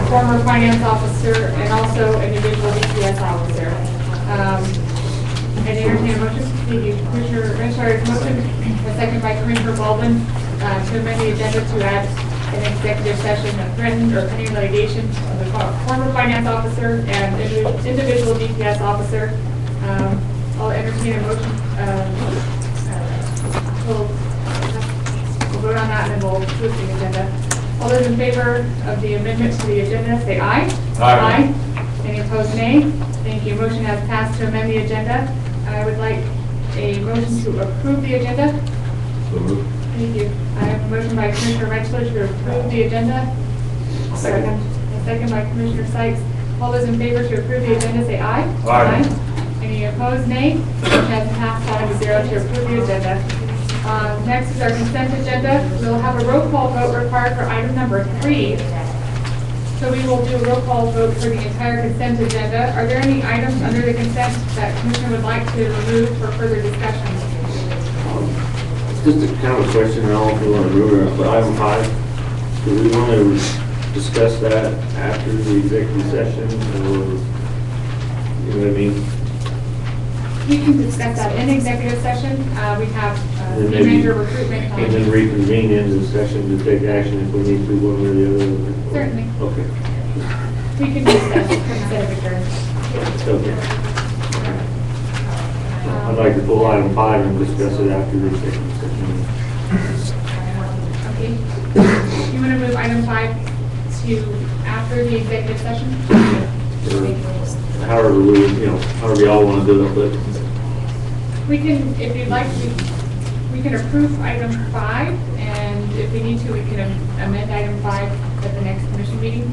former finance officer, and also individual DPS officer. And entertain a motion. Thank you, Commissioner. Sorry, motion. A second by Commissioner Baldwin to amend the agenda to add an executive session of threatened or pending litigation of the former finance officer and individual DPS officer. I'll entertain a motion. We'll vote on that and then we'll switch the agenda. All those in favor of the amendment to the agenda, say aye. Aye. Any opposed, nay? Thank you. Motion has passed to amend the agenda. I would like a motion to approve the agenda. So moved. Thank you. I have a motion by Commissioner Rechler to approve the agenda. Second. A second by Commissioner Sykes. All those in favor to approve the agenda, say aye. Aye. Any opposed, nay? Motion has passed 5-0 to approve the agenda. Next is our consent agenda. We'll have a roll call vote required for item number 3. So we will do a roll call vote for the entire consent agenda. Are there any items under the consent that Commissioner would like to remove for further discussion? Just a kind of a question, I don't know if we want to remove it, but item 5, do we want to discuss that after the executive session, or, you know what I mean? We can discuss that in executive session. We have And the manager recruitment. And then reconvene in the session to take action if we need to, one way or the other? Certainly. Okay. We can discuss instead of adjourn. Okay. I'd like to pull item 5 and discuss it after the executive session. Okay. You want to move item 5 to after the executive session? Or however we, however y'all want to do it, but. We can, if you'd like, we can approve item 5, and if we need to, we can amend item 5 at the next commission meeting.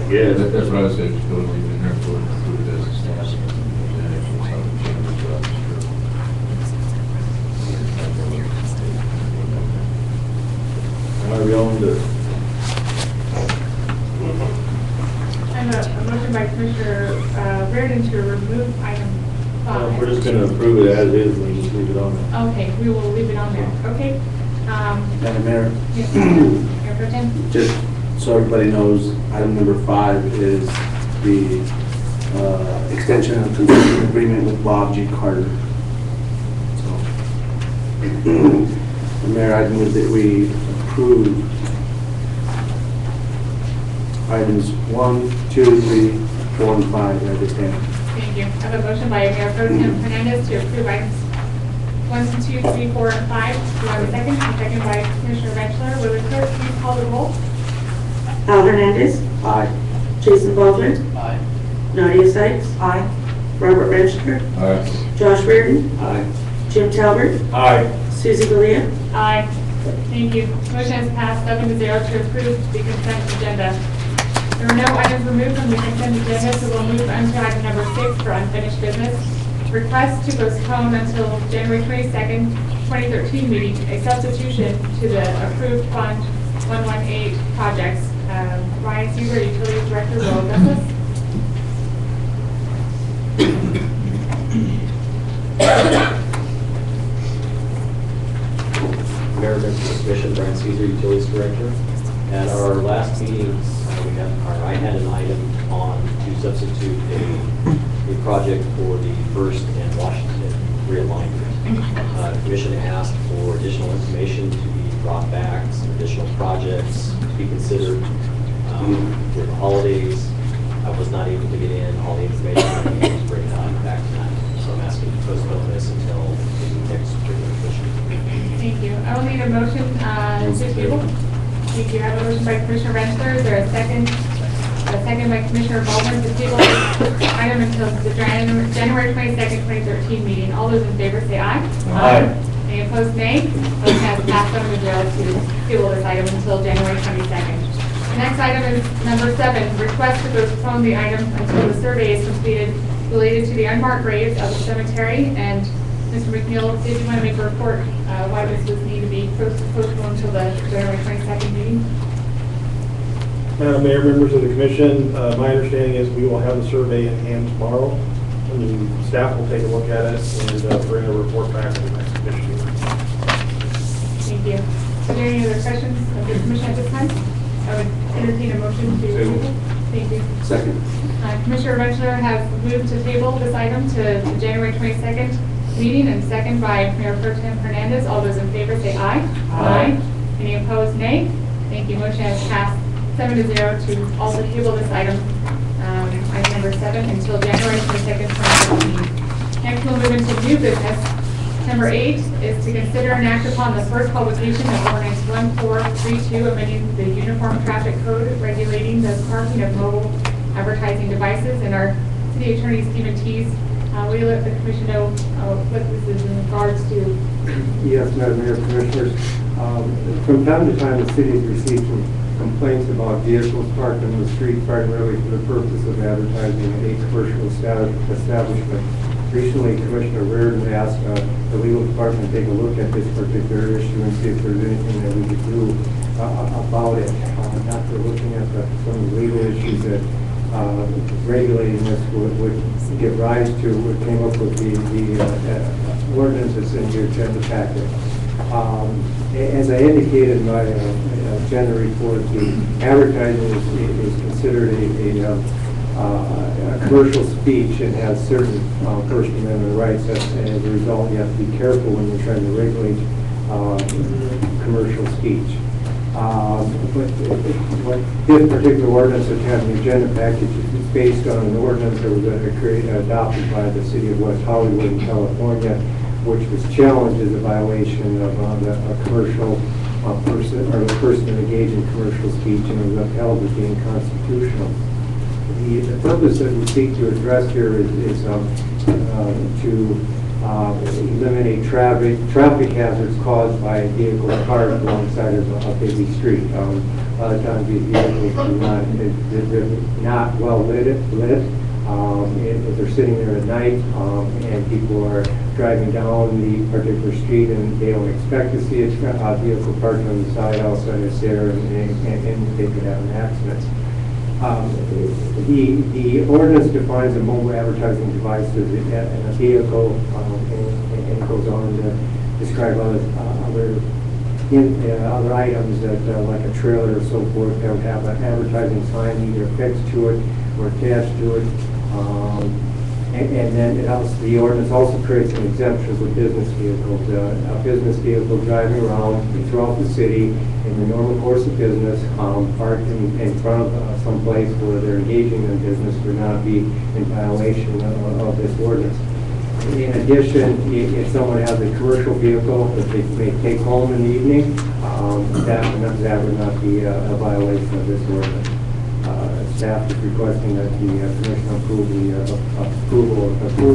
Yeah. That's what I was saying, just go and leave it in there for it as a staff. However y'all want to do it. I have a motion by Commissioner Reardon to remove item 5. We're just going to approve it as is, and just leave it on there. Okay, we will leave it on there. Okay. Madam Mayor, Yes, Mayor Pro Tem? just so everybody knows, item number 5 is the extension of concession agreement with Bob G. Carter. So, Mayor, I move that we approve items 1, 2, 3, 4, and 5 as they stand. Thank you. I have a motion by Mayor Pro Tem Hernandez to approve items 1, 2, 3, 4, and 5. Do I have a second? A second by Commissioner Rechler. Will the clerk please call the roll? Al Hernandez. Aye. Jason Baldwin. Aye. Nadia Sykes. Aye. Robert Register. Aye. Josh Reardon. Aye. Jim Talbert. Aye. Susie Galea. Aye. Thank you. Motion has passed 7-0 to approve the consent agenda. There are no items removed from the consent agenda, so we'll move on to item number 6 for unfinished business. Request to postpone until January 22nd, 2013 meeting, a substitution to the approved Fund 118 projects. Ryan Caesar, Utilities Director, will address us. Mayor, members of the Commission, Brian Caesar, Utilities Director. At our last meeting, I had an item on to substitute a project for the First and Washington realignment. The Commission asked for additional information to be brought back, some additional projects to be considered. With the holidays, I was not able to get in all the information I needed to bring it back tonight. So I'm asking to postpone this until the next regular commission. Thank you. I will need a motion to table. Thank you. I have a motion by Commissioner Rechler. Is there a second? A second by Commissioner Baldwin to table this item until the January 22nd, 2013 meeting. All those in favor say aye. Aye. Any opposed, nay? Motion has passed 7-0 to table this item until January 22nd. The next item is number 7, request to postpone the item until the survey is completed related to the unmarked graves of the cemetery. And Mr. McNeil, did you want to make a report why this would need to be postponed until the January 22nd meeting? Madam Mayor, members of the commission, my understanding is we will have the survey in hand tomorrow, and the staff will take a look at it and bring a report back to the next commission meeting. Thank you. Are there any other questions of the commission at this time? I would entertain a motion to table. Thank you. Second. Commissioner Rentschler has moved to table this item to the January 22nd meeting, and second by Mayor Pro Tem Hernandez. All those in favor say aye. Aye. Any opposed, nay. Thank you. Motion has passed 7-0 to also table this item, item number 7, until January 22nd, 2015. Next, we'll move into new business. Number 8 is to consider and act upon the first publication of ordinance 1432, amending the Uniform Traffic Code regulating the parking of mobile advertising devices. And our city attorney, Stephen Tees, will you let the commission know what this is in regards to? Yes, Madam Mayor, Commissioners. From time to time, the city has received some complaints about vehicles parked on the street primarily for the purpose of advertising a commercial establishment. Recently, Commissioner Reardon asked the legal department to take a look at this particular issue and see if there's anything that we could do about it. After looking at some of the legal issues that regulating this would give rise to, we came up with the ordinances in your agenda packet. As I indicated in my agenda report, the advertising is considered a commercial speech and has certain First Amendment rights. As a result, you have to be careful when you're trying to regulate commercial speech. But this particular ordinance that has the agenda package is based on an ordinance that was adopted by the city of West Hollywood in California, which was challenged as a violation of a commercial person, or the person engaged in commercial speech, and was upheld as being constitutional. The purpose that we seek to address here is to eliminate traffic hazards caused by a vehicle parked alongside of a busy street. A lot of times these vehicles they're not well lit. If they're sitting there at night and people are driving down the particular street and they don't expect to see a vehicle parked on the side, all of a sudden it's there and they could have an accident. The ordinance defines a mobile advertising device as a vehicle, and it goes on to describe other items that, like a trailer or so forth, that would have an advertising sign either affixed to it or attached to it. And then the ordinance also creates an exemption for business vehicles. A business vehicle driving around throughout the city in the normal course of business, parked in front of some place where they're engaging in business would not be in violation of this ordinance. In addition, if someone has a commercial vehicle that they may take home in the evening, that would not be a violation of this ordinance. Staff is requesting that the commission approve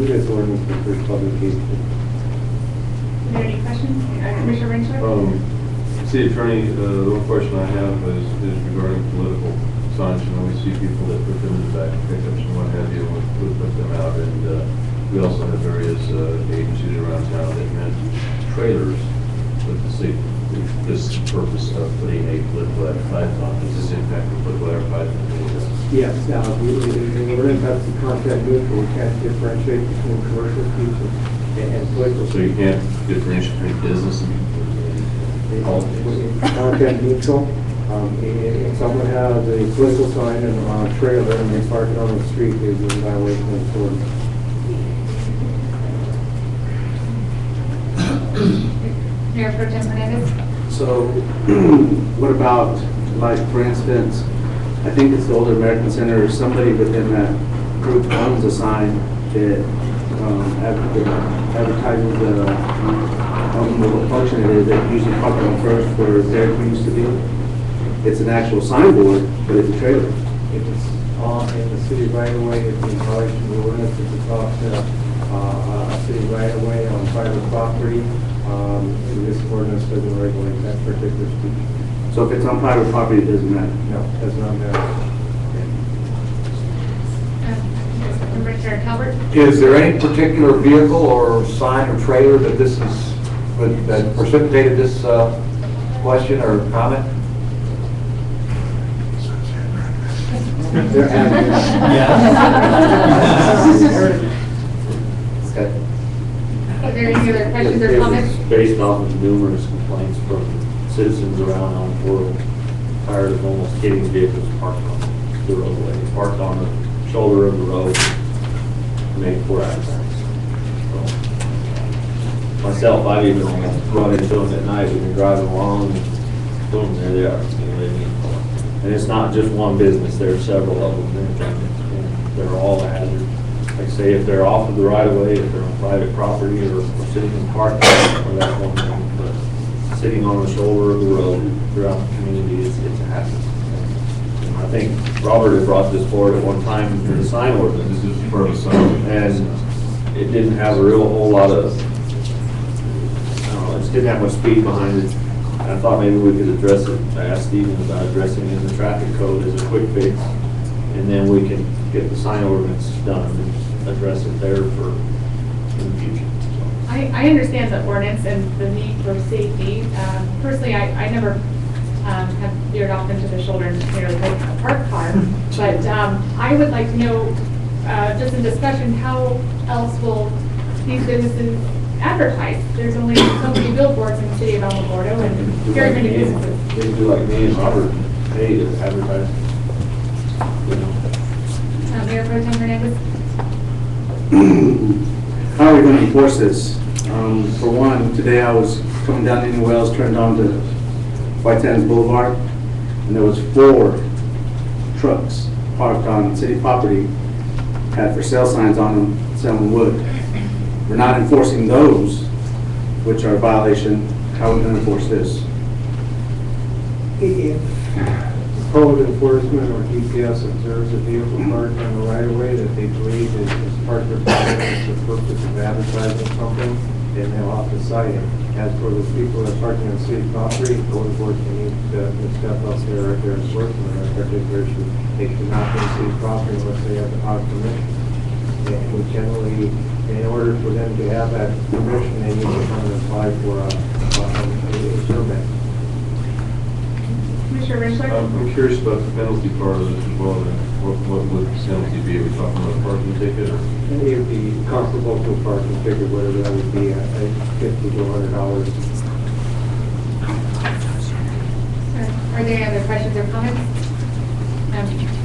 this ordinance for first publication. Are there any questions? Commissioner Rentschler? City Attorney, the one question I have is regarding political signs. You know, we see people that put them in the back of pickups and what have you, we put them out, and we also have various agencies around town that rent trailers with this purpose of putting a political advertisement on. Does this impact the political advertisement? Yes, the ordinance has to content neutral. We can't differentiate between commercial speech and political. So you can't differentiate between business and politics? Content neutral. If someone has a political sign and on a trailer and they park it on the street, they're in violation of the ordinance. Mayor Pro Tem Hernandez? So what about, like, for instance, I think it's the Older American Center, or somebody within that group owns a sign that advertises what function it is. They usually park on first where Dairy Queen used to be. It's an actual signboard, but it's a trailer. If it's in the city right away, it's in violation of the ordinance. If it's off a city right away on private property, this ordinance doesn't regulate that particular speech. So if it's on private property, it doesn't matter? No, does not matter. Commissioner Calvert? Is there any particular vehicle or sign or trailer that that precipitated this question or comment? Okay. Are there any other questions or comments? Based off of numerous complaints from citizens around the world tired of almost hitting vehicles parked on the roadway, parked on the shoulder of the road, made poor accidents. So, myself, I've even run into them at night, we've been driving along, and boom, there they are. You know what I mean? And it's not just one business, there are several of them, and they're all a hazard. Like I say, if they're off of the right of way, if they're on private property or sitting in parking, or that's one thing, but sitting on the shoulder of the road throughout the community, it's a hazard. And I think Robert had brought this forward at one time for the sign ordinance. This is for the sign. And it didn't have a real whole lot of, I don't know, it just didn't have much speed behind it. And I thought maybe we could address it, I asked Stephen about addressing it in the traffic code as a quick fix. And then we can get the sign ordinance done and address it there for in the future. I understand the ordinance and the need for safety. Personally, I never have veered off into the shoulder near a parked car. But I would like to know, just in discussion, how else will these businesses advertise? There's only so many billboards in the city of Alamogordo and very many businesses. They do like me and Robert pay to advertise. You know. Mayor Pro Tem Hernandez? How are we going to enforce this? For one, today I was coming down Indian Wells, turned on to White Sands Boulevard, and there was 4 trucks parked on city property, had for sale signs on them, selling wood. We're not enforcing those, which are a violation. How are we going to enforce this? Code enforcement or DPS observes a vehicle parked on the right of way that they believe is parked for the purpose of advertising something, then they'll have to cite it. As for the people that are parking on city property, code enforcement needs to step up their enforcement or particular issue. They cannot be on city property unless they have our permission. And we generally, in order for them to have that permission, they need to come and apply for a permit. Commissioner Rensler? I'm curious about the penalty part of this as well. Then. What would the penalty be? Are we talking about a parking ticket? Or? It would be comparable to a parking ticket, whatever that would be, $50 to $100. Are there any other questions or comments?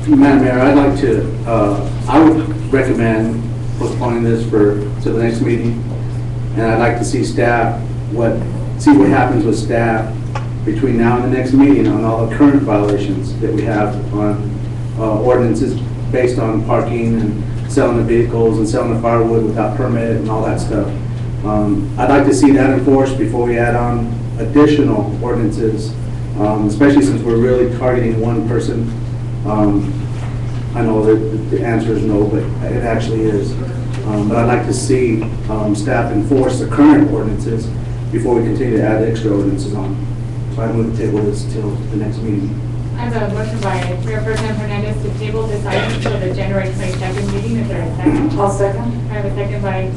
Madam Mayor, I'd like to, I would recommend postponing this to the next meeting. And I'd like to see staff, see what happens with staff between now and the next meeting on all the current violations that we have on ordinances based on parking and selling the vehicles and selling the firewood without permit and all that stuff. I'd like to see that enforced before we add on additional ordinances, especially since we're really targeting one person. I know that the answer is no, but it actually is. But I'd like to see staff enforce the current ordinances before we continue to add extra ordinances on. So I move to table this till the next meeting. I have a motion by Mayor Pro Tem Hernandez to table this item until the January 22nd meeting. Is there a second? I'll second. I have a second by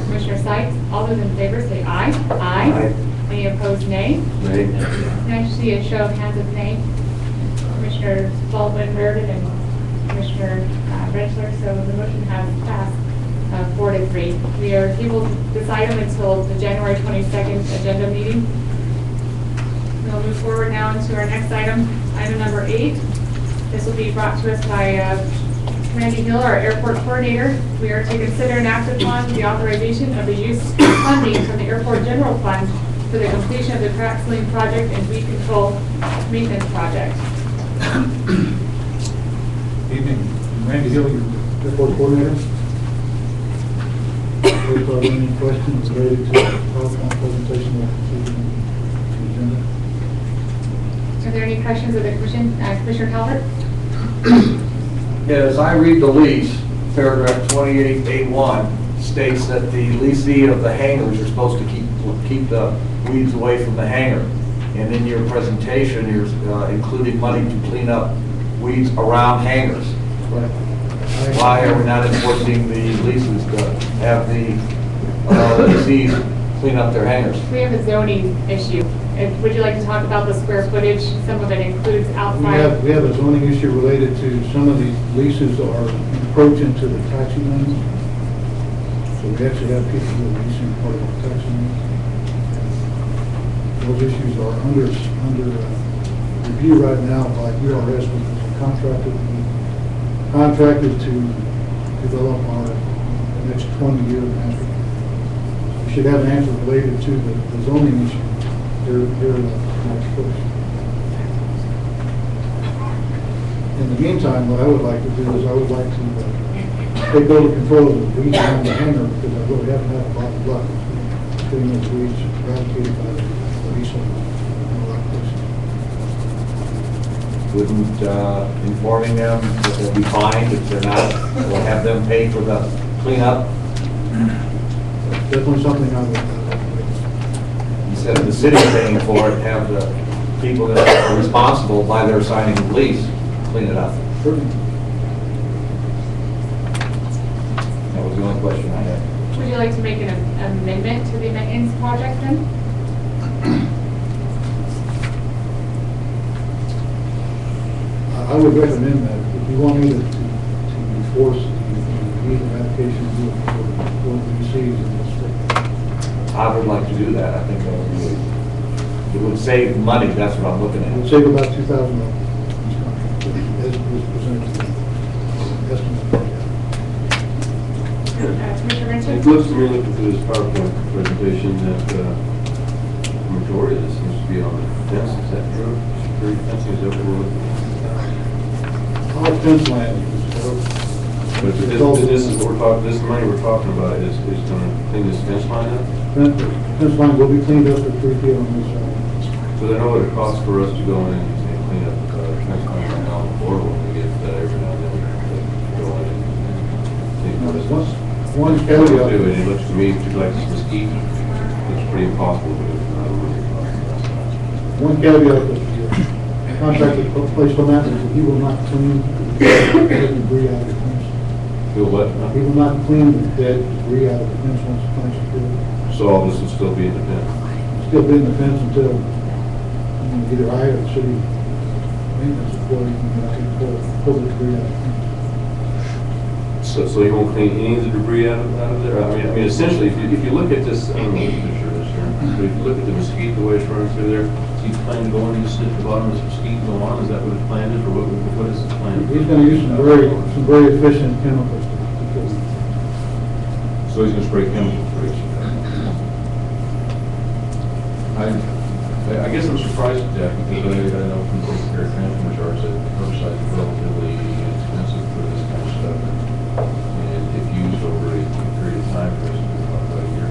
Commissioner Sykes. All those in favor say aye. Aye. Any opposed, nay? Nay. Next, see a show of hands of nay. Commissioner Baldwin, Reardon, and Commissioner Rensler. So the motion has passed 4-3. We are tabled this item until the January 22nd agenda meeting. We'll move forward now into our next item, item number 8. This will be brought to us by Randy Hill, our airport coordinator. We are to consider and act upon the authorization of the use of funding from the airport general fund for the completion of the crack ceiling project and weed control maintenance project. Evening. Randy Hill, your airport coordinator. If there are any questions related to the PowerPoint presentation of the agenda? Are there any questions of the commission? Commissioner Calvert? As I read the lease, paragraph 28A1 states that the leasee of the hangars are supposed to keep the weeds away from the hangar. And in your presentation, you're including money to clean up weeds around hangars. Why are we not enforcing the leases to have the leasees clean up their hangars? We have a zoning issue. Would you like to talk about the square footage? Some of it includes outside. We have a zoning issue related to some of these leases are encroaching to the taxi lanes. So we actually have people who are leasing part of the taxi lanes. Those issues are under review right now by URS, which is contracted to develop our next 20-year master plan. We should have an answer related to the zoning issue here next first. In the meantime, what I would like to do is I would like to take over control of the weeds around the hangar, because I really haven't had a lot of luck getting those weeds eradicated by the police and all that place. Wouldn't informing them that they'll be fined if they're not, we'll have them pay for the cleanup Definitely something I would. instead of the city paying for it, have the people that are responsible by their signing the lease clean it up. That was the only question I had. Would you like to make an amendment to the maintenance project then? I would recommend that. If you want me to enforce the legal application, do it for what we see in this state. I would like to do that. I think that would be, it would save money. That's what I'm looking It would at. save about $2,000 as it was presented to the estimate. Commissioner It Vincent? looks to me, looking through this PowerPoint presentation, that the majority of this seems to be on the fence. Is that true? Security fencing, is that what we're looking at? Our fence land is, But this is what we're talking, this money we're talking about is going to clean this fence line up? fence line will be cleaned up at 3 feet on this side. So they know what it costs for us to go in and clean up the fence line on Alamogordolive when we get every now and then. We go in and clean Now, up there's this. one Do it, caveat. and it looks to me, like this mesquite, it's pretty impossible to do. I don't really know. One caveat that the contractor placed on that is that he will not clean the dead debris out of the fence. Do what? He will not clean the dead debris out of the fence once the fence is built. So all this will still be in the fence? Still be in the fence until either I or the city maintenance employee can pull the debris out of the fence. So you won't clean any of the debris out of there? I mean, essentially, if you look at this, I don't know what picture it is here, but if you look at the mesquite, the way it's running through there, is he planning to go in and just hit the bottom of this mesquite and go on? Is that what his plan is, or what is his plan? He's going to use some very efficient chemicals to kill them. So he's gonna spray chemicals, right? I guess I'm surprised at that, because I know from taking care of transformer charts that herbicide is relatively inexpensive for this kind of stuff. And if used over a period of time, for instance, about a year,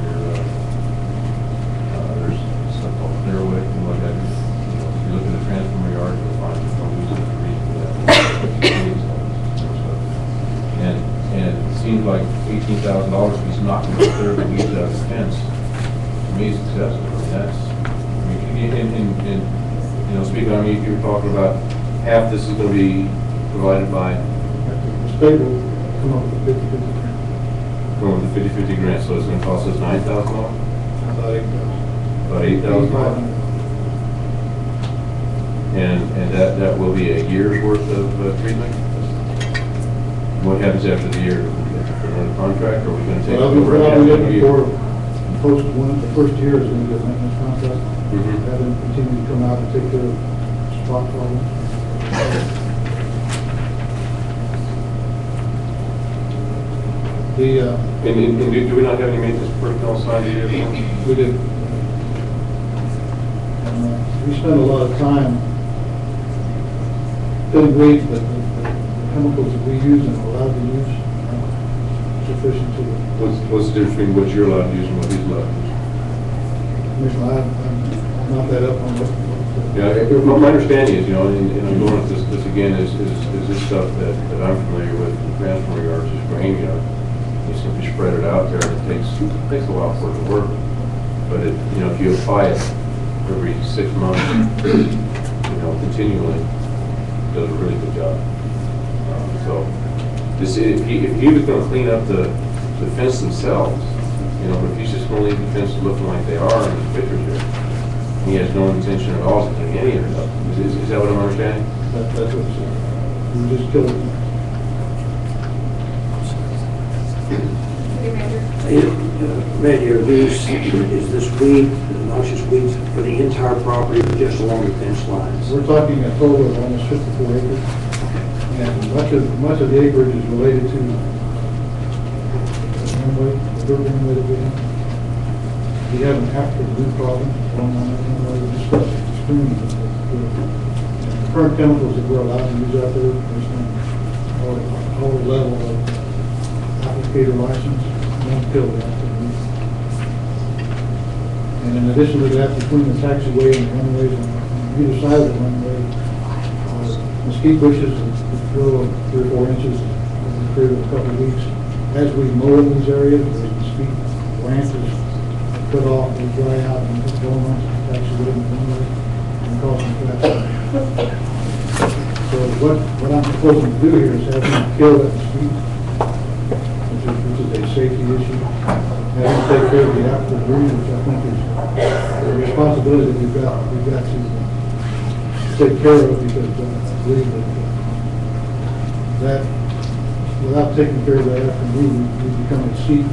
there's stuff called clear away and what have you. You know, if you look at the transformer yard, you'll find that don't use it for reason for that. And it seems like $18,000 if he's not going to clear the weeds out of the fence, to me is excessive. I mean, that's, you know, speaking, I mean, if you were talking about half this is going to be provided by, The state will come up with 50/50 grant. going with the 50/50 grant, so it's going to cost us $9,000? About 8,000. About $8,000? And that will be a year's worth of treatment? What happens after the year? Another contract, or are we going to take it Well, over? what after I'm the looking year? for, the first year is going to be a maintenance contract. Mhm. Have them continue to come out and take care of spot problems. And do we not have any maintenance personnel assigned to you? We did. And we spent a lot of time filling weeds, but the chemicals that we use and are allowed to use are sufficient to. What's the difference between what you're allowed to use and what he's allowed to use? Commissioner, I'm not that up on what. Yeah, my understanding is, you know, and I'm going at this again, is this stuff that I'm familiar with, the transfer yards, is grain, you know, you simply spread it out there, and it takes a while for it to work. But it, you know, if you apply it every 6 months, you know, continually, it does a really good job. So, this, if he was gonna clean up the fence themselves, you know, but if he's just gonna leave the fences looking like they are in the pictures here, he has no intention at all of cleaning any of it up. Is that what I'm understanding? That's what it said. We were just killing them. City manager? Mayor, is this weed, noxious weeds for the entire property or just along the fence lines? We're talking a total of almost 54 acres. And much of the acreage is related to the runway, the dirt runway that we have. We have an active root problem along that runway. This stuff is extremely good. The current chemicals that we're allowed to use out there, there's no level of applicator license, won't kill the active root. And in addition to that, between the taxiway and the runways on either side of the runway, mesquite bushes that grow 3 or 4 inches over the period of a couple of weeks. As we mow in these areas, the mesquite branches cut off, they dry out, and it's going on to actually in the runway and causing cracks. So what I'm proposing to do here is have them kill that mesquite, which is a safety issue. Have them take care of the after breed, which I think is a responsibility that we've got to take care of, because I believe that without taking care of that after breed, we become a seed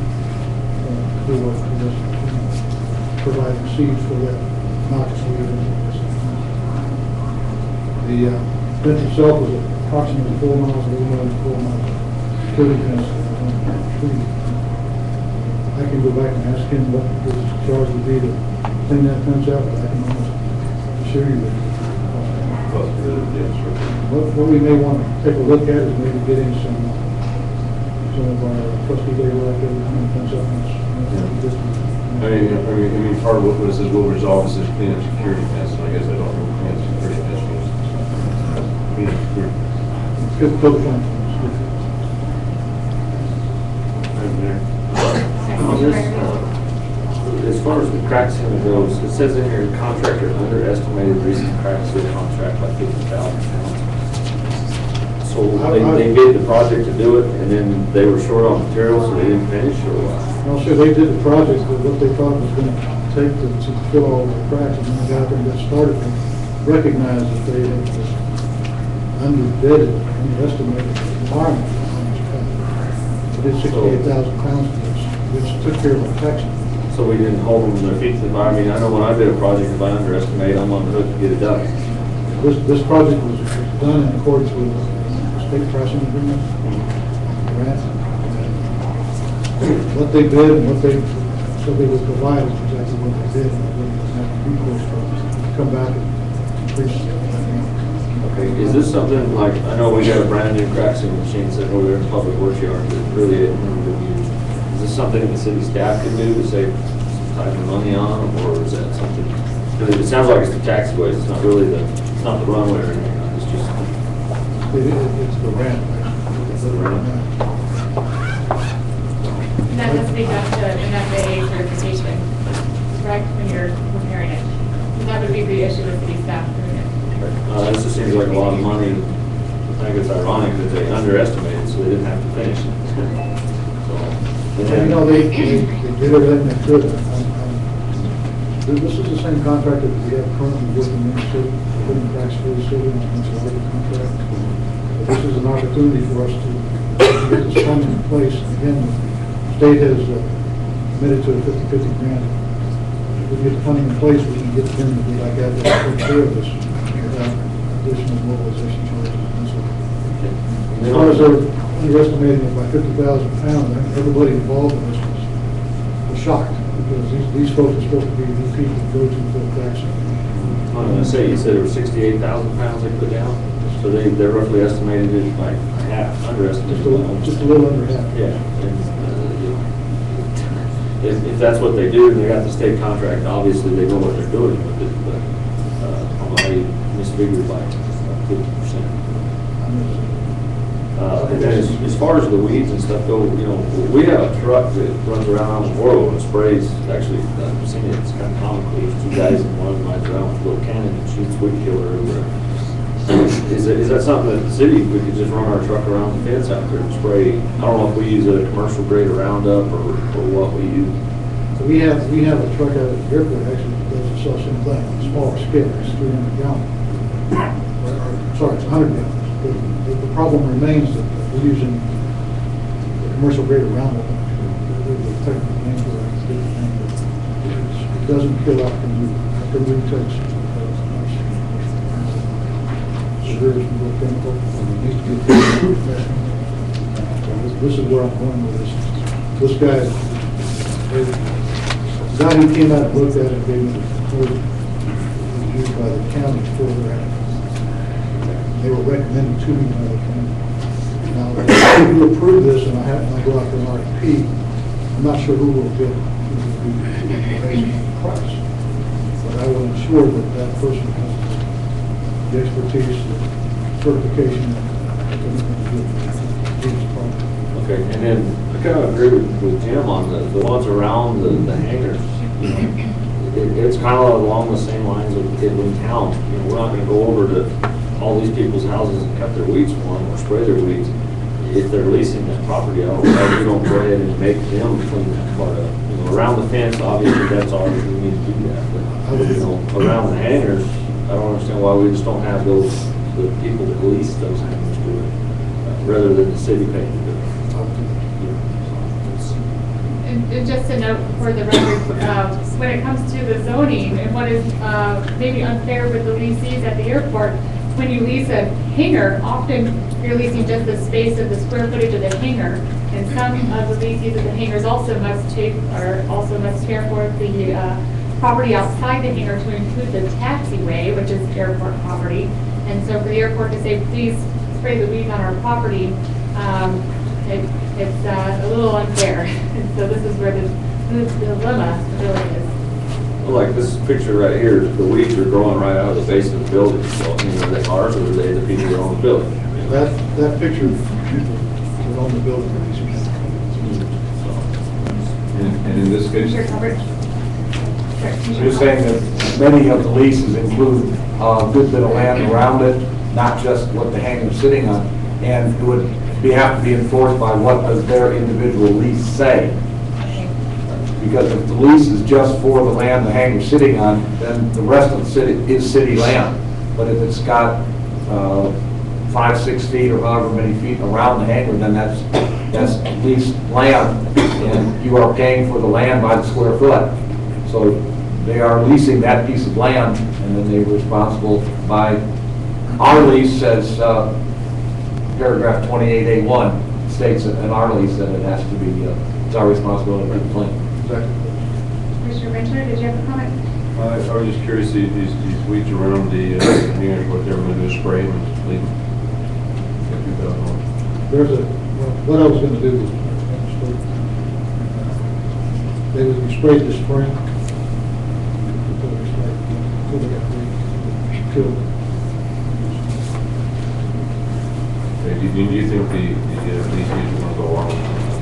for providing seeds for that noxious weed. The fence itself was approximately 4 miles, a little more than 4 miles. Including fence. I can go back and ask him what his charge would be to clean that fence out, but I can almost assure you that what we may want to take a look at is maybe getting some of our trustee labor out there to come and fence up. I mean, part of what it says will resolve is this clean up security fence, and I guess I don't know what clean up security fence means. Clean up security. Good code plan. As far as the cracks in the roads, it says in here, contractor underestimated recent cracks in the contract by 50,000 pounds. So they bid the project to do it, and then they were short on material, so they didn't finish, or what? No, sir, they did the project, but what they thought was going to take to fill all the cracks, and when they got there and got started, they recognized that they had underbidded, underestimated the requirement on this project. They did 68,000 pounds, which took care of our tax. So we didn't hold them to their feet to the fire. I mean, I know when I bid a project, if I underestimate, I'm on the hook to get it done. This project was done in accordance with state pricing agreement, grants. What they bid and what they said they would provide is exactly what they did. And they have recourse to come back and increase it. Okay, is this something like, I know we got a brand new crack sealing machine sitting over there in the public works yard that really isn't been used. Is this something the city staff can do to save some time and money on, or is that something, because it sounds like it's the taxiways, it's not really it's not the runway or anything, it's just. It's the ramp. It's the ramp. And that has to be done to an FAA certification, correct, when you're preparing it? And that would be the issue with city staff doing it. This just seems like a lot of money. I think it's ironic that they underestimated, so they didn't have to finish it. You know, they did everything they could. This is the same contractor that we have currently working in the city, putting cracks for the city on this other contract. But this is an opportunity for us to get this funding in place. Again, the state has committed to a 50/50 grant. If we get the funding in place, we can get them to be like that, to take care of this without additional mobilization charges and so forth. As far as they're underestimating it by 50,000 pounds, I think everybody involved in this was shocked, because these folks are supposed to be the people who go to the cracks. I was going to say, you said there were 68,000 pounds they put down, so they're roughly estimated it like half, underestimated. Just a little under half. Yeah. If that's what they do, and they got the state contract, obviously they know what they're doing with it, but I misfigured by 50%. And then as far as the weeds and stuff go, you know, we have a truck that runs around Alamogordolive and sprays. Actually, I've seen it, it's kind of comical. There's 2 guys and one of them rides around with a little cannon and shoots weed killer everywhere. Is that something that the city, we could just run our truck around the fence out there and spray? I don't know if we use a commercial grade of Roundup or what we use. So we have a truck out at the airport actually that does the same thing on a smaller scale. It's 300 gallons. Sorry, it's 100 gallons. The problem remains that we're using the commercial grade of Roundup. The technically incorrect, it doesn't kill after retouch. So there is no chemical, and it needs to be professional. So this is where I'm going with this. This guy, the guy who came out and looked at it, gave me the report, was used by the county for their, they were recommended to me by the county. Now, if you approve this and I go out to an RFP, I'm not sure who will bid, who will be raising the price. But I will ensure that that person has the expertise, the certification, to do this project. Okay, and then I kind of agree with Jim on the ones around the hangars. You know, it's kind of along the same lines of in town. You know, we're not going to go over to all these people's houses and cut their weeds for them or spray their weeds. If they're leasing that property out, we don't go ahead and make them clean that part up. You know, around the fence, obviously that's ours, we need to do that. But you know, around the hangars, I don't understand why we just don't have the people that lease those hangars do it, rather than the city paying to do it. And just a note for the record, when it comes to the zoning and what is maybe unfair with the leasees at the airport, when you lease a hangar, often you're leasing just the space of the square footage of the hangar. And some of the leasees of the hangars also must care for the property outside the hangar to include the taxiway, which is airport property. And so for the airport to say, please spray the weeds on our property, it's a little unfair. And so this is where the dilemma really is. Well, like this picture right here, the weeds are growing right out of the base of the building. So, I mean, are they ours or are they the people that own the building? That picture is on the building. And in this case, Commissioner Talbert? You're saying that many of the leases include a good bit of land around it, not just what the hangar's sitting on, and it would have to be enforced by what does their individual lease say. Because if the lease is just for the land the hangar's sitting on, then the rest of the city is city land. But if it's got 5, 6 feet or however many feet around the hangar, then that's leased land, and you are paying for the land by the square foot. So they are leasing that piece of land, and then they're responsible by, our lease says, paragraph 28A1 states in our lease that it has to be, it's our responsibility to keep clean. Exactly. Commissioner Ventura, did you have a comment? I was just curious, these weeds around the hangars, what they're going to do, spray them and leave them? What I was going to do was, they would be sprayed this spring. Until they got killed. Okay, do you think these leases want to go along with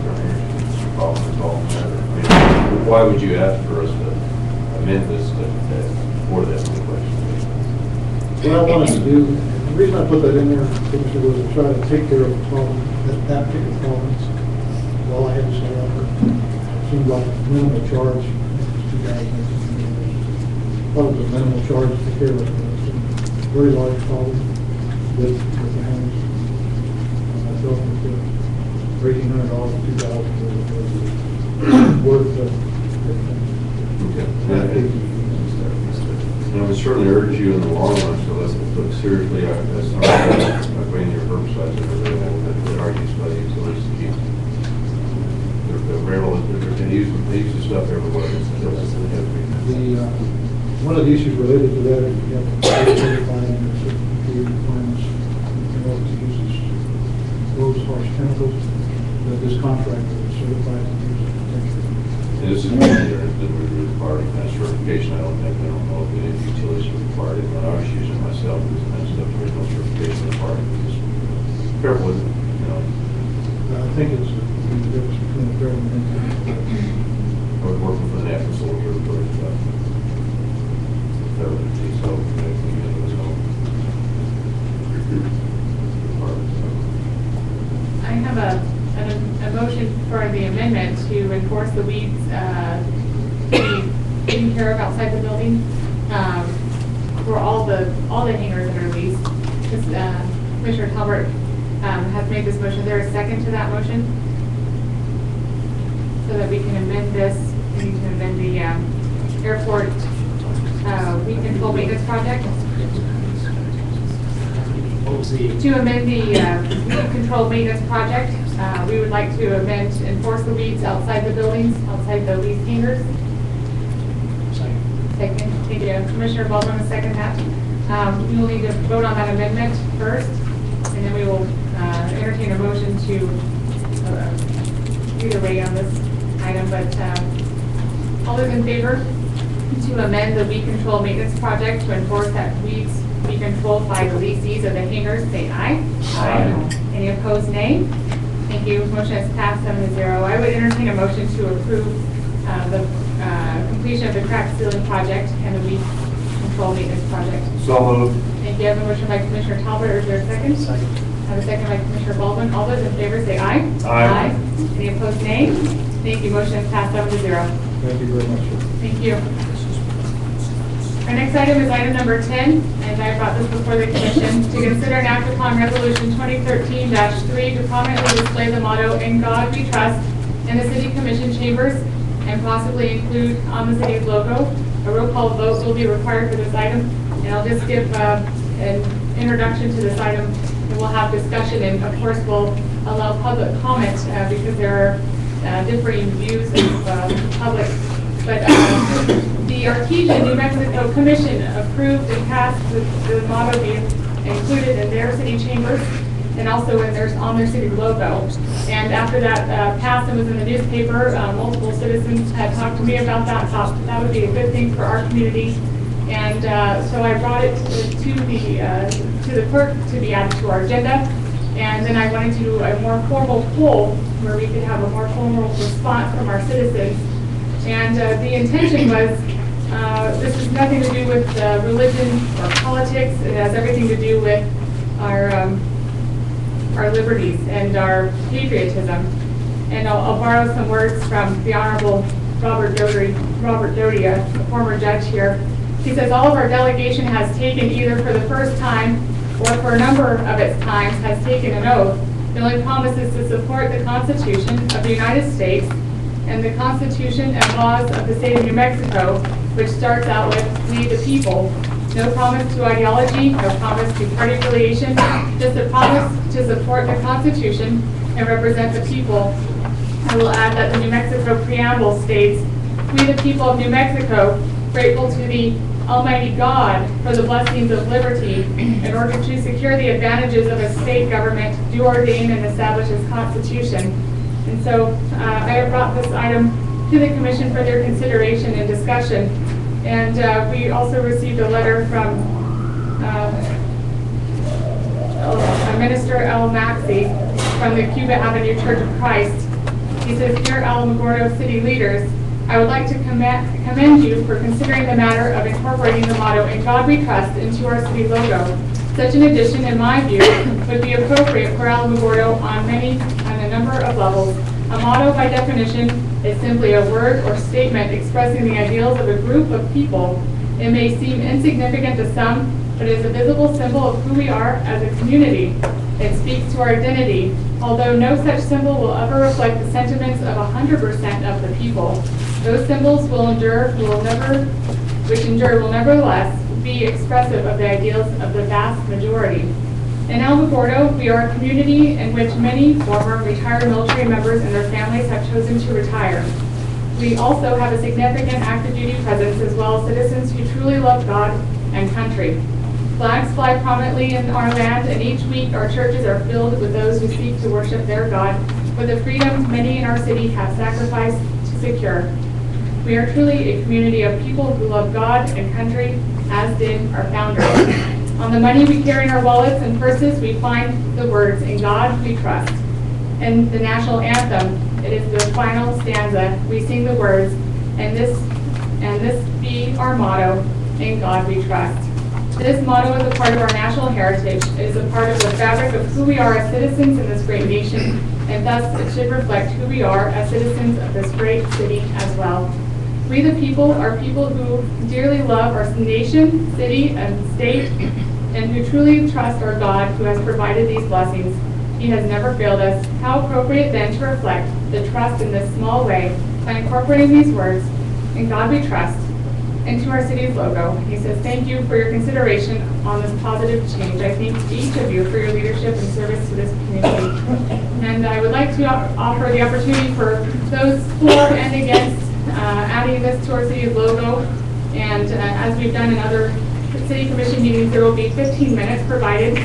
their hangars? Involved in that? I mean, why would you ask for us to amend this for that question? What I wanted to do, the reason I put that in there, Commissioner, was to try to take care of the problem, that particular problem. All I had to say, it seemed like minimal charge. Probably a minimal charge to take care of it. It's a very large problem with the hangars. I felt that $1,800 to $2,000 was worth it. And I would certainly urge you in the long run to let's look seriously at some of your herbicides and everything that are used by the utilities to keep the railroad. They use the stuff everywhere. One of the issues related to that is you have to certify and certain requirements in order to use those harsh chemicals that this contractor is certified to use. And this is one that we require kind of certification. I don't know if any utilities are required. When I was using myself, it was kind of stuff there was no certification required. Just careful with it, you know. I think it's the difference between the federal and I was working for the National Solar Regulatory stuff. So I have a motion for the amendment to enforce the weeds being taken care of outside the building for all the hangars that are leased. Commissioner Talbert has made this motion. Is there a second to that motion? so that we can amend this. We need to amend the airport weed control maintenance project. To amend the weed control maintenance project, we would like to amend enforce the weeds outside the buildings, outside the lease hangers. Second. Thank you. Commissioner Baldwin will second that. We will need to vote on that amendment first, and then we will entertain a motion to either way on this item, but all those in favor to amend the weed control maintenance project to enforce that weeds be controlled by the lessees of the hangars, say aye. Aye. Any opposed, nay? Thank you. Motion is passed 7-0. I would entertain a motion to approve the completion of the crack sealing project and the weed control maintenance project. So moved. Thank you. I have a motion by Commissioner Talbot. Is there a second? Second. I have a second by Commissioner Baldwin. All those in favor say aye. Aye. Any opposed, nay? Thank you. Motion is passed 7-0. Thank you very much. Thank you. Our next item is item number 10, and I brought this before the commission to consider and act upon resolution 2013-3 to prominently display the motto "In God We Trust" in the city commission chambers and possibly include on the city's logo. A roll call vote will be required for this item, and I'll just give an introduction to this item, and we'll have discussion, and of course we'll allow public comment because there are differing views of the public. But the Artesian New Mexico Commission approved and passed the motto being included in their city chambers and also in on their city logo. And after that passed and was in the newspaper, multiple citizens had talked to me about that, thought that would be a good thing for our community. And so I brought it to the clerk to be added to our agenda. And then I wanted to do a more formal poll where we could have a more formal response from our citizens. And the intention was, this has nothing to do with religion or politics. It has everything to do with our liberties and our patriotism. And I'll borrow some words from the Honorable Robert Doty, a former judge here. He says, all of our delegation has taken either for the first time or for a number of its times has taken an oath. The only promise is to support the Constitution of the United States and the Constitution and laws of the state of New Mexico, which starts out with "We the people." No promise to ideology, no promise to party affiliation, just a promise to support the Constitution and represent the people. I will add that the New Mexico preamble states, "We the people of New Mexico, grateful to the Almighty God for the blessings of liberty, in order to secure the advantages of a state government, do ordain and establish its Constitution." And so I have brought this item to the commission for their consideration and discussion. And we also received a letter from Minister L. Maxey from the Cuba Avenue Church of Christ. He says, "Dear Alamogordo city leaders, I would like to commend you for considering the matter of incorporating the motto, 'In God We Trust,' into our city logo. Such an addition, in my view, would be appropriate for Alamogordo on a number of levels. A motto, by definition, is simply a word or statement expressing the ideals of a group of people. It may seem insignificant to some, but is a visible symbol of who we are as a community. It speaks to our identity, although no such symbol will ever reflect the sentiments of 100% of the people. Those symbols will nevertheless be expressive of the ideals of the vast majority. In Alamogordo, we are a community in which many former retired military members and their families have chosen to retire. We also have a significant active duty presence as well as citizens who truly love God and country. Flags fly prominently in our land, and each week our churches are filled with those who seek to worship their God for the freedoms many in our city have sacrificed to secure. We are truly a community of people who love God and country, as did our founders. On the money we carry in our wallets and purses, we find the words, "In God We Trust." In the national anthem, it is the final stanza. We sing the words, and this be our motto, "In God We Trust." This motto is a part of our national heritage. It is a part of the fabric of who we are as citizens in this great nation, and thus it should reflect who we are as citizens of this great city as well. We the people are people who dearly love our nation, city, and state, and who truly trust our God who has provided these blessings. He has never failed us. How appropriate then to reflect the trust in this small way by incorporating these words, "In God we trust," into our city's logo. He says, "Thank you for your consideration on this positive change. I thank each of you for your leadership and service to this community." And I would like to offer the opportunity for those for and against adding this to our city's logo. And as we've done in other city commission meetings, there will be 15 minutes provided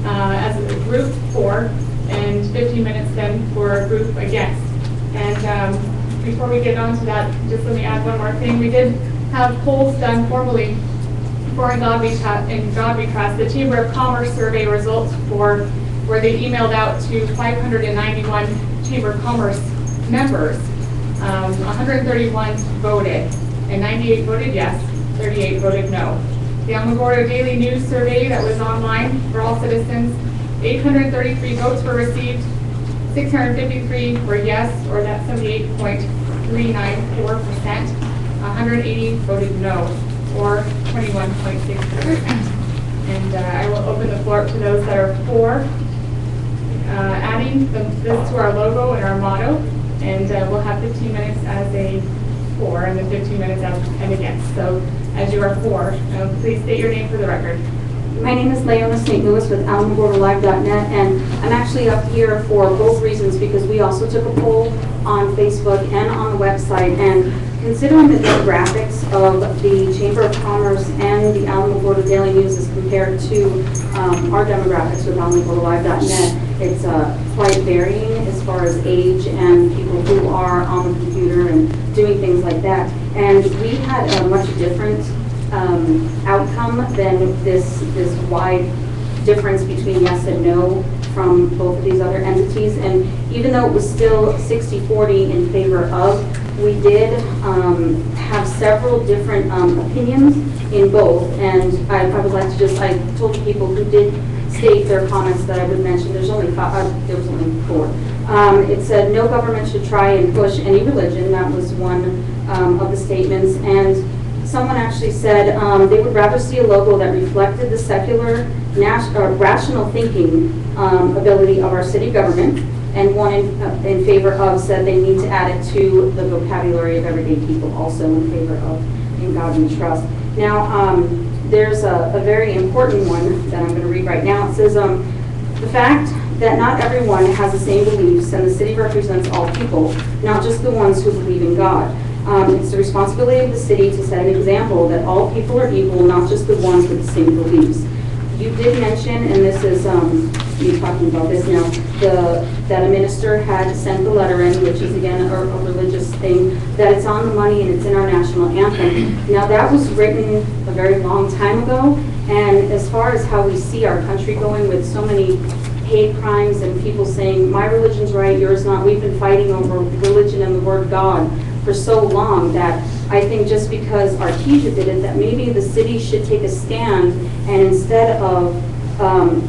as a group for, and 15 minutes then for a group against. And before we get on to that, just let me add one more thing. We did have polls done formally for In God We Trust, the Chamber of Commerce survey results for where they emailed out to 591 Chamber of Commerce members. 131 voted, and 98 voted yes, 38 voted no. The Alamogordo Daily News survey that was online for all citizens, 833 votes were received, 653 were yes, or that's 78.394%. 180 voted no, or 21.6%. And I will open the floor to those that are for adding this to our logo and our motto. And we'll have 15 minutes as a for, and then 15 minutes as an against. So as you are for, please state your name for the record. My name is Leona St. Louis with Alamogordolive.net, and I'm actually up here for both reasons, because we also took a poll on Facebook and on the website, and considering the demographics of the Chamber of Commerce and the Alamogordo Daily News as compared to our demographics with Alamogordolive.net, it's quite varying as far as age and people who are on the computer and doing things like that. And we had a much different outcome than this wide difference between yes and no from both of these other entities. And even though it was still 60-40 in favor of, we did have several different opinions in both. And I would like to just, I told the people who did state their comments that I would mention, there was only 4. It said, no government should try and push any religion. That was one of the statements. And someone actually said they would rather see a logo that reflected the secular, rational thinking ability of our city government, and one in favor of said they need to add it to the vocabulary of everyday people, also in favor of In God We Trust. Now, there's a very important one that I'm going to read right now. It says, the fact that not everyone has the same beliefs, and the city represents all people, not just the ones who believe in God. It's the responsibility of the city to set an example that all people are equal, not just the ones with the same beliefs. You did mention, and this is, you talking about this now, that a minister had sent the letter in, which is again a religious thing, that it's on the money and it's in our national anthem. Now that was written a very long time ago, and as far as how we see our country going with so many hate crimes and people saying, my religion's right, yours not, we've been fighting over religion and the word God for so long that I think just because Artesia did it, that maybe the city should take a stand, and instead of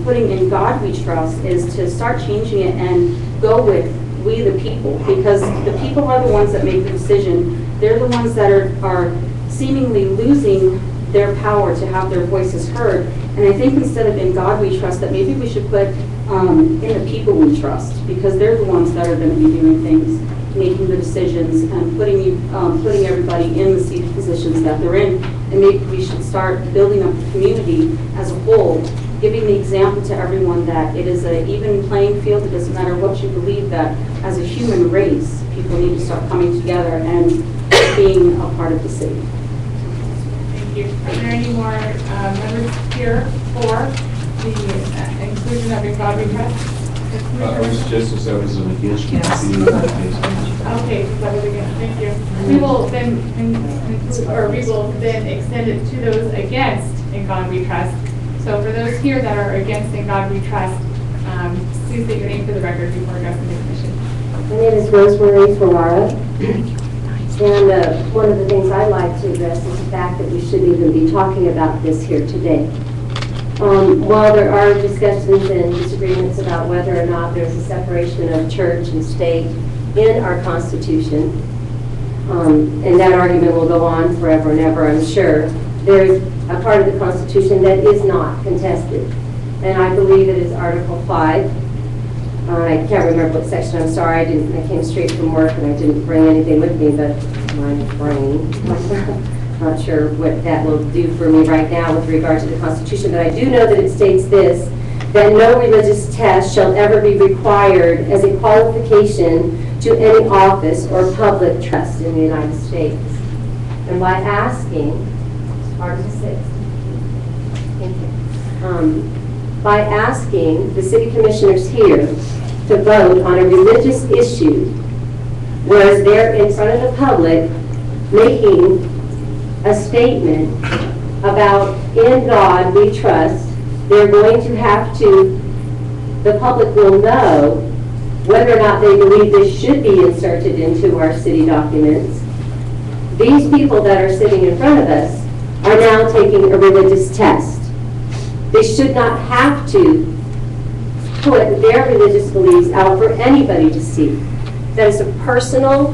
putting In God We Trust, is to start changing it and go with we the people, because the people are the ones that make the decision. They're the ones that are seemingly losing their power to have their voices heard. And I think instead of In God We Trust, that maybe we should put in the people we trust, because they're the ones that are going to be doing things, making the decisions, and putting everybody in the seated positions that they're in. And maybe we should start building up the community as a whole, giving the example to everyone that it is an even playing field. It doesn't matter what you believe, that as a human race, people need to start coming together and being a part of the city. Thank you. Are there any more members here for the inclusion of In God We Trust? I would suggest that was an against. Okay, that was against. Thank you. We will then extend it to those against In God We Trust. So for those here that are against In God We Trust, please state your name for the record before addressing the commission. My name is Rosemary Ferrara, and one of the things I like to address is the fact that we should even be talking about this here today. While there are discussions and disagreements about whether or not there's a separation of church and state in our Constitution, and that argument will go on forever and ever, I'm sure, there's a part of the Constitution that is not contested. And I believe it is Article 5, I can't remember what section, I'm sorry, I came straight from work and I didn't bring anything with me, but my brain, not sure what that will do for me right now with regard to the Constitution, but I do know that it states this, that no religious test shall ever be required as a qualification to any office or public trust in the United States. And by asking, Article 6, thank you. By asking the city commissioners here to vote on a religious issue, whereas they're in front of the public making a statement about in God we trust, they're going to have to, the public will know whether or not they believe this should be inserted into our city documents. These people that are sitting in front of us are now taking a religious test. They should not have to put their religious beliefs out for anybody to see. That is a personal,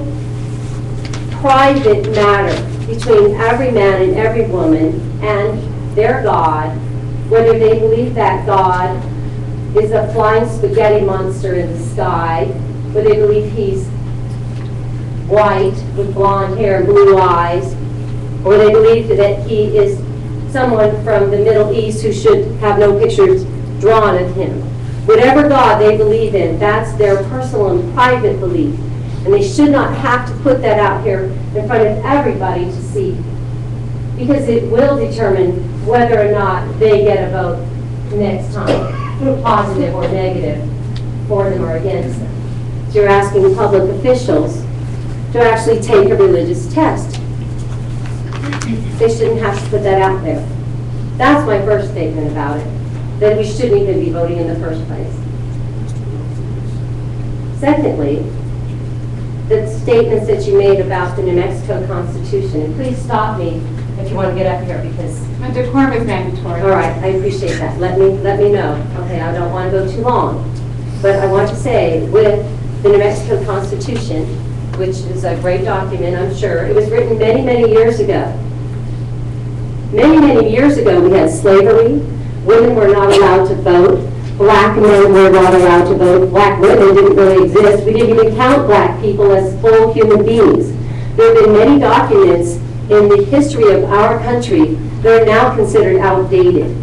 private matter between every man and every woman and their God, whether they believe that God is a flying spaghetti monster in the sky, whether they believe he's white with blonde hair and blue eyes, or they believe that he is someone from the Middle East who should have no pictures drawn of him. Whatever God they believe in, that's their personal and private belief. And they should not have to put that out here in front of everybody to see, because it will determine whether or not they get a vote next time, positive or negative, for them or against them. So you're asking public officials to actually take a religious test. They shouldn't have to put that out there. That's my first statement about it, that we shouldn't even be voting in the first place. Secondly, the statements that you made about the New Mexico Constitution, and please stop me if you want to get up here, because A decorum is mandatory. all right, I appreciate that. Let me know. Okay, I don't want to go too long. But I want to say, with the New Mexico Constitution, which is a great document, I'm sure, it was written many, many years ago. Many, many years ago, we had slavery. Women were not allowed to vote. Black men were not allowed to vote. Black women didn't really exist. We didn't even count black people as full human beings. There have been many documents in the history of our country that are now considered outdated.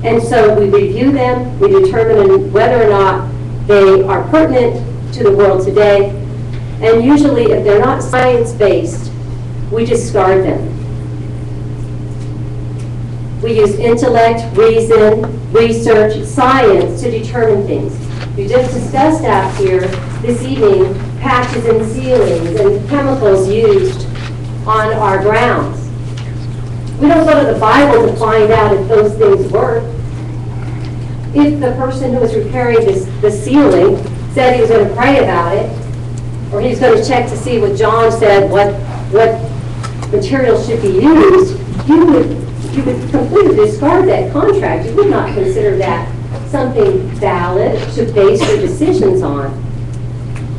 And so we review them, we determine whether or not they are pertinent to the world today, and usually if they're not science-based, we discard them. We use intellect, reason, research, science to determine things. We just discussed out here this evening patches and ceilings and chemicals used on our grounds. We don't go to the Bible to find out if those things work. If the person who was repairing the ceiling said he was going to pray about it, or he was going to check to see what John said, what materials should be used, you would completely discard that contract. You would not consider that something valid to base your decisions on.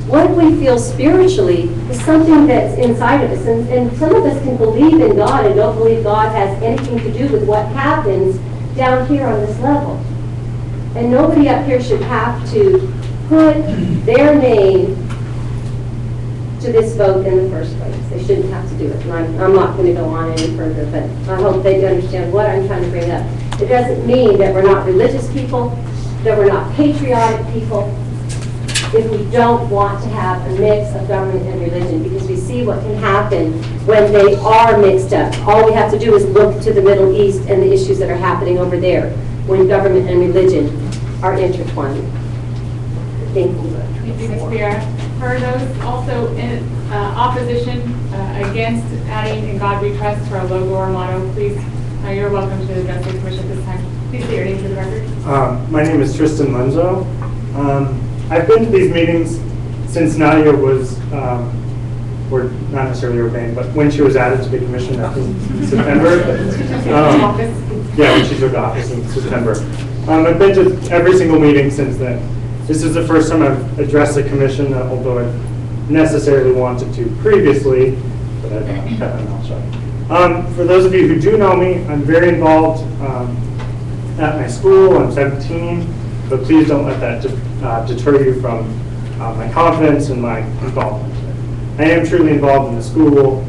What we feel spiritually is something that's inside of us. And some of us can believe in God and don't believe God has anything to do with what happens down here on this level. And nobody up here should have to put their name to this vote in the first place. They shouldn't have to do it. And I'm not going to go on any further, but I hope they understand what I'm trying to bring up. It doesn't mean that we're not religious people, that we're not patriotic people, if we don't want to have a mix of government and religion, because we see what can happen when they are mixed up. All we have to do is look to the Middle East and the issues that are happening over there when government and religion are intertwined. Thank you. Thank you, Ms. Beer. For those also in opposition against adding "In God We Trust" to our logo or motto, please, you're welcome to address the commission at this time. Please state your name for the record. My name is Tristan Lenzo. I've been to these meetings since Nadia was, or not necessarily ordained, but when she was added to the commission back in September. Yeah, when she took office in September. I've been to every single meeting since then. This is the first time I've addressed the commission, although I necessarily wanted to previously, but I've kept my mouth shut. For those of you who do know me, I'm very involved at my school. I'm 17, but please don't let that deter you from my confidence and my involvement. I am truly involved in the school,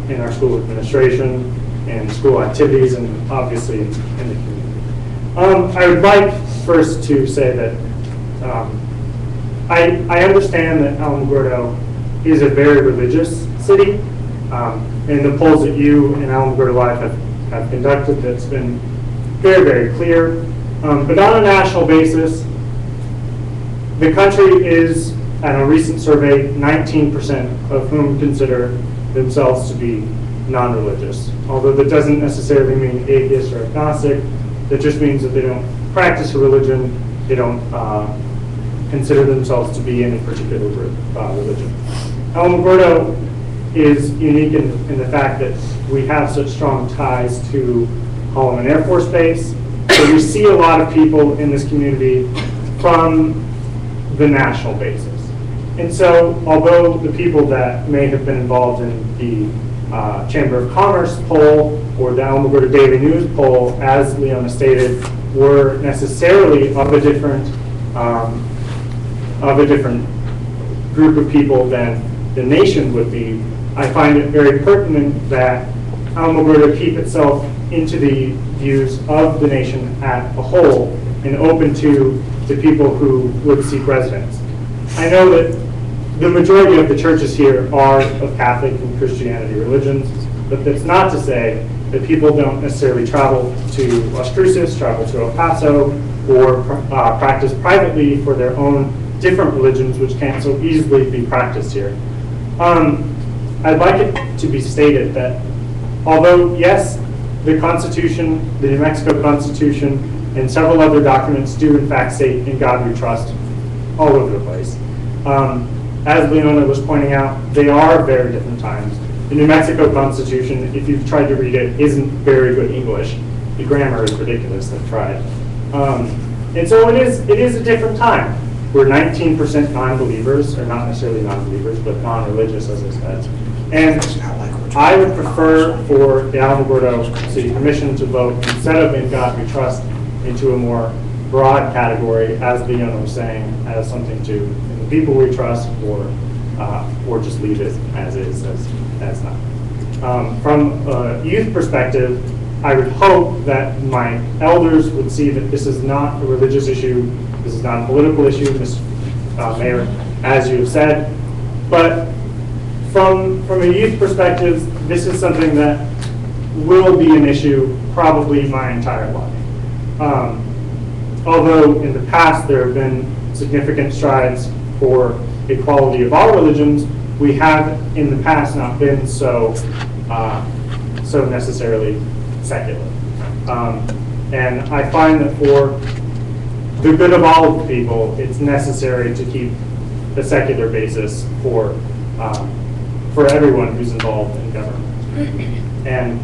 in our school administration, and school activities, and obviously in the community. I would like first to say that I understand that Alamogordo is a very religious city. In the polls that you and Alamogordolive have conducted, that's been very, very clear. But on a national basis, the country is, at a recent survey, 19% of whom consider themselves to be non-religious. Although that doesn't necessarily mean atheist or agnostic. That just means that they don't practice a religion, they don't consider themselves to be any particular religion. Alamogordo is unique in the fact that we have such strong ties to Holloman Air Force Base. So we see a lot of people in this community from the national basis. And so although the people that may have been involved in the Chamber of Commerce poll or the Alamogordo Daily News poll, as Leona stated, were necessarily of a different group of people than the nation would be, I find it very pertinent that Alamogordo keep itself into the views of the nation as a whole and open to people who would seek residence. I know that the majority of the churches here are of Catholic and Christianity religions, but that's not to say that people don't necessarily travel to Las Cruces, travel to El Paso, or practice privately for their own different religions, which can't so easily be practiced here. I'd like it to be stated that although, yes, the Constitution, the New Mexico Constitution, and several other documents do in fact state "in God we trust" all over the place. As Leona was pointing out, they are very different times. The New Mexico Constitution, if you've tried to read it, isn't very good English. The grammar is ridiculous. I've tried. And so it is a different time. We're 19% non-believers, or not necessarily non-believers, but non-religious, as I said. And I would prefer for the Alamogordo City Commission to vote, instead of "in God we trust," into a more broad category, as Leona was saying, as something to "in the people we trust," or just leave it as is, as not. From a youth perspective, I would hope that my elders would see that this is not a religious issue, this is not a political issue, Mr. Mayor, as you have said. But from a youth perspective, this is something that will be an issue probably my entire life. Although in the past there have been significant strides for equality of all religions, we have in the past not been so necessarily secular. And I find that for the good of all of the people, it's necessary to keep a secular basis for everyone who's involved in government. And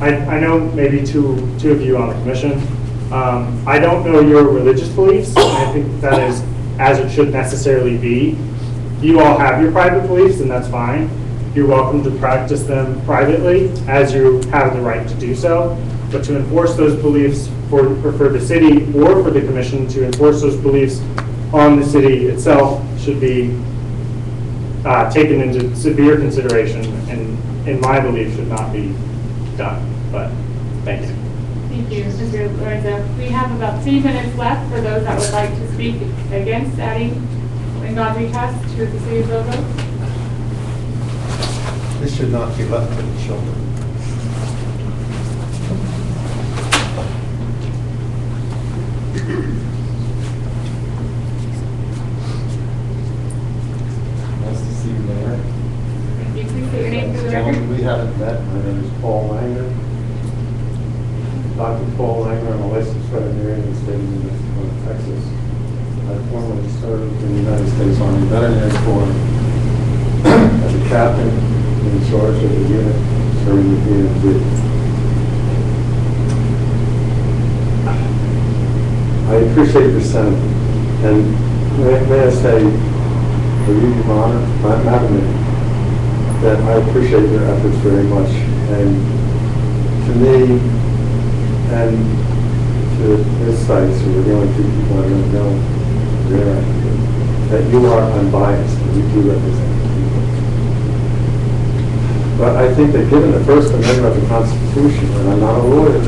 I know maybe two of you on the commission. I don't know your religious beliefs, and I think that is as it should necessarily be. You all have your private beliefs, and that's fine. You're welcome to practice them privately, as you have the right to do so. But to enforce those beliefs for the city or for the commission to enforce those beliefs on the city itself should be taken into severe consideration, and in my belief should not be done. But thank you. Thank you, Mr. Lorenzo. We have about 3 minutes left for those that would like to speak against adding "in God we trust" to the city's logo. This should not be left to the children. Nice to see you, Mayor. Thank you. Please state your name for the record. Gentlemen, we haven't met. My name is Paul Langer. Dr. Paul Langer. I'm a licensed veterinarian in the state of New Mexico and Texas. I formerly served in the United States Army Veterinary Corps as a captain in charge of the unit serving the DMV. I appreciate your sentiment, and may I say, for you, Your Honor, Madam Mayor, that I appreciate your efforts very much. And to me, and to to this site, so we're the only two people I'm going to know there, that you are unbiased, and you do represent the people. But I think that given the First Amendment of the Constitution, and I'm not a lawyer,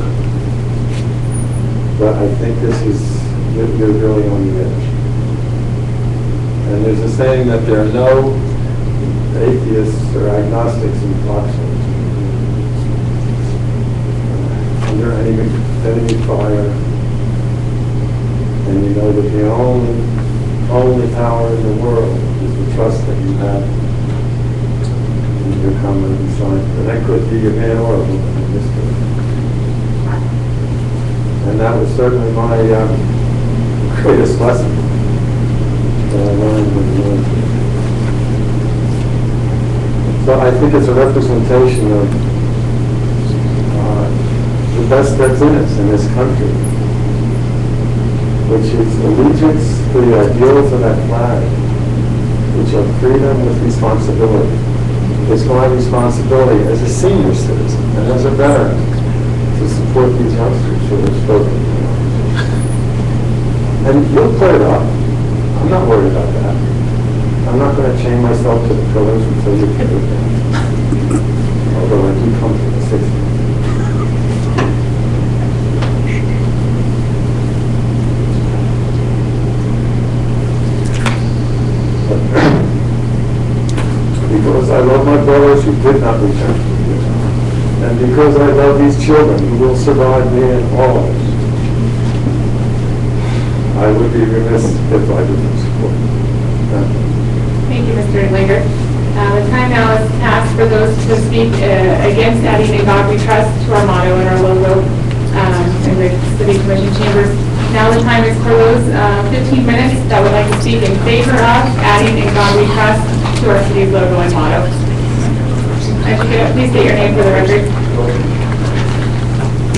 but I think this is, you're really on the edge. And there's a saying that there are no atheists or agnostics in foxholes. Under enemy fire, and you know that the only power in the world is the trust that you have in your common design. And that could be a man or a woman in this case. And that was certainly my greatest lesson that I learned when I learned. So I think it's a representation of the best that's in us in this country, which is allegiance to the ideals of that flag, which are freedom with responsibility. It's my responsibility as a senior citizen and as a veteran to support these youngsters who are struggling. And you'll clear it up. I'm not worried about that. I'm not going to chain myself to the pillars until you get it down. Although I do come from the 60s. Because I love my brothers who did not return to Vietnam, and because I love these children who will survive me and all of us, I would be remiss if I didn't support them. Thank you, Mr. Linger. The time now is passed for those to speak against adding "In God We Trust" to our motto and our logo in the City Commission chambers. Now the time is for those 15 minutes that would like to speak in favor of adding "In God We Trust" to our city's logo and motto. As you get up, please state your name for the record.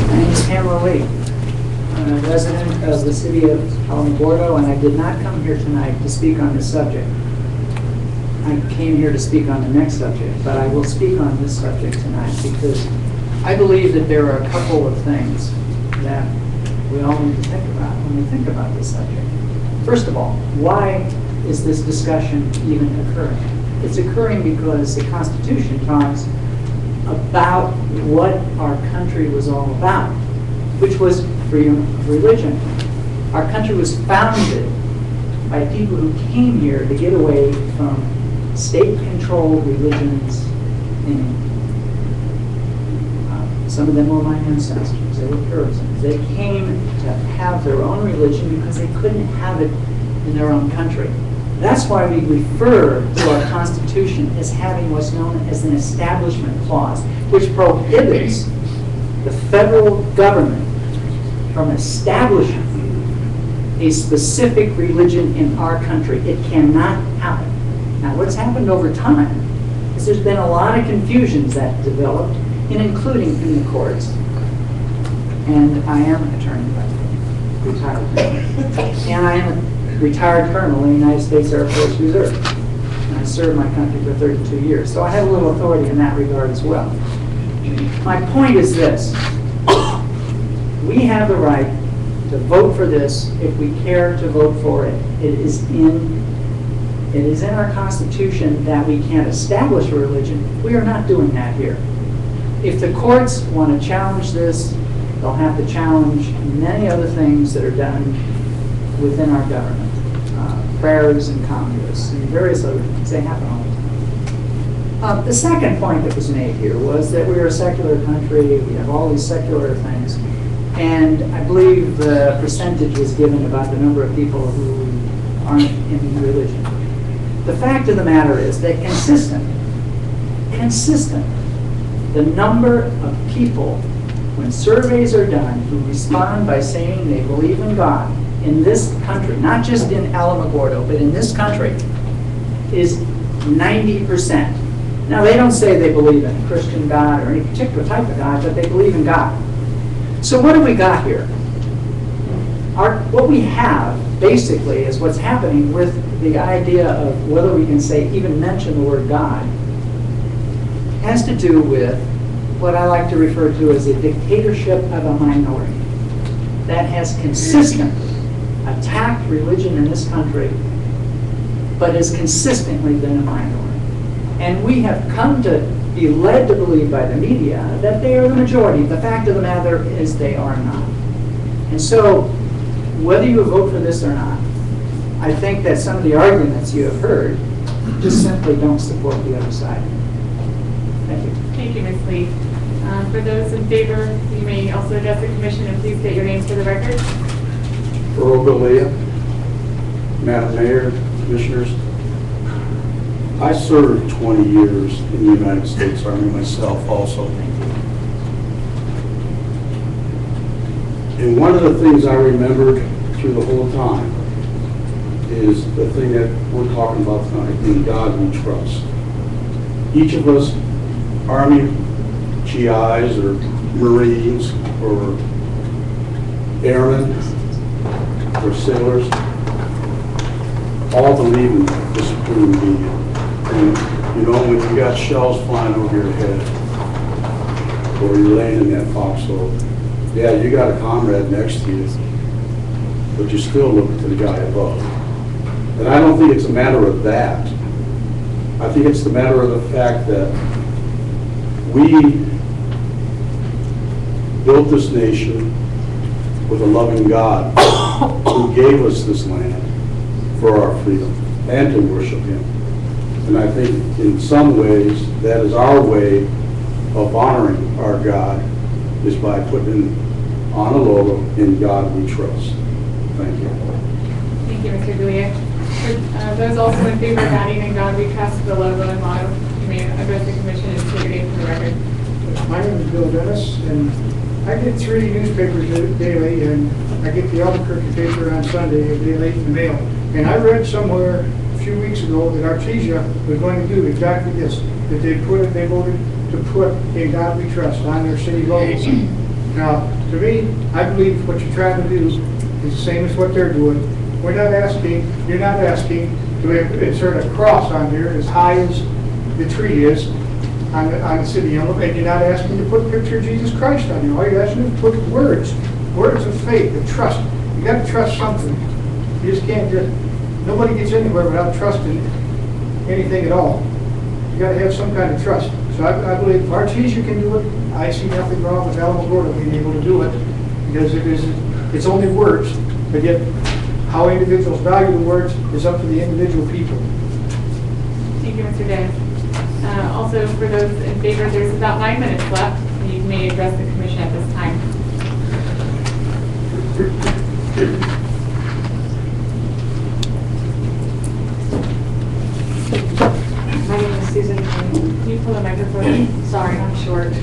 My name is Pamela Lee. I'm a resident of the city of Alamogordo, and I did not come here tonight to speak on this subject. I came here to speak on the next subject, but I will speak on this subject tonight because I believe that there are a couple of things that we all need to think about when we think about this subject. First of all, why is this discussion even occurring? It's occurring because the Constitution talks about what our country was all about, which was freedom of religion. Our country was founded by people who came here to get away from state-controlled religions in England. Some of them were my ancestors. They were Puritans. They came to have their own religion because they couldn't have it in their own country. That's why we refer to our Constitution as having what's known as an establishment clause, which prohibits the federal government from establishing a specific religion in our country. It cannot happen. Now, what's happened over time is there's been a lot of confusions that developed, including in the courts. And I am an attorney, by the way, retired attorney. And I am a retired colonel in the United States Air Force Reserve. And I served my country for 32 years. So I have a little authority in that regard as well. My point is this. We have the right to vote for this if we care to vote for it. It is in our Constitution that we can't establish a religion. We are not doing that here. If the courts want to challenge this, they'll have to challenge many other things that are done within our government. Prayers in Congress and various other things. They happen all the time. The second point that was made here was that we're a secular country. We have all these secular things. And I believe the percentage was given about the number of people who aren't in religion. The fact of the matter is that consistent, the number of people, when surveys are done, who respond by saying they believe in God in this country, not just in Alamogordo, but in this country, is 90%. Now, they don't say they believe in a Christian God or any particular type of God, but they believe in God. So what have we got here? What we have, basically, is what's happening with the idea of whether we can say, even mention the word God, has to do with what I like to refer to as a dictatorship of a minority. that has consistently attacked religion in this country, but has consistently been a minority. And we have come to be led to believe by the media that they are the majority. The fact of the matter is they are not. And so, whether you vote for this or not, I think that some of the arguments you have heard just simply don't support the other side. Thank you. Thank you, Ms. Lee. For those in favor, you may also address the commission and please state your names for the record. Earl Galea, Madam Mayor, Commissioners. I served 20 years in the United States Army myself also. And one of the things I remembered through the whole time is the thing that we're talking about tonight, in God we trust. Each of us, Army GIs or Marines or airmen or sailors, all believe in the supreme being. And you know, when you got shells flying over your head or you're laying in that foxhole, yeah, you got a comrade next to you, but you still look to the guy above. And I don't think it's a matter of that. I think it's the matter of the fact that we built this nation with a loving God who gave us this land for our freedom and to worship Him. And I think in some ways that is our way of honoring our God, is by putting on a logo, "In God We Trust." Thank you. Thank you, Mr. Goulier. For those also in favor of adding "In God We Trust" to the logo and motto, you may address the commission and state your name for the record. My name is Bill Dennis, and I get 3 newspapers daily, and I get the Albuquerque paper on Sunday, a day late in the mail. And I read somewhere a few weeks ago that Artesia was going to do exactly this, that they voted to put "In God We Trust" on their city logo. Now, to me, I believe what you're trying to do is the same as what they're doing. You're not asking to insert a cross on here as high as the tree is on the city emblem, and you're not asking to put a picture of Jesus Christ on here. All you're asking is to put words of faith, of trust. You got to trust something. You just can't nobody gets anywhere without trusting anything at all. You got to have some kind of trust. So I believe if Artesia can do it, I see nothing wrong with Alamogordolive being able to do it, because it's only words, but yet how individuals value the words is up to the individual people. Thank you, Mr. Dennis. Also, for those in favor, there's about 9 minutes left. You may address the commission at this time. My name is Susan Payne. Can you pull the microphone? Sorry, I'm short.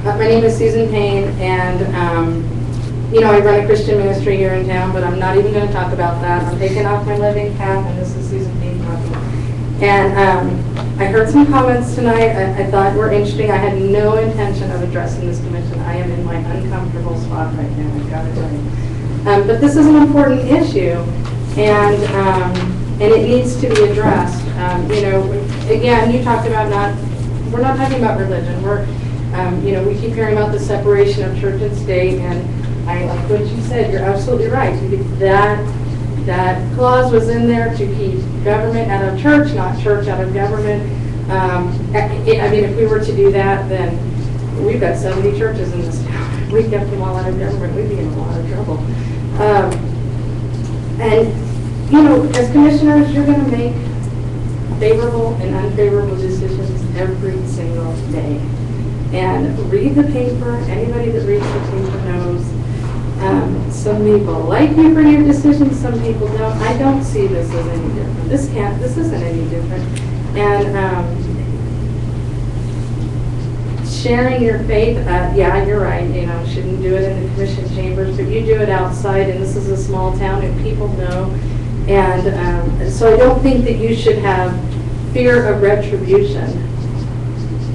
My name is Susan Payne, and you know, I run a Christian ministry here in town, but I'm not even going to talk about that. I'm taking off my living cap, and this is Susan Payne talking. And I heard some comments tonight I thought were interesting. I had no intention of addressing this commission. I am in my uncomfortable spot right now, I've got to tell you. But this is an important issue, and it needs to be addressed. You know, again, you talked about we're not talking about religion. You know, we keep hearing about the separation of church and state, and I like what you said. You're absolutely right. That clause was in there to keep government out of church, not church out of government. I mean, if we were to do that, then we've got 70 churches in this town. We kept them all out of government, we'd be in a lot of trouble. And, you know, as commissioners, you're going to make favorable and unfavorable decisions every single day. And read the paper. Anybody that reads the paper knows some people like you for your decisions, some people don't. I don't see this as any different. This isn't any different. And sharing your faith, yeah, you're right, you know, shouldn't do it in the commission chambers, but you do it outside, and this is a small town, and people know. And so I don't think that you should have fear of retribution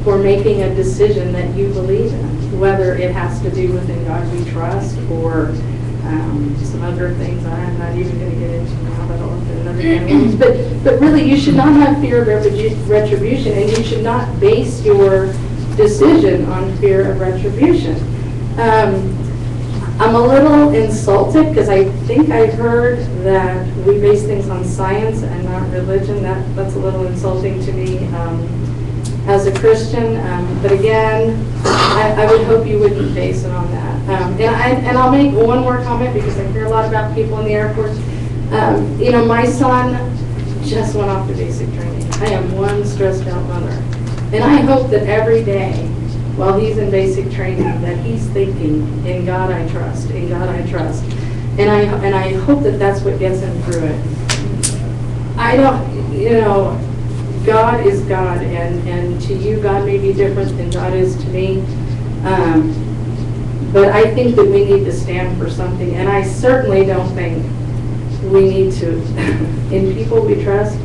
for making a decision that you believe in, whether it has to do with "In God We Trust" or some other things I'm not even going to get into now, but another thing. But really, you should not have fear of retribution, and you should not base your decision on fear of retribution. I'm a little insulted because I think I heard that we base things on science and not religion. That's a little insulting to me as a Christian. But again, I would hope you wouldn't base it on that. And I'll make one more comment because I hear a lot about people in the airport. You know, my son just went off the basic training. I am one stressed out mother. And I hope that every day while he's in basic training that he's thinking, in God I trust, in God I trust. And I hope that that's what gets him through it. I don't, you know, God is God, and to you God may be different than God is to me. But I think that we need to stand for something, and I certainly don't think we need to, in people we trust.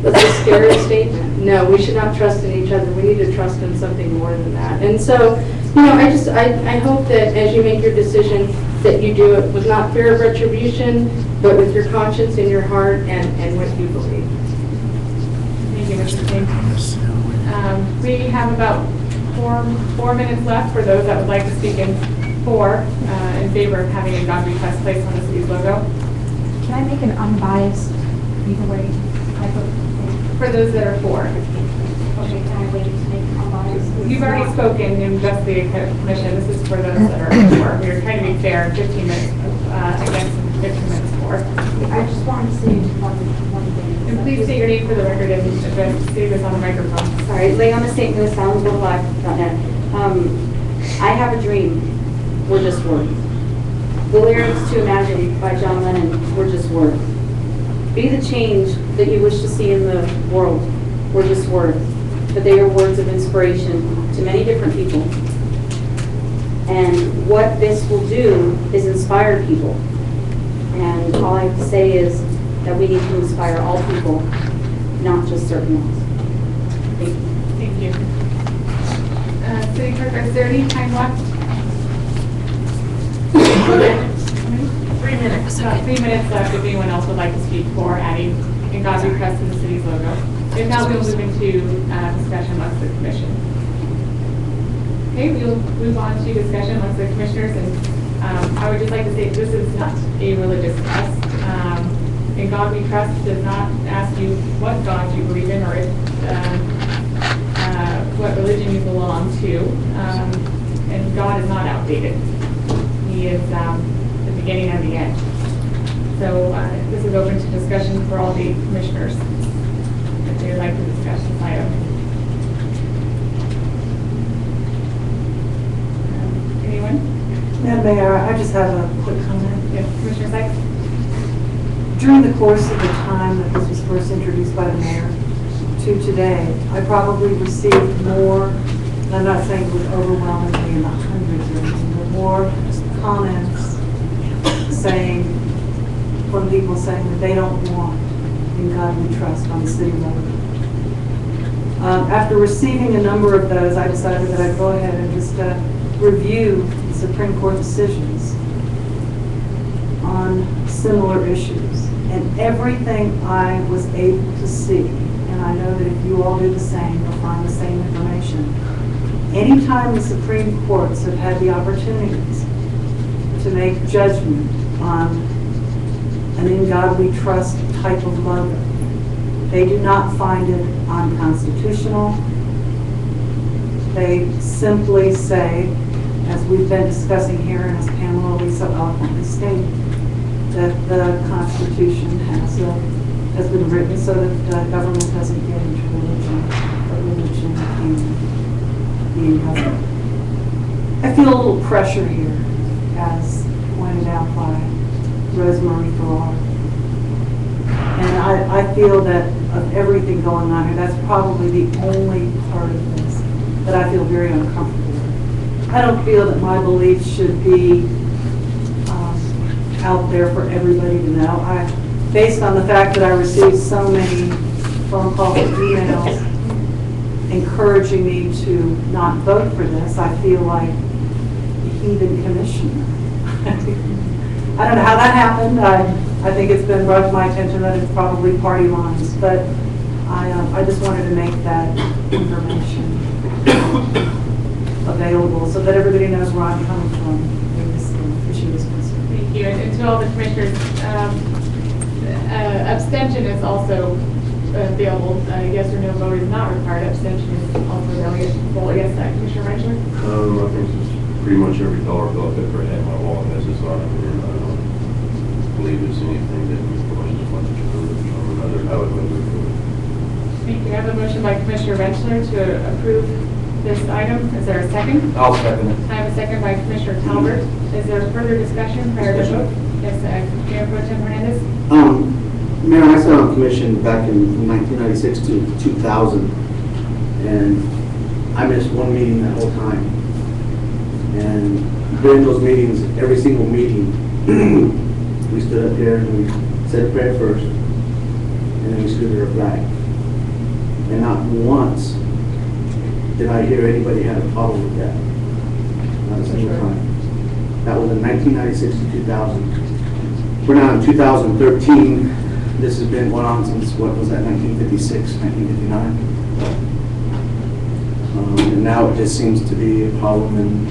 That's a scary statement. No, we should not trust in each other. We need to trust in something more than that. And so, you know, I hope that as you make your decision, that you do it with not fear of retribution, but with your conscience in your heart and what you believe. Thank you, Mr. King. We have about four minutes left for those that would like to speak in favor of having a God We Trust placed on the city's logo. Can I make an unbiased giveaway type of thing? For those that are for. Okay, can I wait to make an unbiased? You've already spoken in just the commission. This is for those that are for. We are trying to be fair, 15 minutes against and 15 minutes for. I just wanted to say one thing. And please state your name for the record and say this on the microphone. Sorry, Leona St. Louis, Alamogordolive.net. I have a dream. We're just words. The lyrics to Imagine by John Lennon were just words. Be the change that you wish to see in the world. We're just words. But they are words of inspiration to many different people. And what this will do is inspire people. And all I have to say is that we need to inspire all people, not just certain ones. Thank you. Thank you. City Clerk, is there any time left? 3 minutes. About 3 minutes left if anyone else would like to speak for adding in God We Trust in the city's logo. If not, we'll move into discussion amongst the commission. Okay, we'll move on to discussion amongst the commissioners, and I would just like to say this is not a religious test. In God We Trust does not ask you what God you believe in or if, what religion you belong to, and God is not outdated. He is the beginning and the end. So this is open to discussion for all the commissioners if they would like to discuss this item. Anyone? Madam Mayor, I just have a quick comment. Yes, Commissioner Sykes. During the course of the time that this was first introduced by the mayor to today, I probably received more, and I'm not saying it was overwhelmingly in the hundreds or anything, but more comments saying, from people saying that they don't want In God We Trust on the city level. After receiving a number of those, I decided that I'd go ahead and just review the Supreme Court decisions on similar issues. And everything I was able to see, and I know that if you all do the same, you'll find the same information. Anytime the Supreme Courts have had the opportunities to make judgment on an In God We Trust type of logo, they do not find it unconstitutional. They simply say, as we've been discussing here and as Pamela Lee so eloquently stated, that the Constitution has been written so that government doesn't get into religion, but religion being government. I feel a little pressure here, as pointed out by Rosemary Farrar. And I feel that of everything going on here, that's probably the only part of this that I feel very uncomfortable with. I don't feel that my beliefs should be out there for everybody to know. Based on the fact that I received so many phone calls and emails encouraging me to not vote for this, I feel like the heathen commissioner. I don't know how that happened. I think it's been brought to my attention that it's probably party lines, but I just wanted to make that information available so that everybody knows where I'm coming from in this issue. you. And to all the commissioners, abstention is also available. Yes or no vote is not required. Abstention is also available. Yes, Commissioner Reichler? I think it's pretty much every dollar bill I've ever had in my wallet has this on it, and I don't believe it's anything that Mr. Washington wants to prove or another. I would move to approve. Thank you. I have a motion by Commissioner Reichler to approve this item. Is there a second? I'll second it. I have a second by Commissioner Talbert. Is there further discussion prior to vote? Yes, Mayor Pro Tem Hernandez? Mayor, I sat on commission back in 1996 to 2000, and I missed one meeting that whole time. And during those meetings, every single meeting, we stood up there and we said a prayer first, and then we saluted our flag. And not once did I hear anybody had a problem with that. Not a single time. That was in 1996 to 2000. We're now in 2013. This has been going on since, what was that, 1956, 1959? And now it just seems to be a problem. And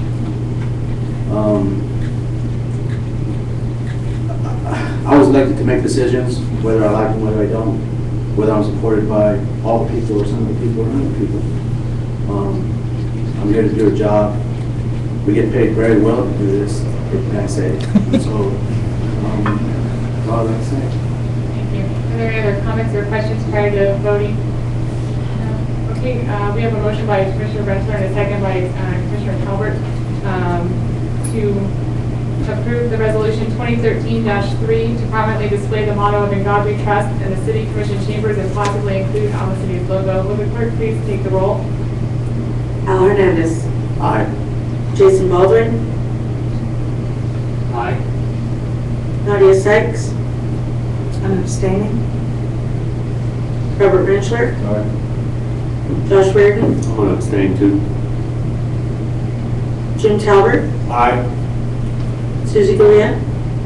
I was elected to make decisions, whether I like them, whether I don't, whether I'm supported by all the people or some of the people or none of the people. I'm here to do a job. We get paid very well to do this, can I say. So, that's all I got to say. Are there any other comments or questions prior to voting? No? Okay, we have a motion by Commissioner Rensler and a second by Commissioner Talbert to approve the resolution 2013-3 to prominently display the motto of In God We Trust in the City Commission chambers and possibly include on the city's logo. Will the clerk please take the roll? Al Hernandez. Aye. Jason Baldwin. Aye. Nadia Sykes. I'm abstaining. Robert Rensler. Josh Reardon. I'm going to abstain too. Jim Talbert. Aye. Susie Galea.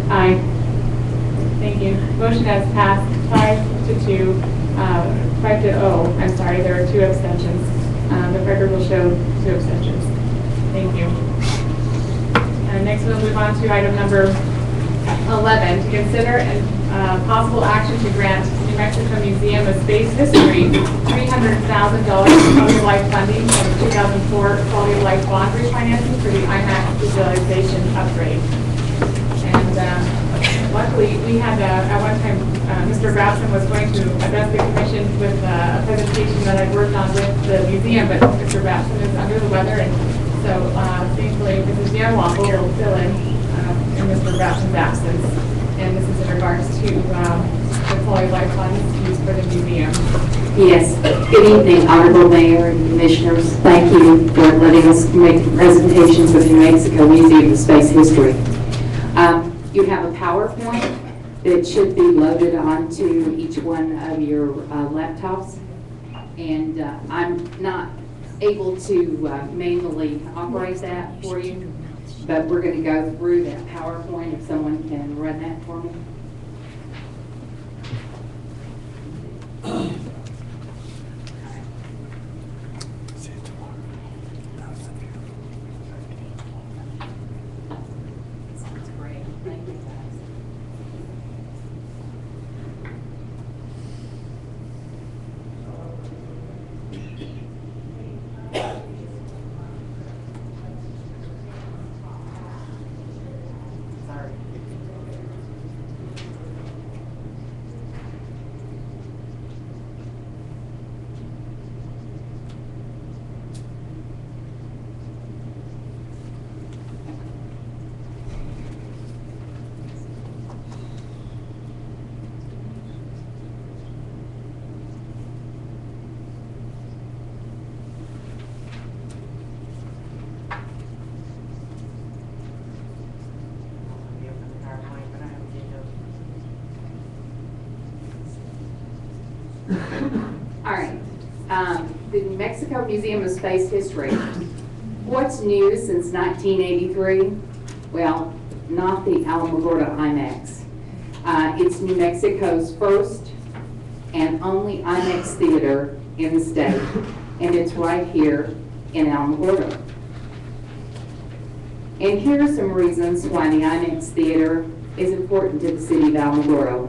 Aye. Thank you. Motion has passed 5-2, 5-0. I'm sorry, there are 2 abstentions. The record will show 2 abstentions. Thank you. Next we'll move on to item number 11, to consider possible action to grant New Mexico Museum of Space History $300,000 quality of life funding from the 2004 Quality of Life Bond refinancing for the IMAX visualization upgrade. And luckily, we had at one time, Mr. Grabson was going to address the commission with a presentation that I worked on with the museum, but Mr. Grabson is under the weather, and so thankfully Mrs. Yanwaffle will fill in Mr. Grabson's absence. And this is in regards to the quality of life funds used for the museum. Yes. Good evening, Honorable Mayor and Commissioners. Thank you for letting us make presentations with New Mexico Museum of Space History. You have a PowerPoint that should be loaded onto each one of your laptops. And I'm not able to manually operate that for you. But we're going to go through that PowerPoint if someone can run that for me. Sounds great. Thank you, guys. All right, the New Mexico Museum of Space History. What's new since 1983? Well, not the Alamogorda IMAX. It's New Mexico's first and only IMAX theater in the state, and it's right here in Alamogorda. And here are some reasons why the IMAX theater is important to the city of Alamogordo.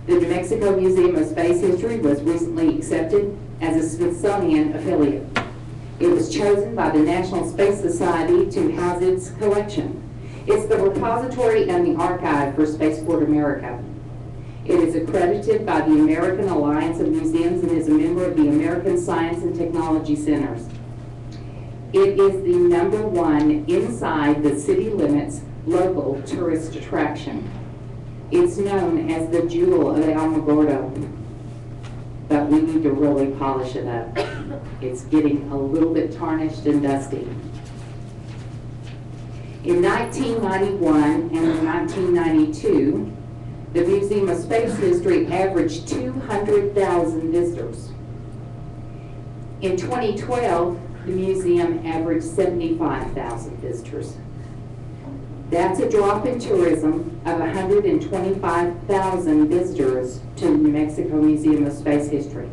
The New Mexico Museum of Space History was recently accepted as a Smithsonian affiliate. It was chosen by the National Space Society to house its collection. It's the repository and the archive for Spaceport America. It is accredited by the American Alliance of Museums and is a member of the American Science and Technology Centers. It is the #1 inside the city limits local tourist attraction. It's known as the Jewel of Alamogordo, but we need to really polish it up. It's getting a little bit tarnished and dusty. In 1991 and 1992, the Museum of Space History averaged 200,000 visitors. In 2012, the museum averaged 75,000 visitors. That's a drop in tourism of 125,000 visitors to the New Mexico Museum of Space History.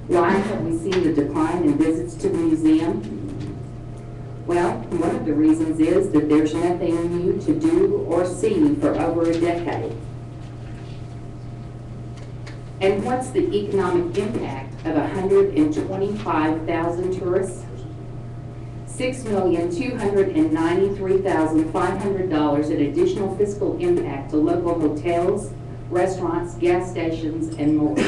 Why have we seen the decline in visits to the museum? Well, one of the reasons is that there's nothing new to do or see for over a decade. And what's the economic impact of 125,000 tourists? $6,293,500 in additional fiscal impact to local hotels, restaurants, gas stations, and more.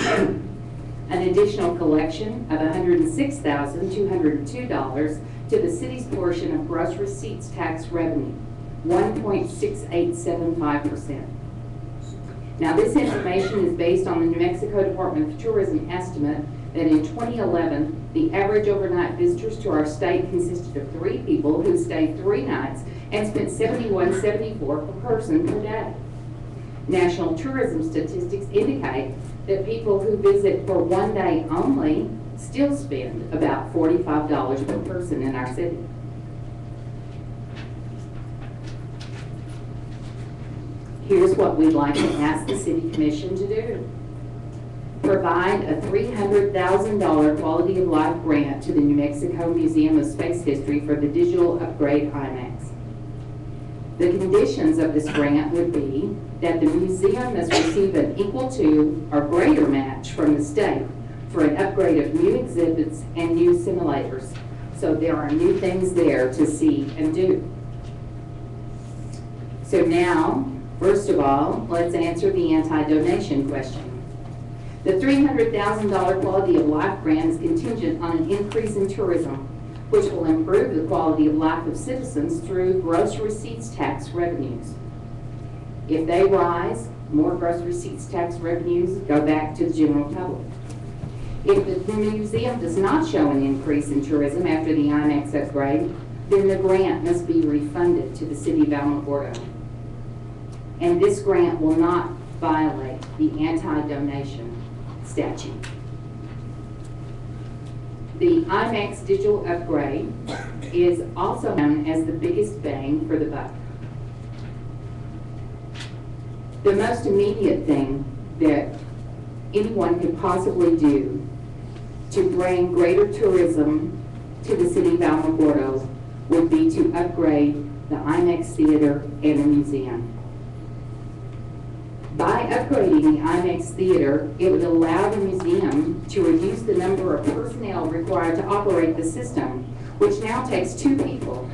An additional collection of $106,202 to the city's portion of gross receipts tax revenue, 1.6875%. Now, this information is based on the New Mexico Department of Tourism estimate that in 2011, the average overnight visitors to our state consisted of 3 people who stayed 3 nights and spent $71.74 per person per day. National tourism statistics indicate that people who visit for 1 day only still spend about $45 per person in our city. Here's what we'd like to ask the City Commission to do. Provide a $300,000 quality of life grant to the New Mexico Museum of Space History for the digital upgrade IMAX. The conditions of this grant would be that the museum must receive an equal to or greater match from the state for an upgrade of new exhibits and new simulators. So there are new things there to see and do. So now, first of all, let's answer the anti-donation question. The $300,000 quality of life grant is contingent on an increase in tourism, which will improve the quality of life of citizens through gross receipts tax revenues. If they rise, more gross receipts tax revenues go back to the general public. If the museum does not show an increase in tourism after the IMAX upgrade, then the grant must be refunded to the city of Alamogordo. And this grant will not violate the anti-donation statute. The IMAX digital upgrade is also known as the biggest bang for the buck. The most immediate thing that anyone could possibly do to bring greater tourism to the city of Alamogordo would be to upgrade the IMAX theater and the museum. By upgrading the IMAX theater, it would allow the museum to reduce the number of personnel required to operate the system, which now takes 2 people.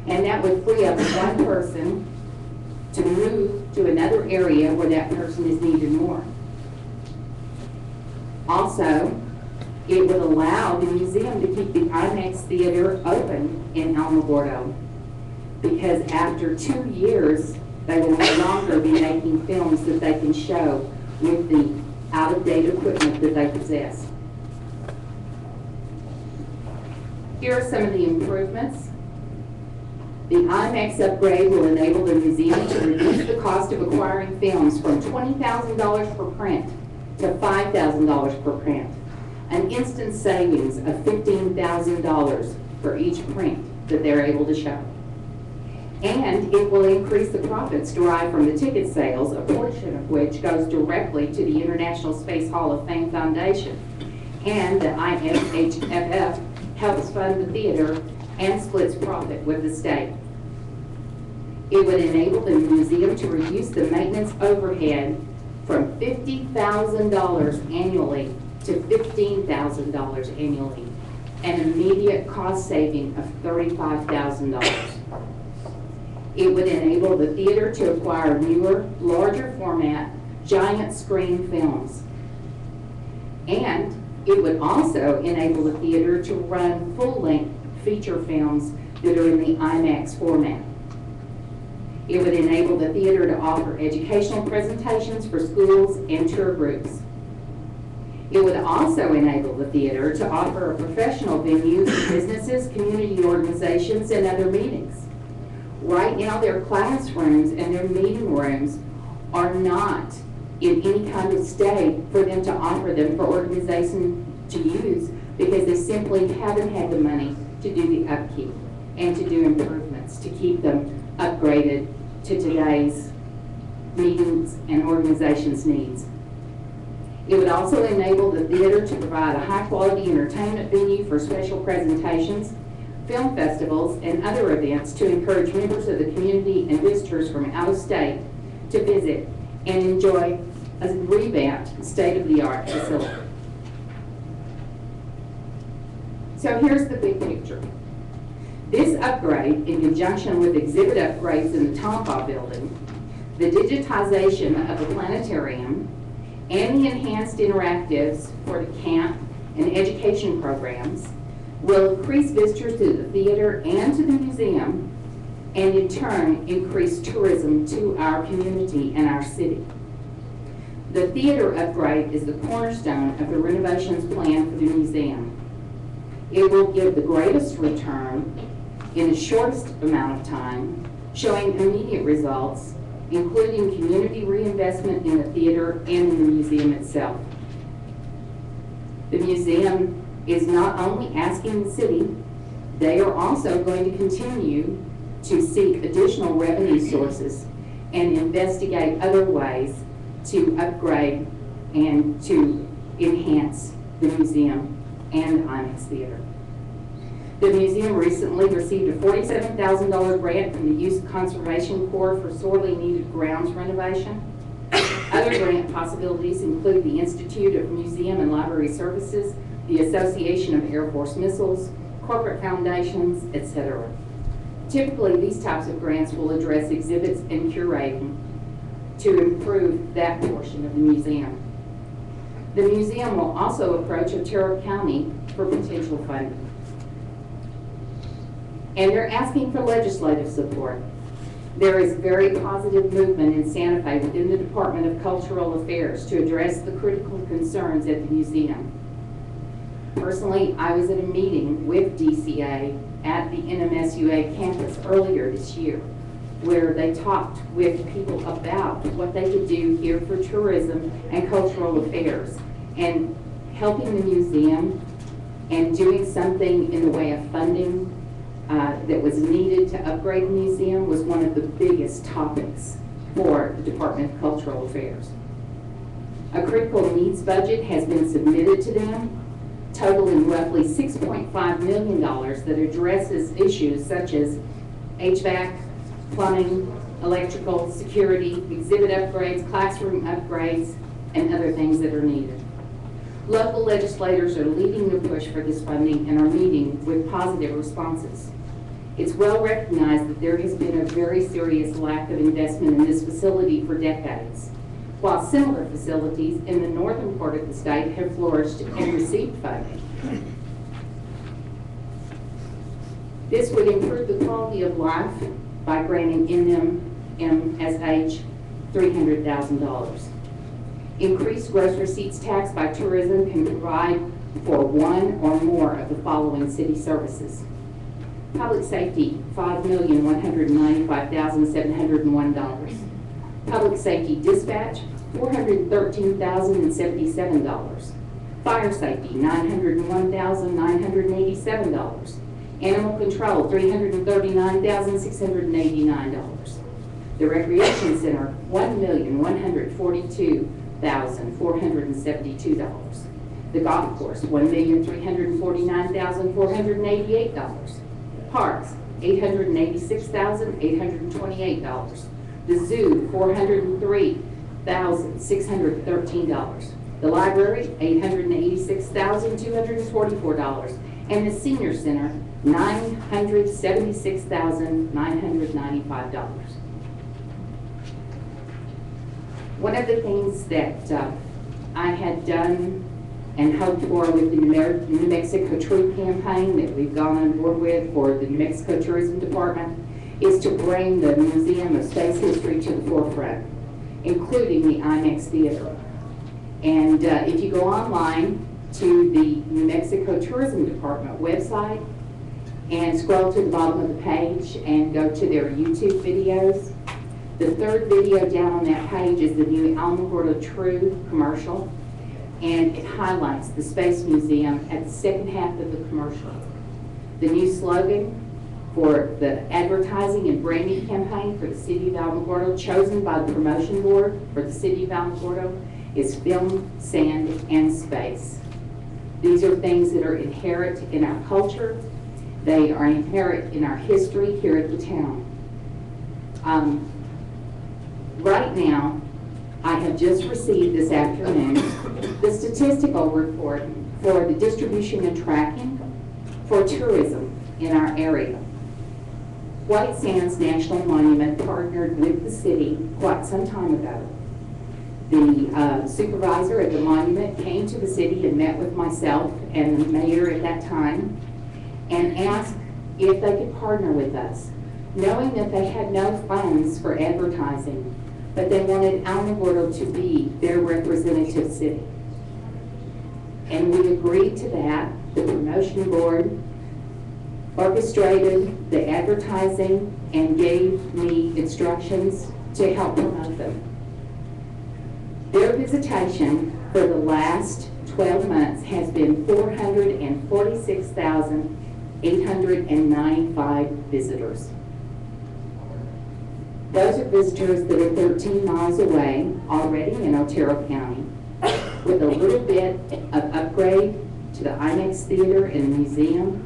And that would free up 1 person to move to another area where that person is needed more. Also, it would allow the museum to keep the IMAX theater open in Alamogordo, because after 2 years, they will no longer be making films that they can show with the out-of-date equipment that they possess. Here are some of the improvements. The IMAX upgrade will enable the museum to reduce the cost of acquiring films from $20,000 per print to $5,000 per print, an instant savings of $15,000 for each print that they're able to show. And it will increase the profits derived from the ticket sales, a portion of which goes directly to the International Space Hall of Fame Foundation. And the IMHFF helps fund the theater and splits profit with the state. It would enable the museum to reduce the maintenance overhead from $50,000 annually to $15,000 annually, an immediate cost saving of $35,000. It would enable the theater to acquire newer, larger format, giant screen films. And it would also enable the theater to run full-length feature films that are in the IMAX format. It would enable the theater to offer educational presentations for schools and tour groups. It would also enable the theater to offer a professional venue for businesses, community organizations, and other meetings. Right now, their classrooms and their meeting rooms are not in any kind of state for them to offer them for organization to use because they simply haven't had the money to do the upkeep and to do improvements to keep them upgraded to today's meetings and organizations' needs. It would also enable the theater to provide a high-quality entertainment venue for special presentations, film festivals, and other events to encourage members of the community and visitors from out of state to visit and enjoy a revamped, state-of-the-art facility. So here's the big picture. This upgrade, in conjunction with exhibit upgrades in the Tonopah building, the digitization of the planetarium, and the enhanced interactives for the camp and education programs, will increase visitors to the theater and to the museum, and in turn increase tourism to our community and our city. The theater upgrade is the cornerstone of the renovations plan for the museum. It will give the greatest return in the shortest amount of time, showing immediate results, including community reinvestment in the theater and in the museum itself. The museum is not only asking the city, they are also going to continue to seek additional revenue sources and investigate other ways to upgrade and to enhance the museum and IMAX Theater. The museum recently received a $47,000 grant from the Youth Conservation Corps for sorely needed grounds renovation. Other grant possibilities include the Institute of Museum and Library Services, the Association of Air Force Missiles, corporate foundations, etc. Typically, these types of grants will address exhibits and curating to improve that portion of the museum. The museum will also approach Otero County for potential funding. And they're asking for legislative support. There is very positive movement in Santa Fe within the Department of Cultural Affairs to address the critical concerns at the museum. Personally, I was at a meeting with DCA at the NMSUA campus earlier this year, where they talked with people about what they could do here for tourism and cultural affairs, and helping the museum and doing something in the way of funding that was needed to upgrade the museum was one of the biggest topics for the Department of Cultural Affairs. A critical needs budget has been submitted to them, totaling roughly $6.5 million that addresses issues such as HVAC, plumbing, electrical, security, exhibit upgrades, classroom upgrades, and other things that are needed. Local legislators are leading the push for this funding and are meeting with positive responses. It's well recognized that there has been a very serious lack of investment in this facility for decades, while similar facilities in the northern part of the state have flourished and received funding. This would improve the quality of life by granting NMSH $300,000. Increased gross receipts tax by tourism can provide for one or more of the following city services. Public safety, $5,195,701. Public safety dispatch, $413,077. Fire safety, $901,987. Animal control, $339,689. The recreation center, $1,142,472. The golf course, $1,349,488. Parks, $886,828. The zoo, $403,613. The library, $886,244. And the senior center, $976,995. One of the things that I had done and hoped for with the New Mexico Tree campaign that we've gone on board with for the New Mexico Tourism Department is to bring the Museum of Space History to the forefront, including the IMAX Theater. And if you go online to the New Mexico Tourism Department website and scroll to the bottom of the page and go to their YouTube videos, the third video down on that page is the new Alamogordolive commercial, and it highlights the Space Museum at the second half of the commercial. The new slogan for the advertising and branding campaign for the City of Alamogordo, chosen by the promotion board for the City of Alamogordo, is Film, Sand, and Space. These are things that are inherent in our culture. They are inherent in our history here at the town. Right now, I have just received this afternoon the statistical report for the distribution and tracking for tourism in our area. White Sands National Monument partnered with the city quite some time ago. The supervisor at the monument came to the city and met with myself and the mayor at that time and asked if they could partner with us, knowing that they had no funds for advertising, but they wanted Alamogordo to be their representative city. And we agreed to that. The promotion board orchestrated the advertising and gave me instructions to help promote them. Their visitation for the last 12 months has been 446,895 visitors. Those are visitors that are 13 miles away, already in Otero County, with a little bit of upgrade to the IMAX Theater and Museum,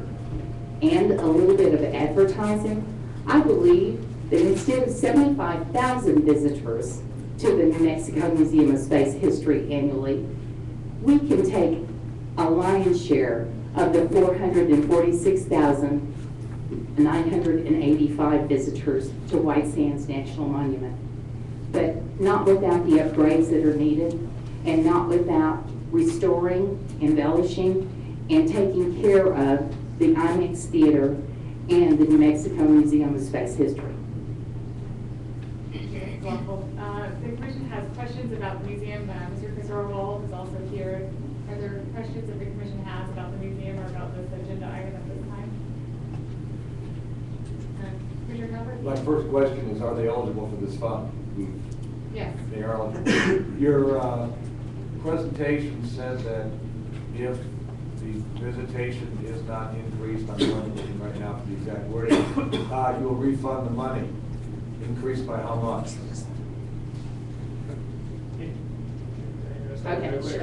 and a little bit of advertising. I believe that instead of 75,000 visitors to the New Mexico Museum of Space History annually, we can take a lion's share of the 446,985 visitors to White Sands National Monument. But not without the upgrades that are needed, and not without restoring, embellishing, and taking care of the IMAX Theater and the New Mexico Museum of Space History. Wonderful. The commission has questions about the museum. Mr. Chris Orwell is also here. Are there questions that the commission has about the museum or about this agenda item at this time? Commissioner Calvert? My first question is, are they eligible for this fund? Yes. They are eligible. Your presentation said that if the visitation is not increased, I'm looking right now for the exact wording, you will refund the money. Increased by how much? Okay, sure.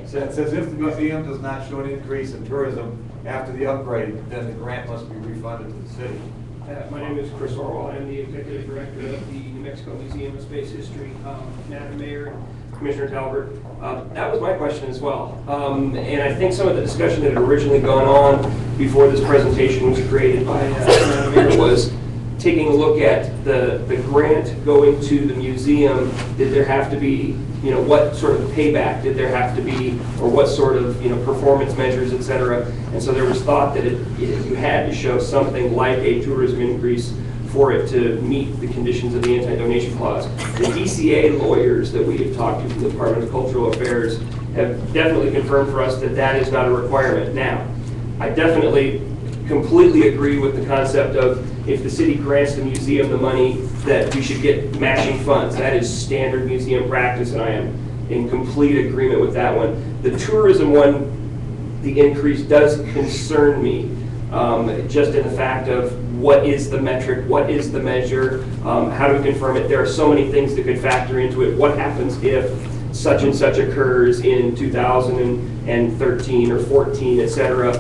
So it says if the museum does not show an increase in tourism after the upgrade, then the grant must be refunded to the city. My name is Chris Orwell. I'm the Executive Director of the New Mexico Museum of Space History. Madam Mayor, Commissioner Talbert, that was my question as well. And I think some of the discussion that had originally gone on before this presentation was created by Madam Mayor was taking a look at the grant going to the museum. Did there have to be, what sort of payback did there have to be, or what sort of, performance measures, et cetera. And so there was thought that you had to show something like a tourism increase for it to meet the conditions of the anti-donation clause. The DCA lawyers that we have talked to from the Department of Cultural Affairs have definitely confirmed for us that that is not a requirement. Now, I definitely completely agree with the concept of if the city grants the museum the money, that we should get matching funds. That is standard museum practice, and I am in complete agreement with that one. The tourism one, the increase does concern me, just in the fact of what is the metric, what is the measure, how do we confirm it? There are so many things that could factor into it. What happens if such and such occurs in 2013 or 14, et cetera,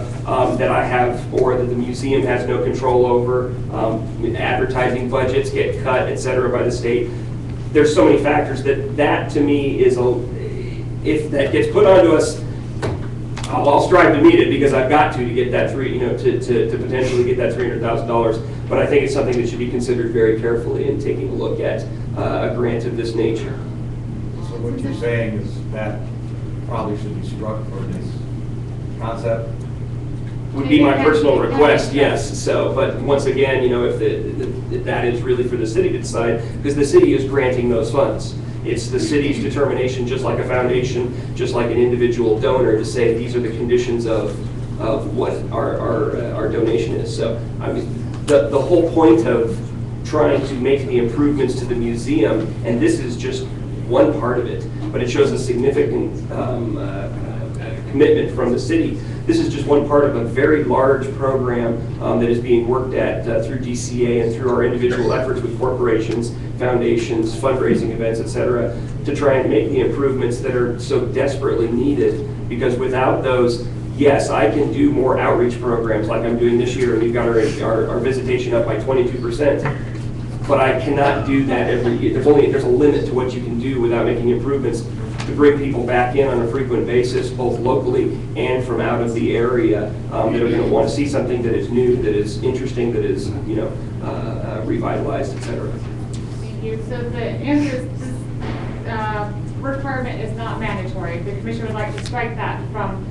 that I have, or that the museum has no control over. Advertising budgets get cut, et cetera, by the state. There's so many factors that to me is, if that gets put onto us, I'll strive to meet it because I've got to get that to potentially get that $300,000. But I think it's something that should be considered very carefully in taking a look at a grant of this nature. So what you're saying is that probably should be struck for this concept? Would be my personal request, yes. So, but once again, if that is really for the city to decide, because the city is granting those funds. It's the city's determination, just like a foundation, just like an individual donor, to say these are the conditions of what our donation is. So, I mean, the whole point of trying to make the improvements to the museum, and this is just one part of it, but it shows a significant commitment from the city. This is just one part of a very large program that is being worked at through DCA and through our individual efforts with corporations, foundations, fundraising events, et cetera, to try and make the improvements that are so desperately needed. Because without those, yes, I can do more outreach programs like I'm doing this year, and we've got our visitation up by 22%. But I cannot do that every year. There's a limit to what you can do without making improvements to bring people back in on a frequent basis, both locally and from out of the area, that are going to want to see something that is new, that is interesting, that is revitalized, et cetera. Thank you. So the answer is this requirement is not mandatory. The commission would like to strike that from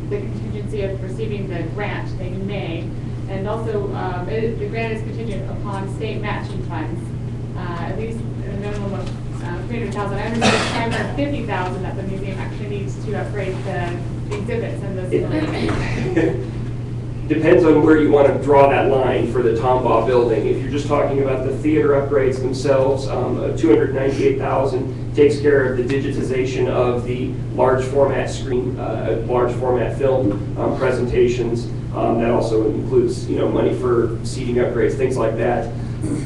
the contingency of receiving the grant. They may. And also, the grant is contingent upon state matching funds, at least a minimum of $300,000. I understand $550,000 that the museum actually needs to upgrade the exhibits and the facilities. Depends on where you want to draw that line for the Tombaugh building. If you're just talking about the theater upgrades themselves, $298,000 takes care of the digitization of the large format screen, large format film presentations. That also includes, money for seating upgrades, things like that.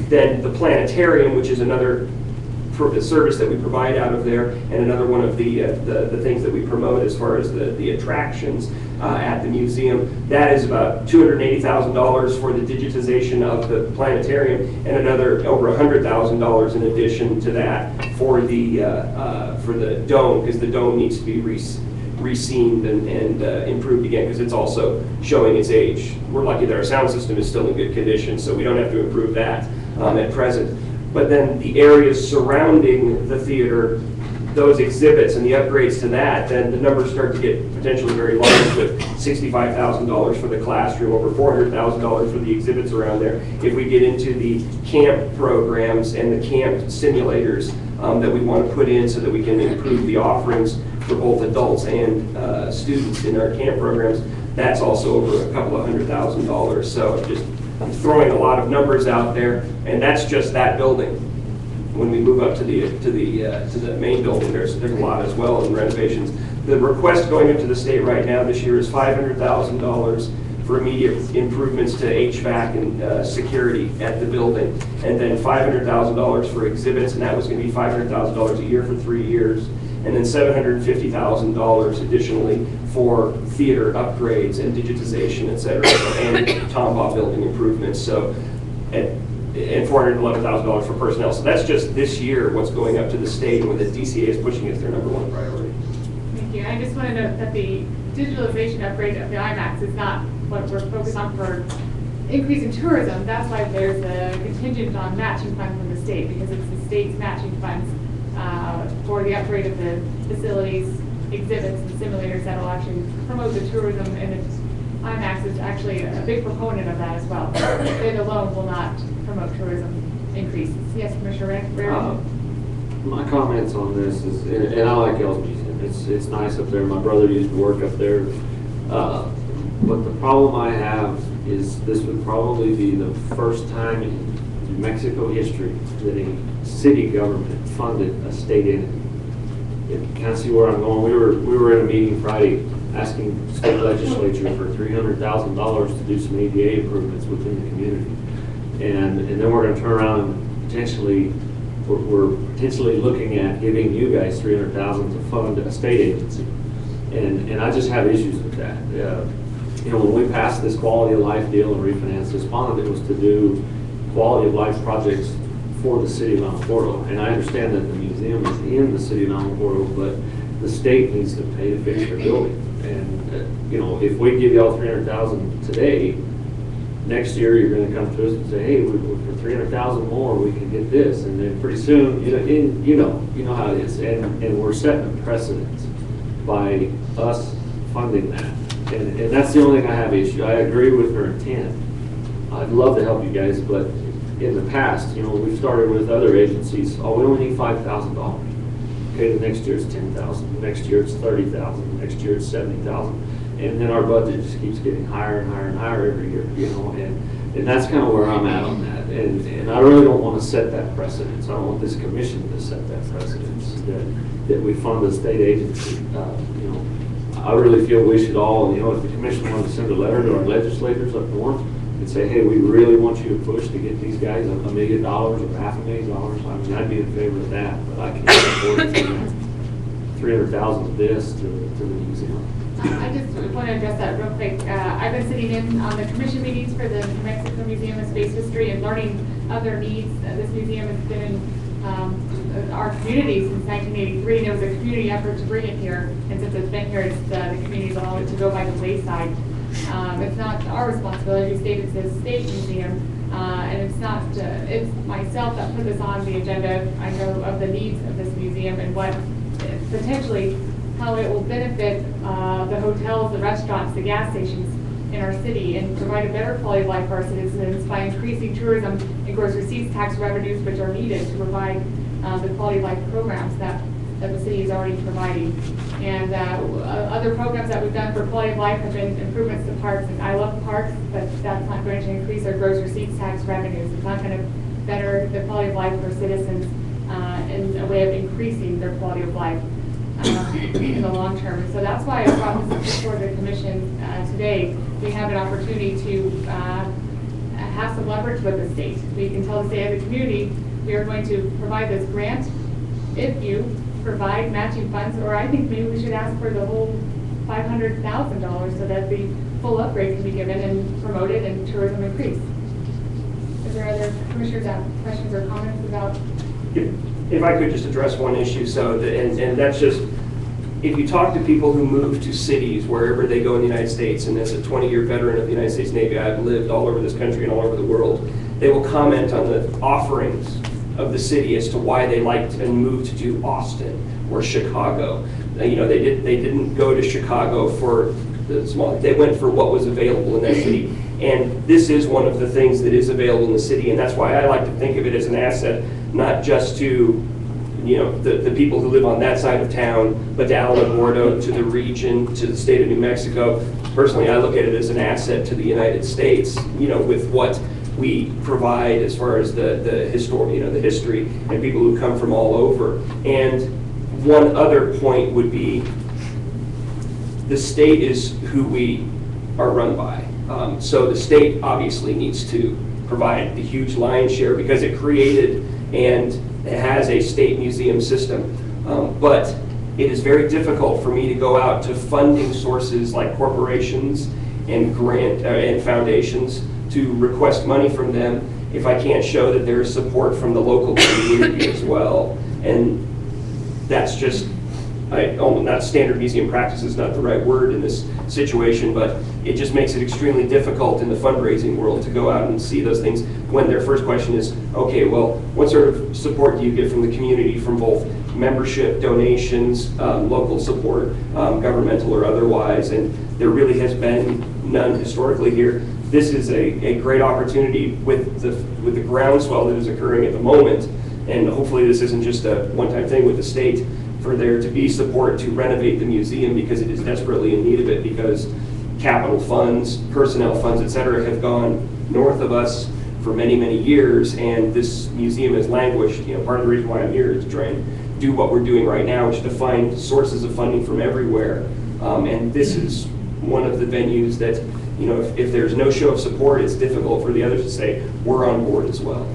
Then the planetarium, which is another service that we provide out of there, and another one of the things that we promote as far as the attractions at the museum. That is about $280,000 for the digitization of the planetarium, and another over $100,000 in addition to that for the dome, because the dome needs to be reseamed and improved again, because it's also showing its age. We're lucky that our sound system is still in good condition, so we don't have to improve that at present. But then the areas surrounding the theater, those exhibits and the upgrades to that, then the numbers start to get potentially very large, with $65,000 for the classroom, over $400,000 for the exhibits around there. If we get into the camp programs and the camp simulators that we want to put in so that we can improve the offerings for both adults and students in our camp programs, that's also over a couple of $100,000. So I'm throwing a lot of numbers out there, and that's just that building. When we move up to the main building, there's a lot as well in renovations. The request going into the state right now this year is $500,000 for immediate improvements to HVAC and security at the building, and then $500,000 for exhibits, and that was going to be $500,000 a year for 3 years, and then $750,000 additionally for theater upgrades and digitization, et cetera, and Tombaugh building improvements. So, and $411,000 for personnel. So that's just this year what's going up to the state, and what the DCA is pushing as their #1 priority. Thank you. I just want to note that the digitalization upgrade of the IMAX is not what we're focused on for increasing tourism. That's why there's a contingent on matching funds from the state, because it's the state's matching funds for the upgrade of the facilities, exhibits, and simulators that will actually promote the tourism, and IMAX is actually a big proponent of that as well. It alone will not promote tourism increases. Yes, Commissioner Rarick? My comments on this is, and I like y'all's museum. It's nice up there. My brother used to work up there. But the problem I have is this would probably be the first time in New Mexico history that a city government funded a state entity. You kind of see where I'm going. We were in a meeting Friday asking state legislature for $300,000 to do some ADA improvements within the community. And then we're going to turn around and potentially we're potentially looking at giving you guys $300,000 to fund a state agency. And I just have issues with that. You know, when we passed this quality of life deal and refinanced this bond, it was to do quality of life projects for the city of Alamogordo. And I understand that the museum is in the city of Alamogordo, but the state needs to pay to fix their building. And, you know, if we give y'all $300,000 today, next year you're going to come to us and say, hey, for $300,000 more, we can get this. And then pretty soon, you know how it is. And we're setting a precedent by us funding that. And that's the only thing I have issue. I agree with her intent. I'd love to help you guys, but in the past, you know, we've started with other agencies. Oh, we only need $5,000. Okay, the next year it's $10,000. The next year it's $30,000. The next year it's $70,000. And then our budget just keeps getting higher and higher and higher every year, you know. And that's kind of where I'm at on that. And I really don't want to set that precedence. I don't want this commission to set that precedence that we fund a state agency. You know, I really feel we should all, you know, if the commission wanted to send a letter to our legislators up north and say, hey, we really want you to push to get these guys $1 million or $500,000, I mean, I'd be in favor of that, but I can't afford $300,000 of this to the museum. I just want to address that real quick. I've been sitting in on the commission meetings for the New Mexico Museum of Space History and learning of their needs. This museum has been in our community since 1983, and it was a community effort to bring it here. And since it's been here, the community's allowed it to go by the wayside. It's not our responsibility. State it's a state museum, and it's not. It's myself that put this on the agenda. I know of the needs of this museum and what potentially how it will benefit the hotels, the restaurants, the gas stations in our city, and provide a better quality of life for our citizens by increasing tourism and gross receipts tax revenues, which are needed to provide the quality of life programs that the city is already providing. And other programs that we've done for quality of life have been improvements to parks, and I love parks, but that's not going to increase our gross receipts tax revenues. It's not going to better the quality of life for citizens in a way of increasing their quality of life in the long term. So that's why I brought this before the commission today. We have an opportunity to have some leverage with the state. We can tell the state as a community, we are going to provide this grant if you provide matching funds, or I think maybe we should ask for the whole $500,000 so that the full upgrade can be given and promoted and tourism increase. Is there other commissioners that have questions or comments about? If I could just address one issue, and that's just, if you talk to people who move to cities wherever they go in the United States, and as a 20-year veteran of the United States Navy, I've lived all over this country and all over the world, they will comment on the offerings of the city as to why they liked and moved to Austin or Chicago. You know, they didn't go to Chicago for the small, they went for what was available in that city. And this is one of the things that is available in the city, and that's why I like to think of it as an asset, not just to, you know, the people who live on that side of town, but to Alamogordo, to the region, to the state of New Mexico. Personally, I look at it as an asset to the United States, you know, with what we provide as far as the history, you know, the history and people who come from all over. And one other point would be the state is who we are run by. So the state obviously needs to provide the huge lion's share because it created and it has a state museum system. But it is very difficult for me to go out to funding sources like corporations and and foundations to request money from them if I can't show that there is support from the local community as well. And that's just, not standard museum practice is not the right word in this situation, but it just makes it extremely difficult in the fundraising world to go out and see those things when their first question is, okay, well, what sort of support do you get from the community, from both membership, donations, local support, governmental or otherwise, and there really has been none historically here. This is a great opportunity with the groundswell that is occurring at the moment, and hopefully this isn't just a one-time thing with the state, for there to be support to renovate the museum because it is desperately in need of it, because capital funds, personnel funds, et cetera, have gone north of us for many, many years, and this museum has languished. You know, part of the reason why I'm here is to try and do what we're doing right now, which is to find sources of funding from everywhere. And this is one of the venues that, you know, if there's no show of support, it's difficult for the others to say, we're on board as well.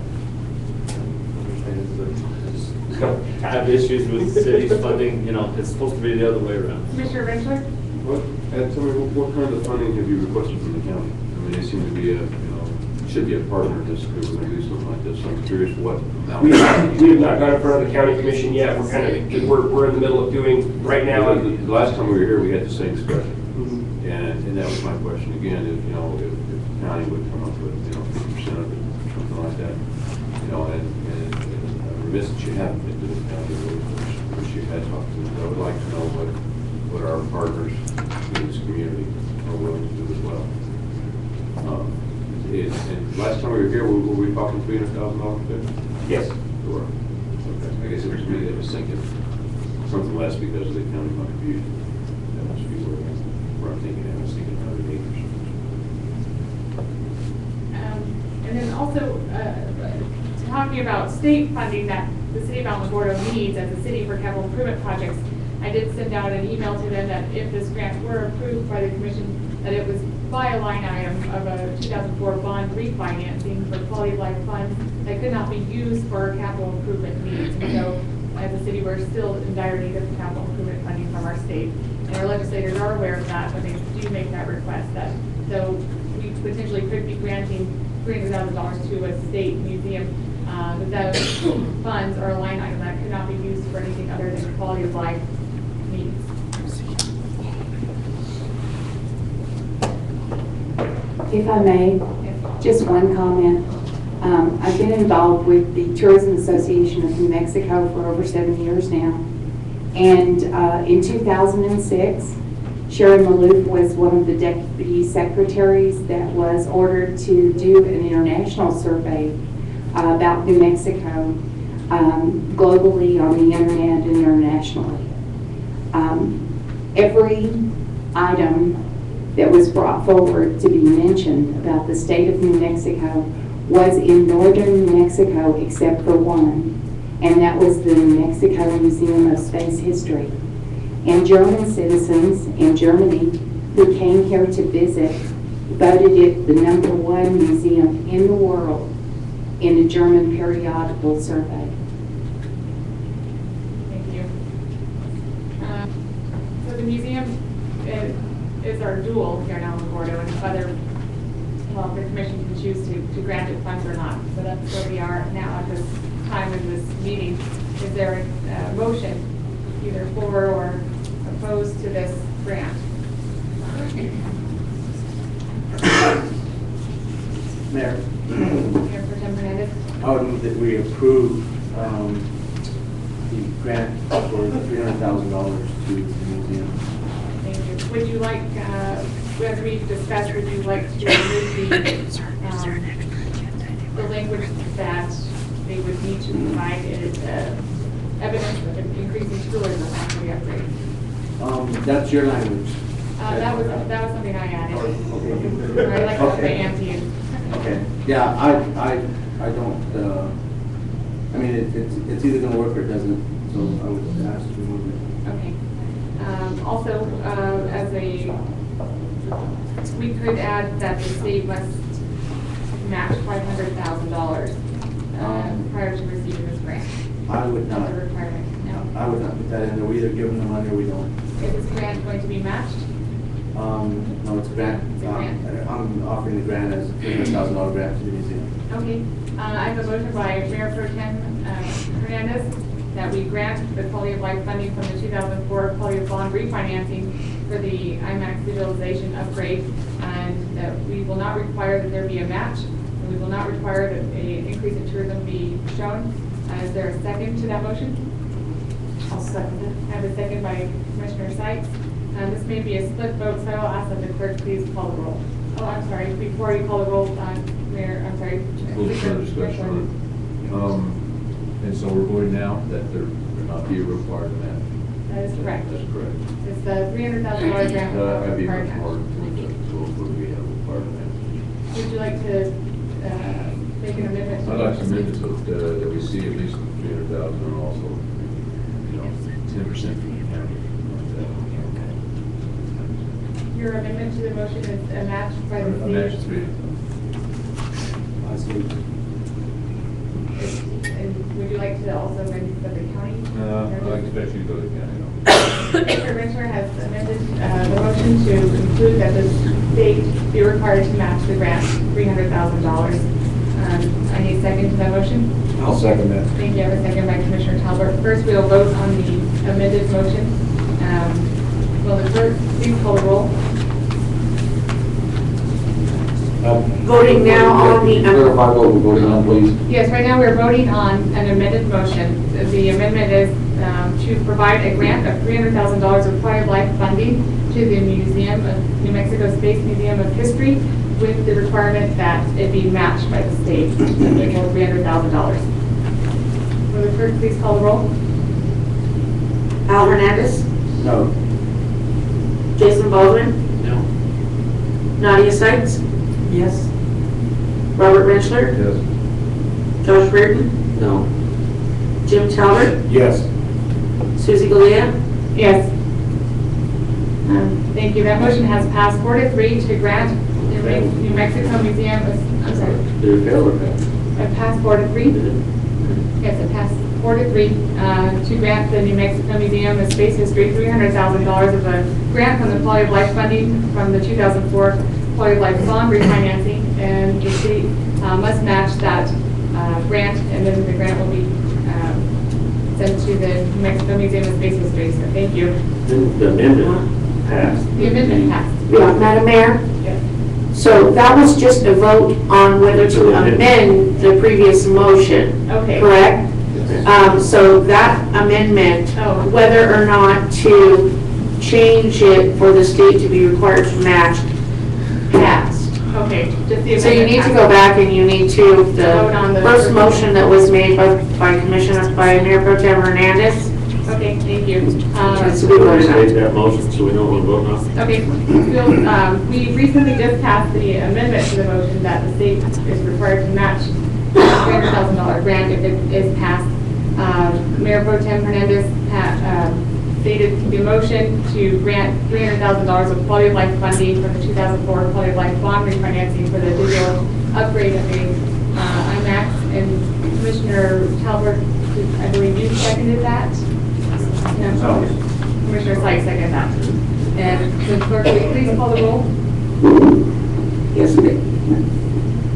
have issues with cities funding, you know, it's supposed to be the other way around. Commissioner Rensler? Ed, tell me, what kind of funding have you requested from the county? I mean, they seem to be should be a partner in this, if we're going to do something like this. So I'm curious what amount. We have not gone in front of the county commission yet. We're kind of, we're in the middle of doing, right now. The last time we were here, we had the same discussion. And that was my question again, if the county would come up with, 50% of it, something like that. And I'm remiss that you haven't been to the county, which you had talked to. I would like to know what our partners in this community are willing to do as well. And last time we were here, were we talking $300,000? Yes. Sure. Okay. I guess it was me that was thinking something less because of the county contribution. That must be where I'm thinking. I was thinking 100 acres. And then also, talking about state funding that the city of Alamogordo needs as a city for capital improvement projects, I did send out an email to them that if this grant were approved by the commission, that it was by a line item of a 2004 bond refinancing for quality of life funds that could not be used for capital improvement needs. And so, as a city, we're still in dire need of capital improvement funding from our state. And our legislators are aware of that, but they do make that request that though we potentially could be granting $300,000 to a state museum, that those funds are a line item that could not be used for anything other than quality of life needs. If I may, just one comment. I've been involved with the Tourism Association of New Mexico for over 7 years now. And in 2006, Sherry Maloof was one of the deputy secretaries that was ordered to do an international survey about New Mexico globally, on the internet, and internationally. Every item that was brought forward to be mentioned about the state of New Mexico was in northern New Mexico except for one, and that was the New Mexico Museum of Space History. And German citizens in Germany who came here to visit voted it the #1 museum in the world in a German periodical survey. Thank you. So the museum is our jewel here in Alamogordo, and whether, well, the commission can choose to grant it funds or not. So that's where we are now at this time of this meeting. Is there a motion either for or opposed to this grant? Mayor, Mayor Pro Tem Hernandez? I would move that we approve the grant for the $300,000 to the museum. Thank you. Would you like, as we discussed, would you like to remove the language that they would need to provide evidence of increasing tourism after the upgrade? That's your language. That was something I added. Okay. I like to put the and to you. Okay. Yeah, I don't. I mean, it's either going to work or it doesn't. So I would ask to remove it. Okay. Also, we could add that the state must match $500,000 prior to receiving this grant. I would not. As a requirement. No. I would not put that in there. We either give them the money or we don't. Is this grant going to be matched? No, it's a grant. It's a grant. I'm offering the grant as a $300,000 grant to the museum. Okay. I have a motion by Mayor Pro Tem Hernandez that we grant the quality of life funding from the 2004 quality of bond refinancing for the IMAX visualization upgrade, and that we will not require that there be a match, and we will not require that an increase in tourism be shown. Is there a second to that motion? I'll second it. I have a second by Commissioner Sykes. This may be a split vote, so I'll ask that the clerk please call the roll. Oh, I'm sorry. Before you call the roll, Mayor, I'm sorry. A little further discussion on it. And so we're voting now that there not be a required match. That is correct. That's correct. It's the $300,000 grant. That'd be required much match. more to we have a required match. Would you like to make an amendment? I'd like to amend it that we see at least 300,000 and also, 10% from the county. Your amendment to the motion is a match by the A match state. to And would you you like to also amend the county? I expect you to go to county. Mr. Renter has amended the motion to include that the state be required to match the grant $300,000. I need a second to that motion. I'll second that. Thank you. I have a second by Commissioner Talbert. First, we will vote on the amended motion. Will the clerk please call the roll? Voting now on the. Clarify what we're voting on, please. Yes, right now we're voting on an amended motion. The amendment is to provide a grant of $300,000 of wildlife funding to the Museum of New Mexico Space Museum of History with the requirement that it be matched by the state, equal $300,000. Will the clerk please call the roll? Al Hernandez, No. Jason Baldwin. No. Nadia Sykes, Yes. Robert Rentschler, Yes. Josh Reardon, No. Jim Talbert, Yes. Susie Galea. Yes. Thank you. That motion has passed 4-3 to grant the New Mexico Museum of, I'm sorry, Did it fail or pass? it passed 4-3? Yes, it passed 4-3 to grant the New Mexico Museum of Space History $300,000 of a grant from the Quality of Life funding from the 2004 Quality of Life bond refinancing, and the city must match that grant, and then the grant will be sent to the New Mexico Museum of Space History. So thank you. The amendment passed. The amendment passed. Yeah, Madam Mayor. Yes. So that was just a vote on whether to amend the previous motion. Okay. Correct? So that amendment, Oh. whether or not to change it for the state to be required to match, passed. Okay. Just the So you amendment need to passed. go back and you need to, Vote on the the first first motion that was made by Mayor Pro Tem Hernandez. Okay, thank you. So we voted on. State that motion so we know what we're voting on. Okay, we recently just passed the amendment to the motion that the state is required to match the $300,000 grant if it is passed. Mayor Pro Tem Hernandez stated the motion to grant $300,000 of quality of life funding from the 2004 quality of life bond refinancing for the digital upgrade of the IMAX. And Commissioner Talbert, I believe you seconded that? No. Commissioner Sykes seconded that. And the clerk, will you please call the roll? Yes,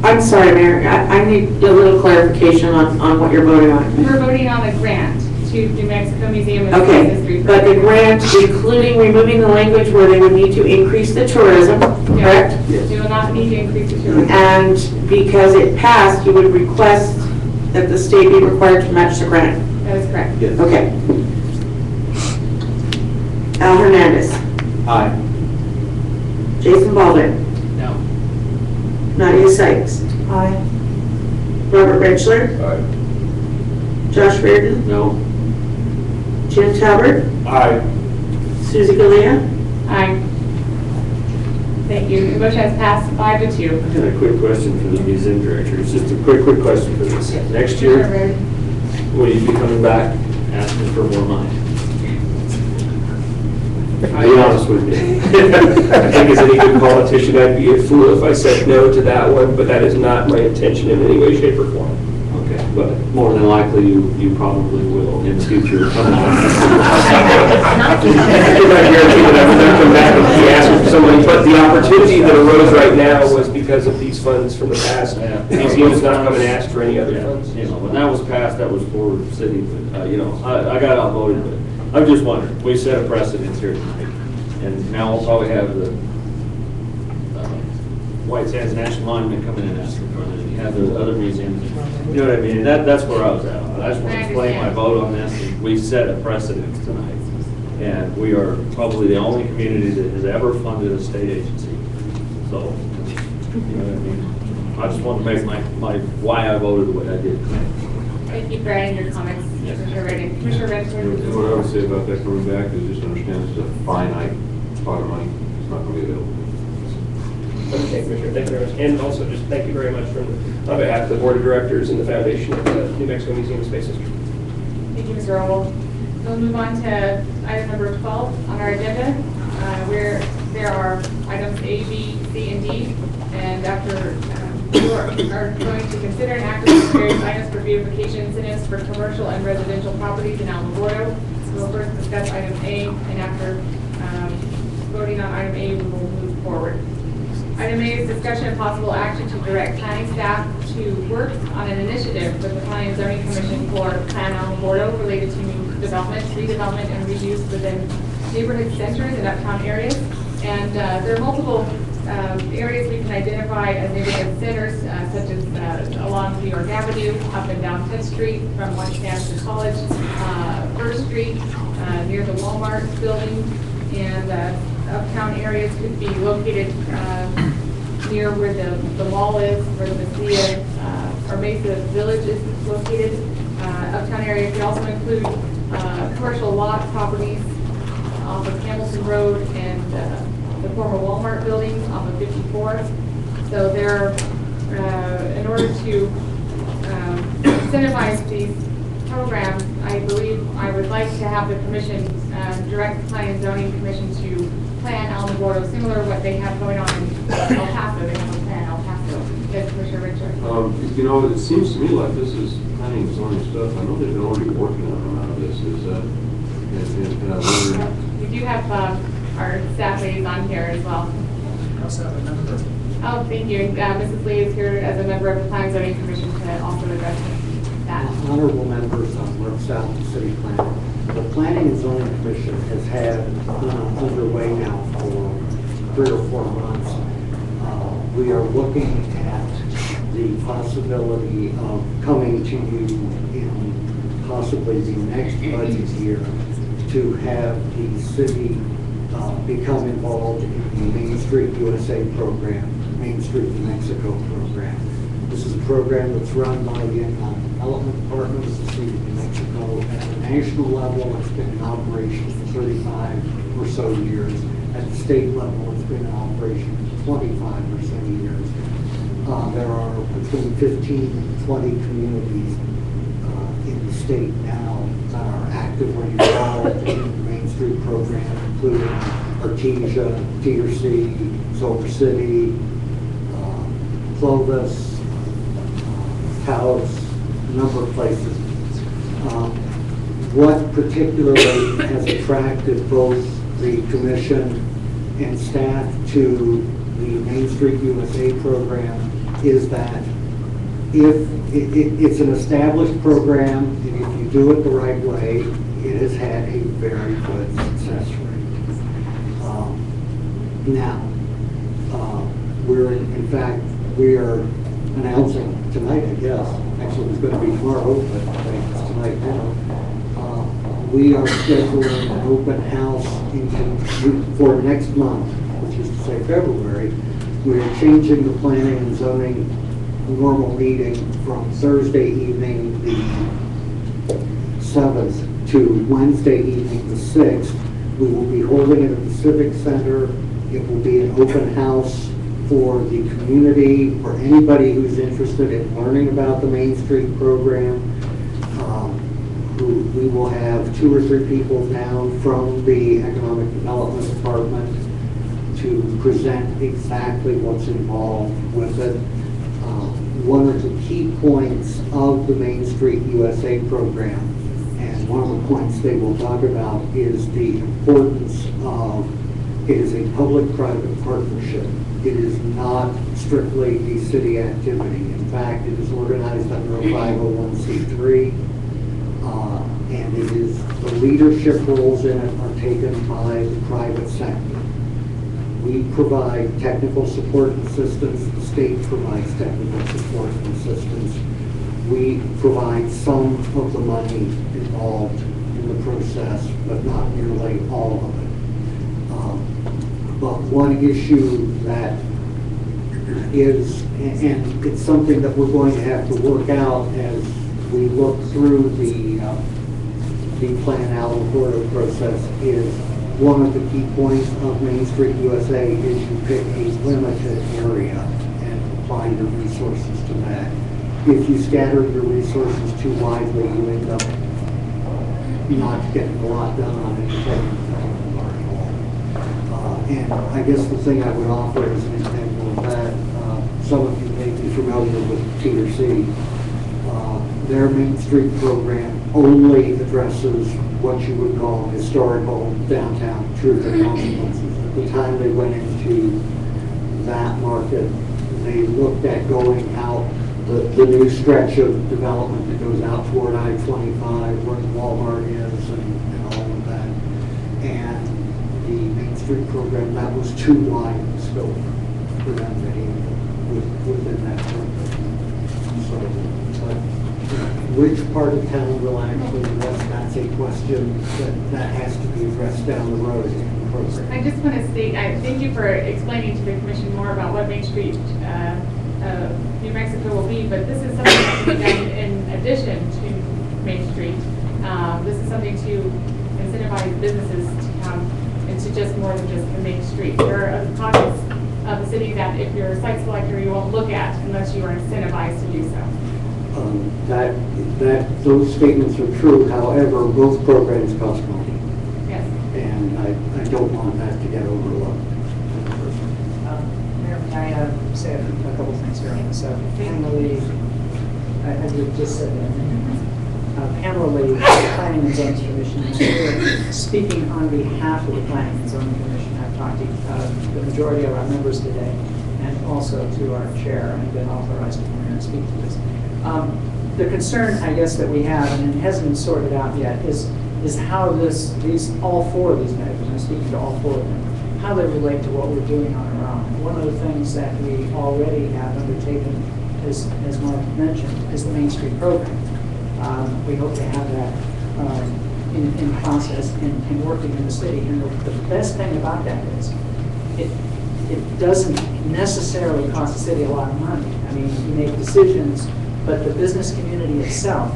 I'm sorry, Mayor, I need a little clarification on what you're voting on. We're voting on a grant to New Mexico Museum of Space Okay, History. but the grant, including removing the language where they would need to increase the tourism, correct? Yes. We will not need to increase the tourism. And because it passed, you would request that the state be required to match the grant. That is correct. Yes. Okay. Al Hernandez, Aye. Jason Baldwin, No. Nadia Sykes, Aye. Robert Rentschler, Aye. Josh Reardon, No. Jim Talbert, Aye. Susie Galea. Aye. Thank you. The motion has passed 5-2. I got a quick question for the museum director. It's just a quick question for this. Next year, will you be coming back asking for more money? I'll be honest with you. I think as any good politician, I'd be a fool if I said no to that one, but that is not my intention in any way, shape, or form. Okay, but more than likely, you probably will in the future. Come on. I cannot guarantee that I'm going to come back and be asking for some money, but the opportunity that arose right now was because of these funds from the past. The museum's not coming to ask for any other funds. You know, when that was passed, that was for the city, but, you know, I got outvoted, but I'm just wondering, we set a precedence here tonight, and now we'll probably have the White Sands National Monument coming in and asking for it, and you have the other museums, you know what I mean? That's where I was at. I just want to explain my vote on this, and we set a precedence tonight, and we are probably the only community that has ever funded a state agency, so, you know what I mean? I just want to make my why I voted the way I did tonight. Thank you for adding your comments, Commissioner Reagan. Commissioner Redford. What I would say about that coming back is just understand it's a finite pot of money. It's not going to be available. Okay, Commissioner, thank you very much. And also, just thank you very much on behalf of the Board of Directors and the Foundation of the New Mexico Museum of Space History. Thank you, Mr. Orwell. We'll move on to item number 12 on our agenda, where there are items A, B, C, and D. And after You are going to consider and act on various items for beautification incentives for commercial and residential properties in Alamogordo. We will first discuss item A, and after voting on item A, we will move forward. Item A is discussion of possible action to direct planning staff to work on an initiative with the Planning and Zoning Commission for Plan Alamogordo related to new development, redevelopment, and reuse within neighborhood centers and uptown areas. And there are multiple areas we can identify as neighborhood centers, such as along New York Avenue, up and down 10th Street, from West Campus to College, 1st Street, near the Walmart building, and uptown areas could be located near where the mall is, where the Mesa or Mesa Village is located. Uptown area could also include commercial lot properties off of Hamilton Road and the former Walmart building off of 54. So there, in order to incentivize these programs, I believe I would like to have the commission direct the Planning and Zoning Commission to plan Alamogordo, similar to what they have going on in El Paso. They have a plan El Paso. Yes, Commissioner Richard. You know, it seems to me like this is planning and zoning stuff. I know they've been already working on a lot of this. And I wonder. We do have our staff liaison here as well. Also have a number. Oh, thank you. Mrs. Lee is here as a member of the Planning and Zoning Commission to also address that. Honorable members on North South City Planning. The Planning and Zoning Commission has had underway now for 3 or 4 months. We are looking at the possibility of coming to you in possibly the next budget year to have the city become involved in the Main Street USA program, Main Street New Mexico program. This is a program that's run by the Economic Development Department of the City of New Mexico. At the national level, it's been in operation for 35 or so years. At the state level, it's been in operation for 25 or so years. There are between 15 and 20 communities in the state now that are actively involved in the Main Street program, including Artesia, Tetersea, Silver City, Clovis, Taos, a number of places. What particularly has attracted both the commission and staff to the Main Street USA program is that if it's an established program, and if you do it the right way, it has had a very good success rate. Now, we are announcing tonight, I guess, actually it was going to be tomorrow, but I think it's tonight now. We are scheduling an open house for next month, which is to say February. We are changing the planning and zoning normal meeting from Thursday evening, the 7th, to Wednesday evening, the 6th. We will be holding it at the Civic Center. It will be an open house for the community, for anybody who's interested in learning about the Main Street program. We will have 2 or 3 people down from the Economic Development Department to present exactly what's involved with it. One of the key points of the Main Street USA program, and one of the points they will talk about, is the importance of it is a public-private partnership. It is not strictly a city activity. In fact, it is organized under a 501c3. And it is, the leadership roles in it are taken by the private sector. We provide technical support and assistance. The state provides technical support and assistance. We provide some of the money involved in the process, but not nearly all of it. But one issue that is, and it's something that we're going to have to work out as we look through the Plan Alamogordo process, is one of the key points of Main Street USA is you pick a limited area and apply your resources to that. If you scatter your resources too widely, you end up not getting a lot done on anything. And I guess the thing I would offer as an example of that, some of you may be familiar with T&C. Their Main Street program only addresses what you would call historical downtown truth and consequences. At the time they went into that market, they looked at going out the new stretch of development that goes out toward I-25 where Walmart is and all of that. And the Main Street program, that was too wide in scope for them to handle within that program. So, which part of town will actually address, that's a question that has to be addressed down the road in the program. I just want to state, thank you for explaining to the commission more about what Main Street, New Mexico will be, but this is something that can be done in addition to Main Street. This is something to incentivize businesses to come into just more than just the Main Street. There are other pockets of the city that if you're a site selector, you won't look at unless you are incentivized to do so. Those statements are true. However, both programs cost money. Yes. And I don't want that to get overlooked. Mayor, can I say a couple things here on this? Pamela Lee, I just said that. Pamela Lee, Planning and Zoning Commission, and here, speaking on behalf of the Planning and Zoning Commission, I've talked to the majority of our members today, and also to our chair, and I've been authorized to come here and speak to this. The concern, I guess, that we have, and it hasn't been sorted out yet, is how all four of these measures, I'm speaking to all four of them, how they relate to what we're doing on our own. One of the things that we already have undertaken, as Mark mentioned, is the Main Street program. We hope to have that in process and working in the city. And the best thing about that is it doesn't necessarily cost the city a lot of money. I mean, you make decisions, but the business community itself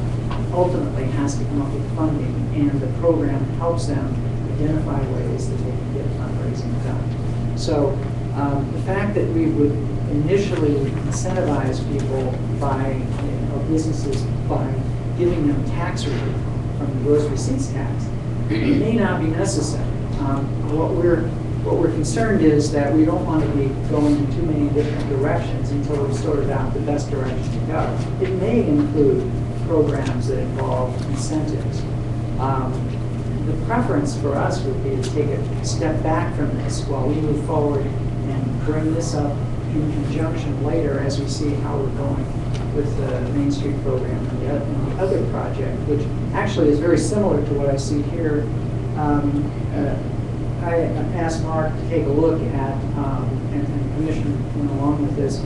ultimately has to come up with funding, and the program helps them identify ways that they can get fundraising done. So the fact that we would initially incentivize people or businesses by giving them tax relief from the gross receipts tax may not be necessary. What we're concerned is that we don't want to be going in too many different directions until we've sorted out the best direction to go. It may include programs that involve incentives. The preference for us would be to take a step back from this while we move forward and bring this up in conjunction later as we see how we're going with the Main Street program and the other project, which actually is very similar to what I see here. I asked Mark to take a look at, and the commission went along with this,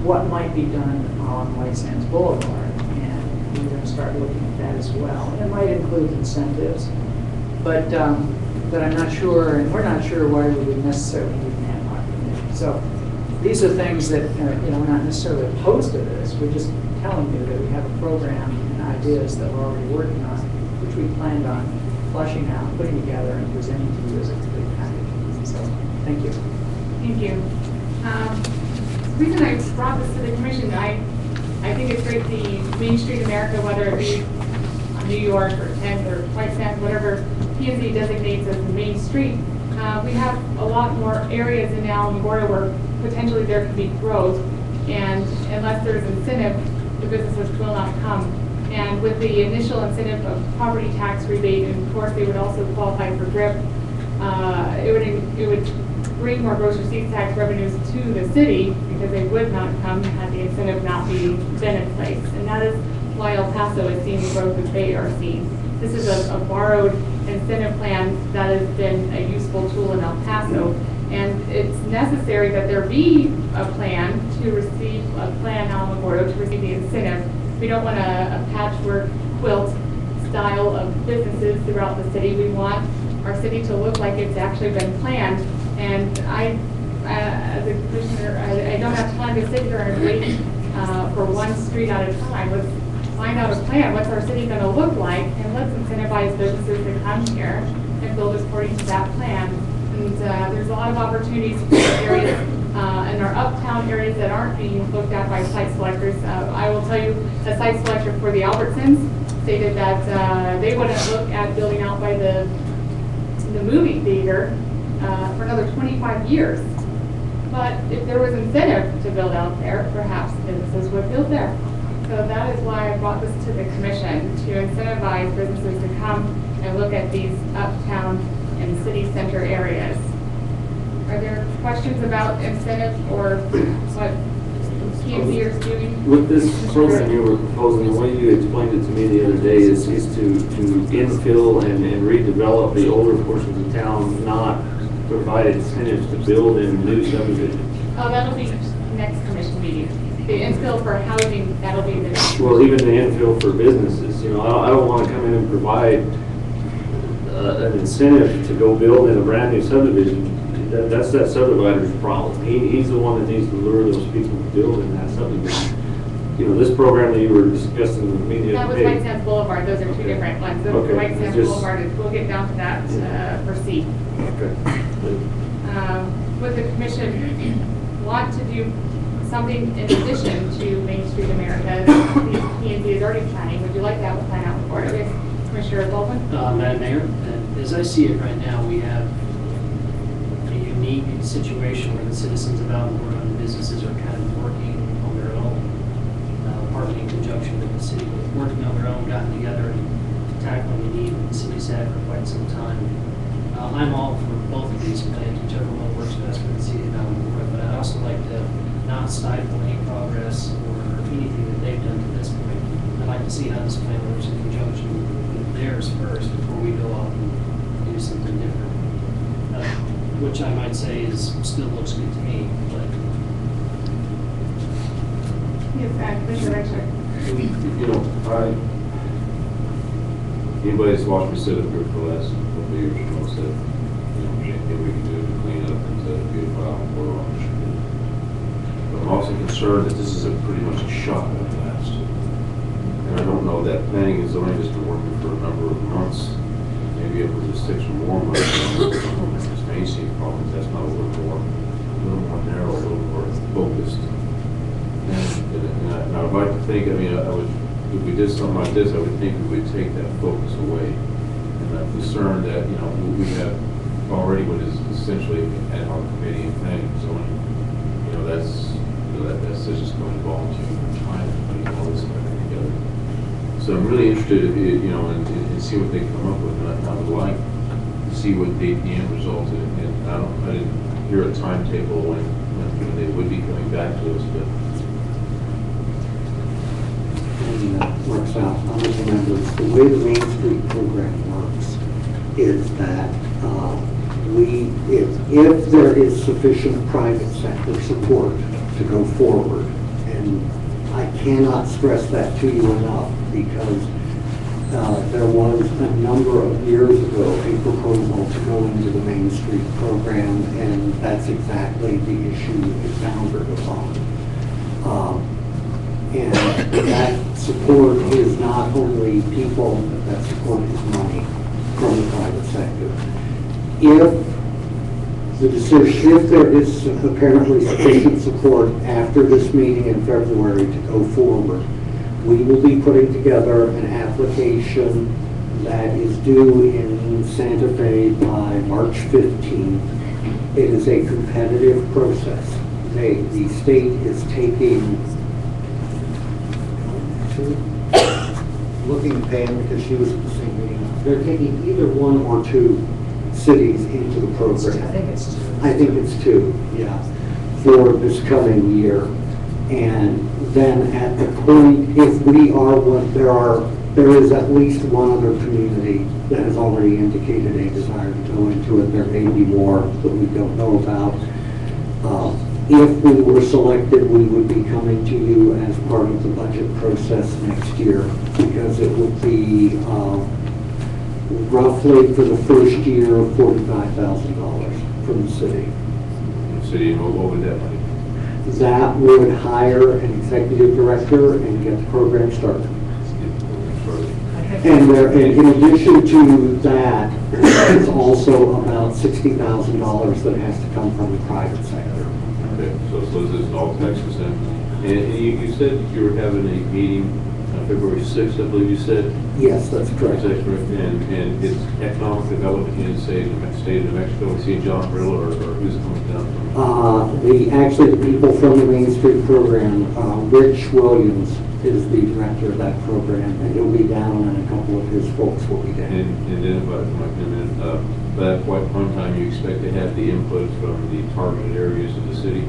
what might be done on White Sands Boulevard, and we're going to start looking at that as well. And it might include incentives, but I'm not sure, and we're not sure why we would necessarily need an ad hoc committee. So these are things that we're not necessarily opposed to this. We're just telling you that we have a program and ideas that we're already working on, which we planned on fleshing out, putting together, and presenting to you as a complete package. So, thank you. Thank you. The reason I brought this to the commission, I think it's great the Main Street America, whether it be New York or Kent or White Sands, whatever P&Z designates as the Main Street. We have a lot more areas in Alamogordo where potentially there could be growth, and unless there's incentive, the businesses will not come. And with the initial incentive of property tax rebate, and of course they would also qualify for DRIP, it would bring more gross receipts tax revenues to the city because they would not come had the incentive not been in place. And that is why El Paso is seeing the growth that they are seeing. This is a borrowed incentive plan that has been a useful tool in El Paso. And it's necessary that there be a plan to receive, a plan Alamogordo to receive the incentive. We don't want a patchwork quilt style of businesses throughout the city. We want our city to look like it's actually been planned. And I, as a commissioner, I don't have time to sit here and wait for one street at a time. Let's find out a plan. What's our city going to look like? And let's incentivize businesses to come here and build according to that plan. And there's a lot of opportunities for areas in our uptown areas that aren't being looked at by site selectors. I will tell you, the site selector for the Albertsons stated that they wouldn't look at building out by the movie theater for another 25 years. But if there was incentive to build out there, perhaps businesses would build there. So that is why I brought this to the commission, to incentivize businesses to come and look at these uptown and city center areas. Are there questions about incentive or what PMC is doing? With this program you were proposing, the way you explained it to me the other day is to infill and redevelop the older portions of town, not provide incentives to build in new subdivisions. Oh, that'll be next commission meeting. The infill for housing, that'll be the. Well, even the infill for businesses, you know, I don't want to come in and provide an incentive to go build in a brand new subdivision. That's that subdivider's problem. He's the one that needs to lure those people to build in that subdivision. You know, this program that you were discussing with me the That other was day. White Sands Boulevard. Those are two different ones. The Okay. White Sands Just- Boulevard, we'll get down to that for C. Okay. Would the commission want to do something in addition to Main Street America? PNC is already planning. Would you like to have a plan out for it? Yes, Commissioner Baldwin? Madam Mayor, as I see it right now, we have a unique situation where the citizens of Alamogordo and businesses are kind of working on their own, partly in conjunction with the city, but working on their own, gotten together and tackling the need that the city's had for quite some time. I'm all for both of these plans, whichever one works best for the city of Alamogordo, but I'd also like to not stifle any progress or anything that they've done to this point. I'd like to see how this plan works in conjunction with theirs first before we go off and do something different. Which I might say is, still looks good to me, but. Yes, Commissioner Rexler. You know, anybody that's watched me sit up here for the last couple of years knows that, you know, anything we can do to clean up and to beautify Alamogordo on the street. But I'm also concerned that this is pretty much a shot at last. And I don't know, that planning and zoning has been working for a number of months, maybe it was 6 or more months. This Main Street problem, that's not a little more narrow, a little more focused. And I'd like to think, I mean, I would, if we did something like this, I would think we would take that focus away. And I'm concerned that, you know, we have already what is essentially an ad hoc committee in planning and zoning. You know, that's just going to involve too much time putting all this together. So I'm really interested, you know, in see what they come up with. And I would like to see what the end result is. And I didn't hear a timetable when they would be coming back to us, but. Works out, honorable members, the way the Main Street program works is that if there is sufficient private sector support to go forward, and I cannot stress that to you enough because there was a number of years ago a proposal to go into the Main Street program, and that's exactly the issue it foundered upon. And that support is not only people, but that support is money from the private sector. If there is apparently sufficient support after this meeting in February to go forward, we will be putting together an application that is due in Santa Fe by March 15th. It is a competitive process. The state is taking looking at Pam because she was at the same meeting. They're taking either 1 or 2 cities into the program. I think it's 2. I think it's 2, yeah, for this coming year. And then at the point, if we are one, there is at least one other community that has already indicated a desire to go into it. There may be more that we don't know about. If we were selected, we would be coming to you as part of the budget process next year because it would be roughly for the first year $45,000 from the city. The city, and what would that money? That would hire an executive director and get the program started. And in addition to that, it's also about $60,000 that has to come from the private sector. Okay, so this is all Texas then. And you said you were having a meeting February 6th, I believe you said? Yes, that's correct. Is that correct? And it's economic development in, say, the state of New Mexico, we see John Brill, or who's coming down from? Actually, the people from the Main Street program, Rich Williams is the director of that program, and he'll be down, and a couple of his folks will be down. And then, by that point in time, you expect to have the input from the targeted areas of the city?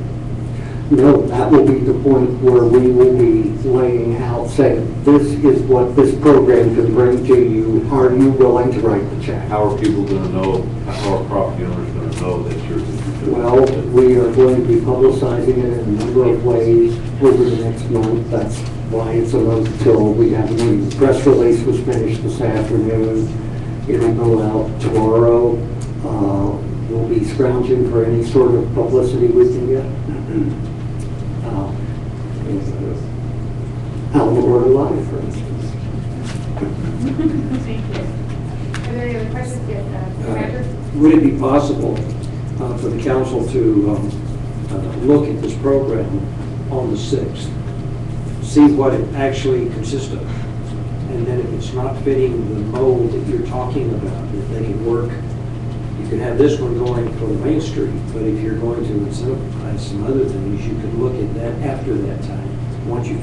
No, that will be the point where we will be laying out, saying, this is what this program can bring to you. Are you willing to write the check? How are people going to know, how are property owners going to know that you're? Well, we are going to be publicizing it in a number of ways over the next month. That's why it's a month until we have a meeting. The press release was finished this afternoon. It'll go out tomorrow. We'll be scrounging for any sort of publicity we can get. Alamogordolive, for instance. Thank you. Are there any other questions? Yes, Would it be possible for the council to look at this program on the 6th, see what it actually consists of, and then if it's not fitting the mold that you're talking about, if they can work, you could have this one going for the Main Street, but if you're going to incentivize some other things, you could look at that after that time, once you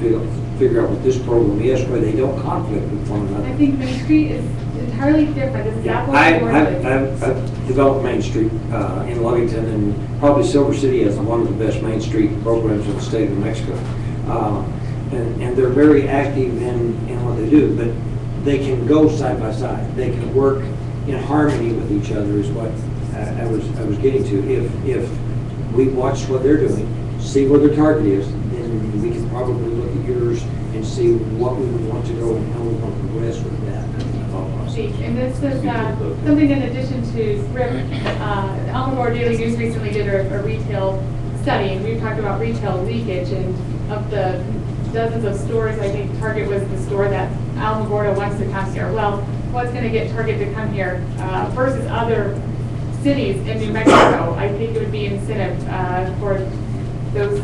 figure out what this program is, where they don't conflict with one another. I think Main Street is entirely different. This is apples and oranges. I've developed Main Street in Lovington, and probably Silver City has one of the best Main Street programs in the state of New Mexico. And they're very active in what they do, but they can go side by side. They can work in harmony with each other is what I was getting to. If we watch what they're doing, see where their target is, then we can probably look at yours and see what we would want to go and how we want to progress with that. And this is something in addition to SRIP. Alamogordo Daily News recently did a retail study, and we talked about retail leakage, and of the dozens of stores, I think Target was the store that Alamogordo wants to come here. Well, what's going to get Target to come here versus other cities in New Mexico? I think it would be incentive for those.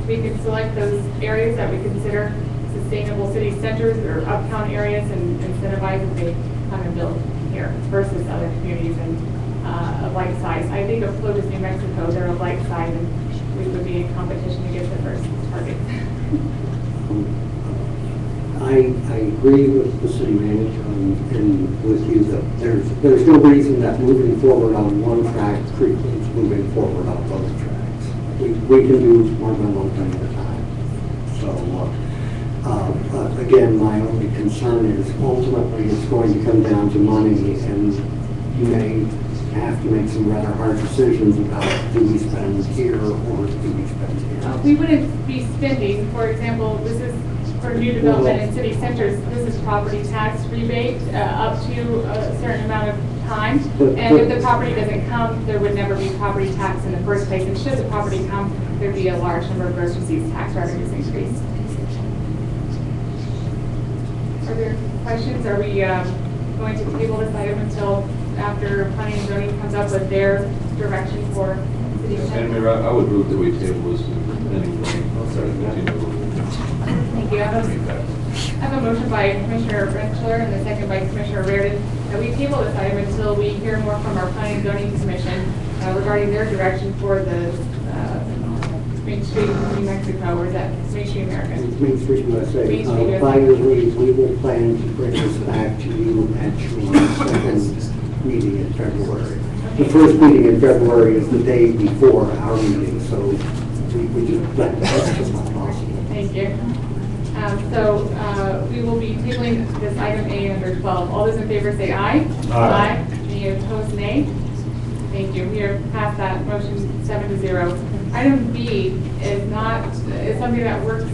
We can select those areas that we consider sustainable city centers or uptown areas and incentivize if they come and build here versus other communities of like size. I think of Flotus, New Mexico, they're of like size, and we would be in competition to get the first target. I agree with the city manager and with you that there's no reason that moving forward on one track precludes moving forward on both tracks. We can do more than one thing at a time. So again, my only concern is ultimately it's going to come down to money, and you may have to make some rather hard decisions about do we spend here or do we spend here. We wouldn't be spending, for example, this is for new development in city centers, this is property tax rebate up to a certain amount of time. And if the property doesn't come, there would never be property tax in the first place. And should the property come, there'd be a large number of gross receipts tax revenues increase. Are there questions? Are we going to table this item until after planning and zoning comes up with their direction for city centers? And Mayor, I would move that we table this and Thank you. I have a motion by Commissioner Rentschler and a second by Commissioner Reardon that we table this item until we hear more from our Planning and Zoning Commission regarding their direction for the Main Street New Mexico, or is that Main Street America? Main Street USA. Main Street USA. By your leave, we will plan to bring this back to you at your second meeting in February. The first meeting in February is the day before our meeting, so we just plan to have it as much as possible. Thank you. So we will be tabling this item A under 12. All those in favor say aye. Aye. Any opposed, nay? Thank you. We are past that motion 7-0. Item B is something that works,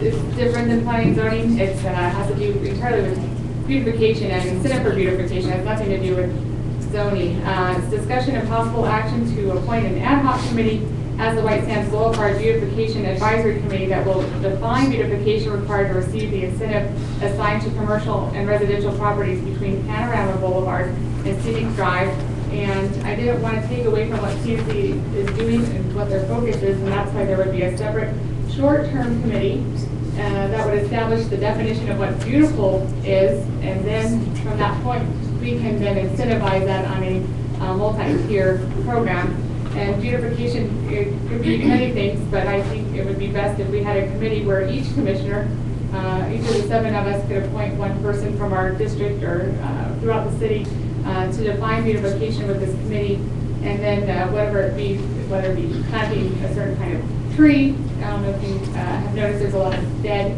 it's different than planning and zoning. It has to do entirely with beautification and incentive for beautification. It has nothing to do with zoning. It's discussion and possible action to appoint an ad hoc committee as the White Sands Boulevard Beautification Advisory Committee that will define beautification required to receive the incentive assigned to commercial and residential properties between Panorama Boulevard and Scenic Drive. And I didn't want to take away from what CNC is doing and what their focus is, and that's why there would be a separate short-term committee that would establish the definition of what beautiful is, and then from that point, we can then incentivize that on a multi-tier program. And beautification, it could be many things, but I think it would be best if we had a committee where each commissioner, each of the 7 of us could appoint one person from our district or throughout the city to define beautification with this committee, and then whatever it be, whether it be planting a certain kind of tree. I don't know if you have noticed there's a lot of dead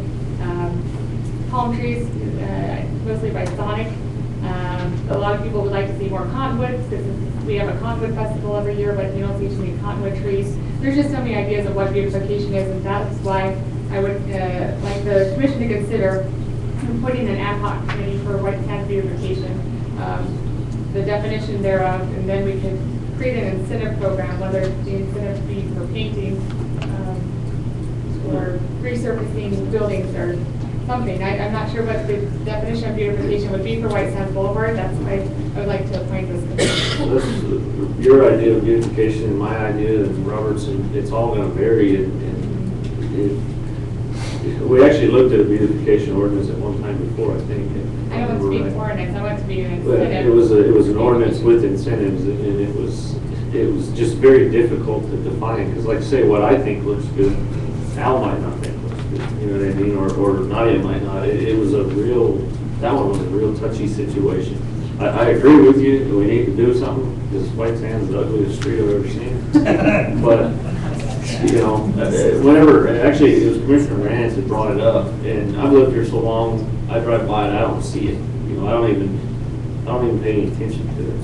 palm trees, mostly by Sonic. A lot of people would like to see more cottonwoods, because we have a cottonwood festival every year, but you don't see too many cottonwood trees. There's just so many ideas of what beautification is, and that's why I would like the commission to consider putting an ad hoc committee for white sand beautification, the definition thereof, and then we can create an incentive program, whether the incentive be for painting or resurfacing buildings or something. I'm not sure what the definition of beautification would be for White Sands Boulevard. That's why I would like to appoint this committee. Well, this is your idea of beautification and my idea and Robert's, and it's all going to vary. We actually looked at a beautification ordinance at one time before, I think. I don't want to be an ordinance. I want it to be an incentive. It was an ordinance with incentives, and it was just very difficult to define, because like I say, what I think looks good, Al might not think looks good, you know what I mean, or Nadia might not. It was that one was a real touchy situation. I agree with you, we need to do something, because White Sands is the ugliest street I've ever seen. But, you know, whenever, actually, it was Commissioner Rance that brought it up, and I've lived here so long, I drive by and I don't see it. You know, I don't even pay any attention to it.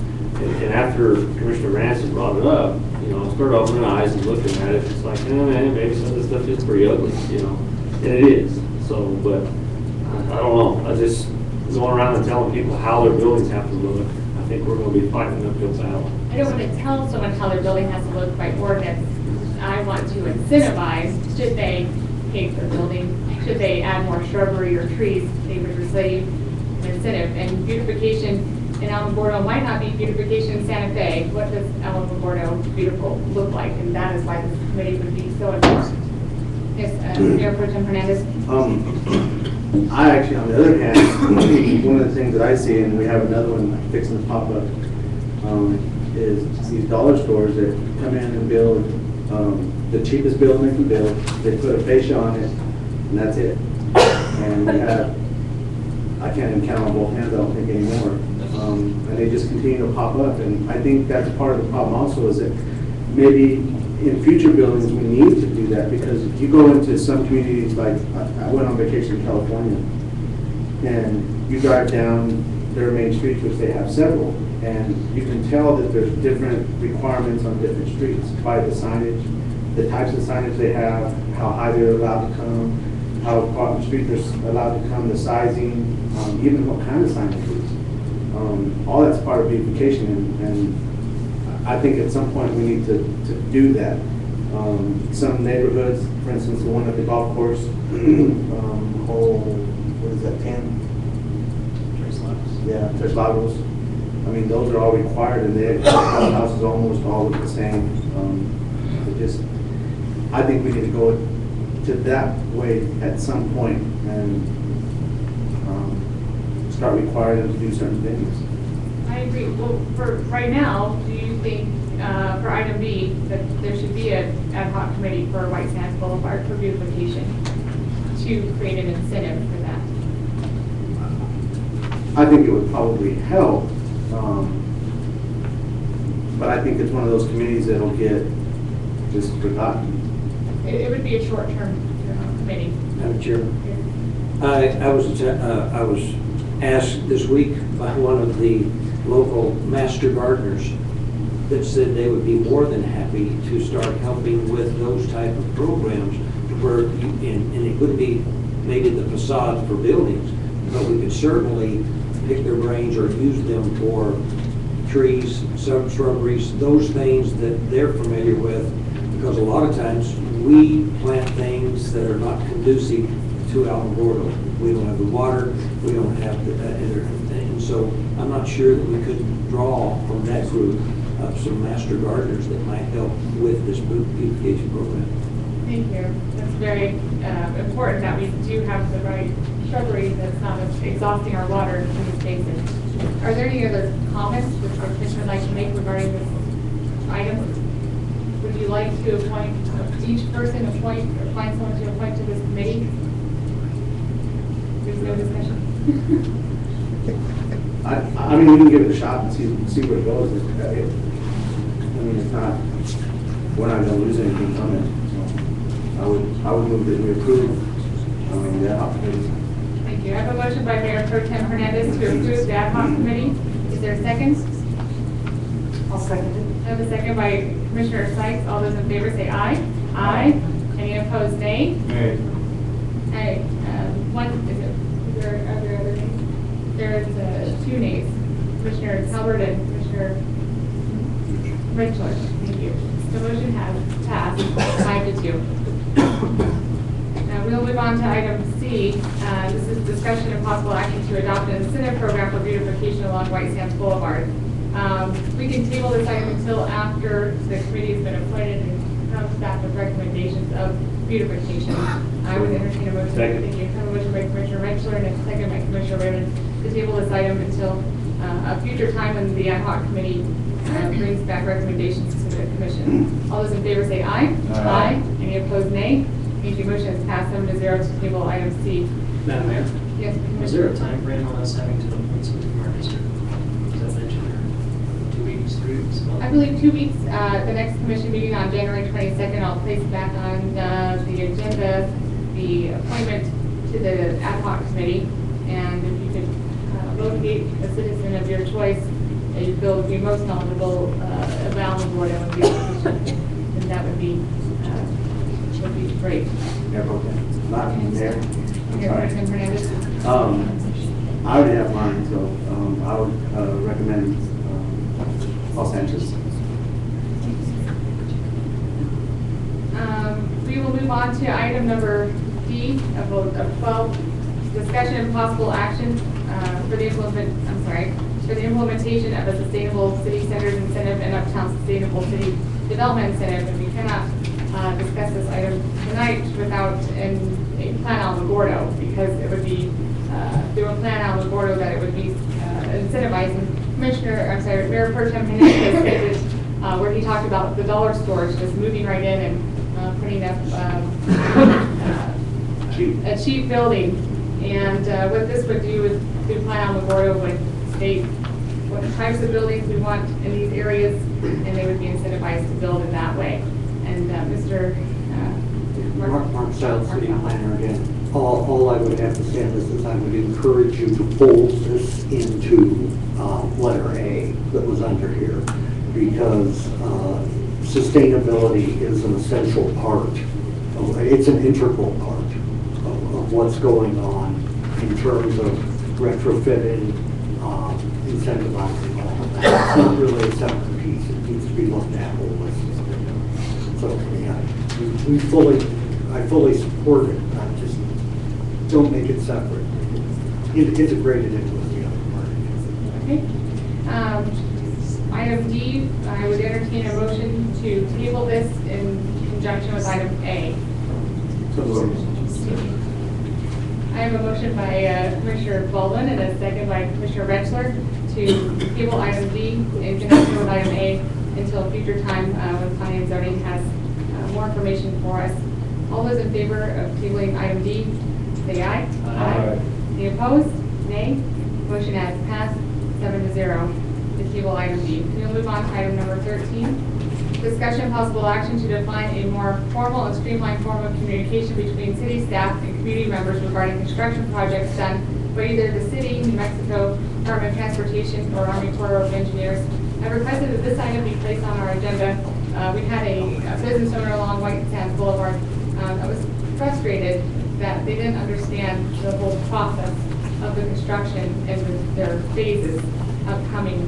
And after Commissioner Rance had brought it up, you know, I started opening my eyes and looking at it. It's like, man, maybe some of this stuff is pretty ugly, you know, and it is. So, but I don't know. I just going around and telling people how their buildings have to look. I think we're going to be fighting an uphill battle. I don't want to tell someone how their building has to look by ordinance. I want to incentivize, should they paint their building, should they add more shrubbery or trees, they would receive an incentive. And beautification in Alamogordo might not be beautification in Santa Fe. What does Alamogordo beautiful look like? And that is why this committee would be so important. Yes, Mayor Pro Tem Hernandez. I actually, on the other hand, one of the things that I see, and we have another one fixing to pop up, is these dollar stores that come in and build the cheapest building they can build. They put a fascia on it, and that's it. And we have, I can't even count on both hands, I don't think anymore. And they just continue to pop up. And I think that's part of the problem also, is that maybe in future buildings we need to do that, because if you go into some communities, like I went on vacation in California, and you drive down their main streets, which they have several, and you can tell that there's different requirements on different streets by the signage, the types of signage they have, how high they're allowed to come, how far the street they're allowed to come, the sizing, even what kind of signage it is. All that's part of beautification, and I think at some point we need to do that. Some neighborhoods, for instance, the one at the golf course, what is that, 10? Yeah, Tres Lagos. I mean, those are all required, and the houses almost all look the same. I think we need to go to that way at some point and start requiring them to do certain things. I agree. Well, for right now, do you think, for item B, that there should be an ad hoc committee for White Sands Boulevard for beautification to create an incentive for that? I think it would probably help, but I think it's one of those committees that'll get just forgotten. It would be a short-term committee. Madam Chair, I was asked this week by one of the local master gardeners that said they would be more than happy to start helping with those type of programs where, and it wouldn't be maybe the facade for buildings, but we could certainly pick their brains or use them for trees, shrubberies, those things that they're familiar with, because a lot of times we plant things that are not conducive to Alamogordo. We don't have the water, we don't have the, and so I'm not sure that we could draw from that group some master gardeners that might help with this beautification program. Thank you. That's very important that we do have the right shrubbery that's not exhausting our water in these spaces. Are there any other comments that the commission would like to make regarding this item? Would you like to appoint, each person appoint, or find someone to appoint to this committee? There's no discussion. I mean, we can give it a shot and see where it goes. I mean, it's not, we're not gonna lose anything from it. So I would move that we approve, the ad hoc committee. Thank you. I have a motion by Mayor Pro Tem Hernandez to approve the ad hoc committee. Is there a second? I'll second it. I have a second by Commissioner Sykes. All those in favor say aye. Aye. Any opposed, nay? Nay. Aye. Are there other nays? There's 2 nays. Commissioner Talbert and Commissioner Rentschler. Thank you. The motion has passed 5-2. Now we'll move on to item C. This is discussion and possible action to adopt an incentive program for beautification along White Sands Boulevard. We can table this item until after the committee has been appointed and comes back with recommendations of beautification. I would entertain a motion. Second. Thank you. I have a motion by Commissioner Rentschler and a second by Commissioner Raymond to table this item until a future time when the ad hoc committee brings back recommendations to the commission. All those in favor say aye. Aye. Any opposed, nay? Thank you. Motion is passed 7-0 to table item C. Madam Mayor? Yes, Is there a time frame on us having to appoint somebody from our district? Is that mentioned or 2 weeks, 3 weeks? I believe 2 weeks. The next commission meeting on January 22nd, I'll place back on the agenda the appointment to the ad hoc committee. And if you could locate a citizen of your choice that you feel would be most knowledgeable of Alamogordolive and beautification, then that would be great. Mayor Pro Tem. Not there. Mayor Pro Tem Hernandez. I already have mine, so I would recommend Los Angeles. We will move on to item number D of 12, discussion and possible action for the implementation of a sustainable city centers incentive and uptown sustainable city development incentive. And we cannot discuss this item tonight without a plan Alamogordo, because it would be through a plan Alamogordo that it would be incentivizing. Mayor Pro Tem Hernandez stated where he talked about the dollar stores just moving right in and putting up a cheap building. And what this would do is, through plan Alamogordo would state what types of buildings we want in these areas, and they would be incentivized to build in that way. And Mr. Mark South, City Planner again. All I would have to say on this is I would encourage you to fold this into letter A that was under here, because sustainability is an essential part, it's an integral part of what's going on in terms of retrofitting, incentivizing all of that. It's not really a separate piece, it needs to be looked at holistically. So, yeah, I fully support it, I just don't make it separate. Integrated into the other part. Okay. Item D, I would entertain a motion to table this in conjunction with item A. I have a motion by Commissioner Baldwin and a second by Commissioner Rentschler to table item D in conjunction with item A until a future time when Planning and Zoning has more information for us. All those in favor of tabling item D, say aye. Aye. Any opposed? Nay. Motion has passed 7-0 to table item D. We'll move on to item number 13. Discussion and possible action to define a more formal and streamlined form of communication between city staff and community members regarding construction projects done by either the city, New Mexico, Department of Transportation, or Army Corps of Engineers. I requested that this item be placed on our agenda. We had a business owner along White Sands Boulevard that was frustrated that they didn't understand the whole process of the construction and their phases upcoming,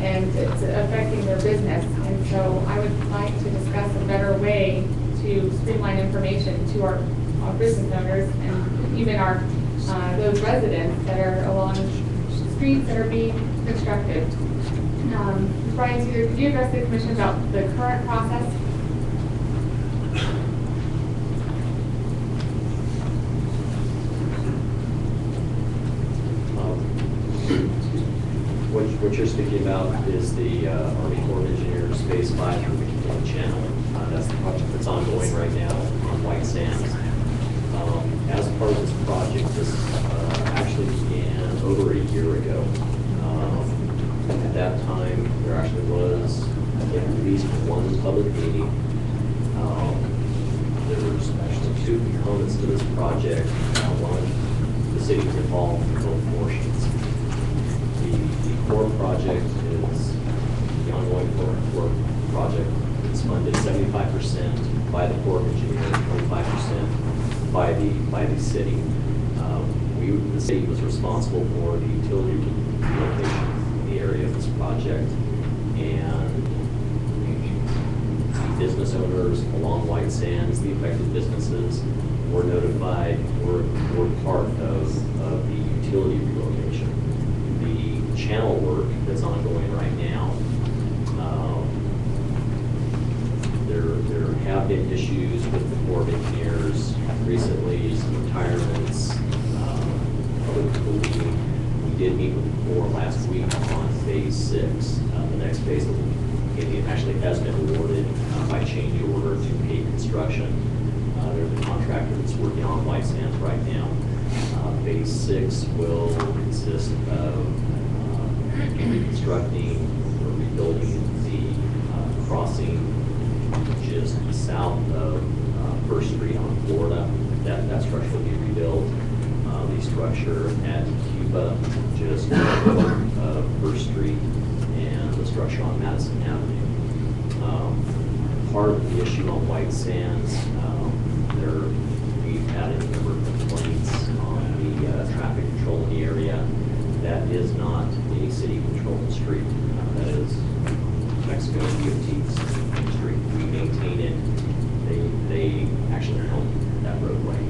and it's affecting their business. And so I would like to discuss a better way to streamline information to our business owners and even our those residents that are along streets that are being constructed. Brian, could you address the commission about the current process? what you're speaking about is the Army Corps of Engineers Phase 5 for the McKinley Channel. That's the project that's ongoing right now on White Sands. As part of this project, this actually began over a year ago. At that time, there actually was at least one public meeting. There was actually two components to this project. One, the city was involved in both portions. The core project is the ongoing core project. It's funded 75% by the Corps of Engineers, 25% by the city. The city was responsible for the utility relocation in the area of this project, and the business owners along White Sands, the affected businesses, were notified, were part of the utility relocation. The channel work that's ongoing right now, there have been issues with the Corps of Engineers recently, some retirements, public cooling. We did meet with the Corps last week on Phase 6. The next phase it actually has been awarded by change order to pay construction. They're the contractor that's working on White Sands right now. Phase 6 will consist of reconstructing or rebuilding the crossing just south of First Street on Florida. That structure will be rebuilt. The structure at Cuba, just north of First Street, and the structure on Madison Avenue. Part of the issue on White Sands, we've had a number of complaints on the traffic control in the area. That is not any city-controlled street. That is Mexico DOT's street. We maintain it. They actually own that roadway.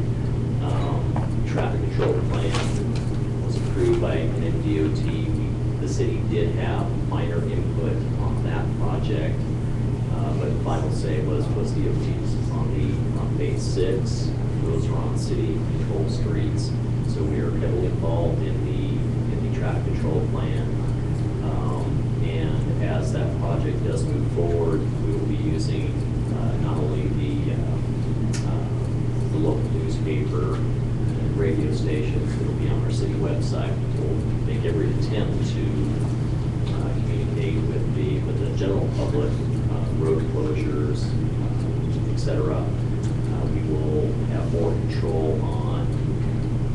Traffic control plan was approved by MDOT. The city did have minor input on that project, but the final say was DOT's. On Phase 6, those are on city-controlled streets, so we are heavily involved in the traffic control plan. And as that project does move forward, we will be using not only the local newspaper and radio stations that will be on our city website. We'll make every attempt to communicate with the general public, road closures, etc. We will have more control on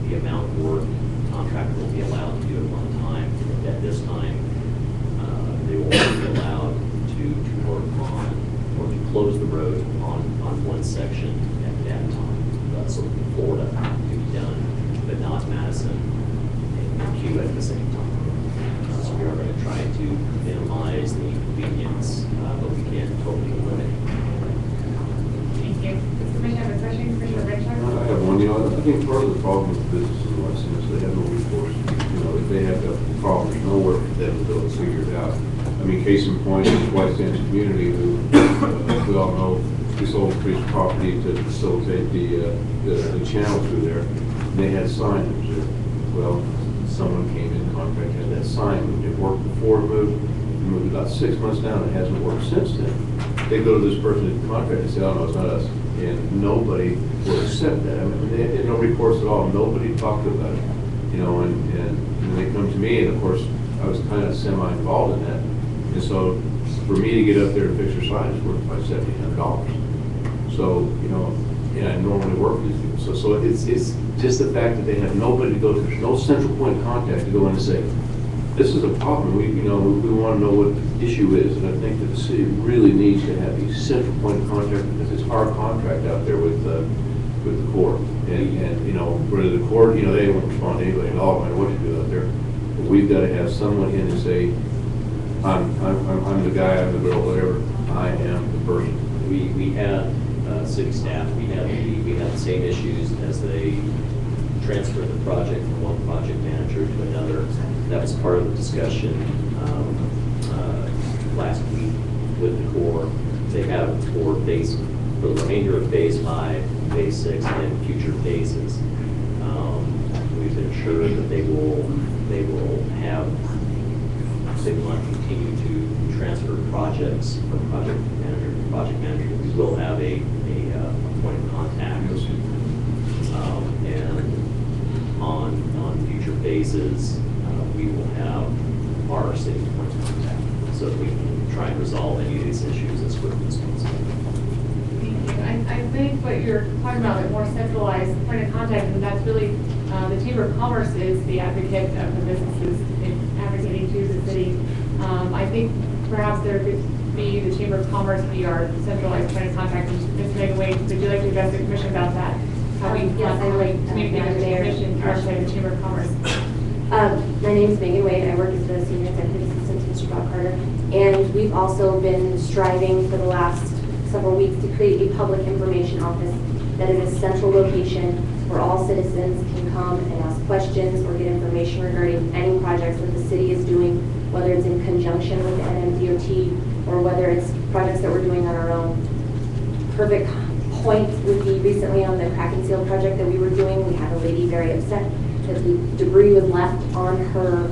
the amount of work the contractor will be allowed to do at one time. At this time, they will only be allowed to work on or to close the road on one section at that time. So Florida to be done, but not Madison and Cuba at the same time. So we are going to try to minimize the inconvenience, but we can't totally eliminate. Thank you. Does the commission have a question? Commissioner Renshaw? I have one. I think part of the problem with businesses in West End is they have no recourse. If they have a problem, there's nowhere for them to go and figure it out. I mean, case in point is White Sands community, who we all know we sold a piece of property to facilitate the channel through there. And they had signage there. Well, someone came in contact, had that sign. It worked before it moved about 6 months down. It hasn't worked since then. They go to this person in contract and say, oh no, it's not us. And nobody will accept that. I mean, they had no recourse at all. Nobody talked about it. And they come to me, and of course, I was kind of semi-involved in that. And so, for me to get up there and fix their sign is worth about $1,700. So, and I normally work with these people. So it's just the fact that they have nobody to go to. There's no central point of contact to go in and say, this is a problem. We want to know what the issue is. And I think that the city really needs to have a central point of contact, because it's our contract out there with the Corps. And whether the Corps, they won't respond to anybody at all, no matter what you do out there. But we've got to have someone in and say, I'm the guy, I'm the girl, whatever. I am the person. We had city staff. We had the same issues as they transferred the project from one project manager to another. That was part of the discussion last week with the Corps. They have for the remainder of Phase 5, Phase 6, and future phases. We've been assured that they will have say we want to continue to transfer projects from project manager to project manager, we will have a point of contact. And on future phases, we will have our city point of contact so that we can try and resolve any of these issues as quickly as possible. I think what you're talking about, a more centralized point of contact, and that's really, the Chamber of Commerce is the advocate of the businesses in advocating to the city. I think perhaps there could be the Chamber of Commerce be our centralized point of contact. Ms. Megan Wade, would you like to address the commission about that? How we Yes, I would. communicate with the commission outside the Chamber of Commerce? My name is Megan Wade. I work as the Senior Executive Assistant to Mr. Bob Carter. And we've also been striving for the last several weeks to create a public information office that is a central location where all citizens can come and ask questions or get information regarding any projects that the city is doing, whether it's in conjunction with the NMDOT or whether it's projects that we're doing on our own. Perfect point would be recently on the crack and seal project that we were doing, we had a lady very upset that the debris was left on her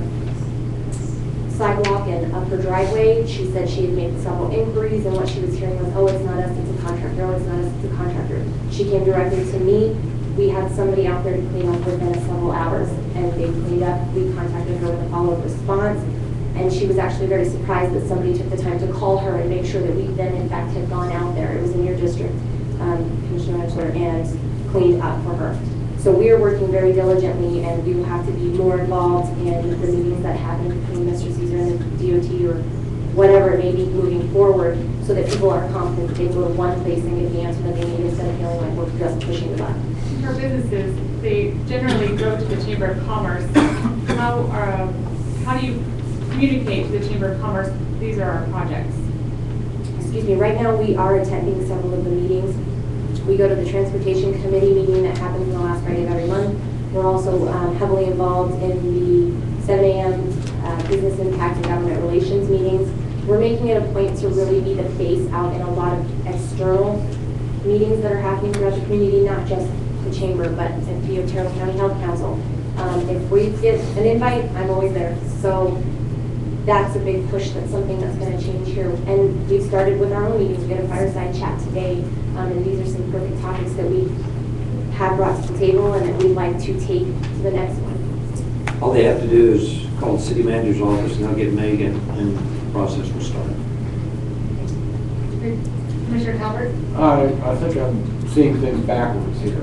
sidewalk and up her driveway. She said she had made several inquiries, and what she was hearing was, oh, it's not us, it's a contractor, oh, it's not us, it's a contractor. She came directly to me. We had somebody out there to clean up within several hours, and they cleaned up. We contacted her with a follow-up response, and she was actually very surprised that somebody took the time to call her and make sure that we then, in fact, had gone out there. It was in your district, Commissioner Edgeler, and cleaned up for her. So we are working very diligently, and we will have to be more involved in the meetings that happen between Mr. Caesar and the DOT or whatever it may be moving forward, so that people are confident that they go to one place and get the answer that they need instead of feeling like we're just pushing the button. For businesses, they generally go to the Chamber of Commerce. How do you communicate to the Chamber of Commerce, these are our projects? Excuse me, right now we are attending several of the meetings. We go to the Transportation Committee meeting that happens on the last Friday of every month. We're also heavily involved in the 7 a.m. Business Impact and Government Relations meetings. We're making it a point to really be the face out in a lot of external meetings that are happening throughout the community, not just the Chamber, but at the Otero County Health Council. If we get an invite, I'm always there. So that's a big push. That's something that's going to change here. And we've started with our own meetings. We had a fireside chat today, and these are some perfect topics that we have brought to the table and that we'd like to take to the next one. All they have to do is call the city manager's office and they'll get Megan and the process will start. Commissioner Talbert? I think I'm seeing things backwards here.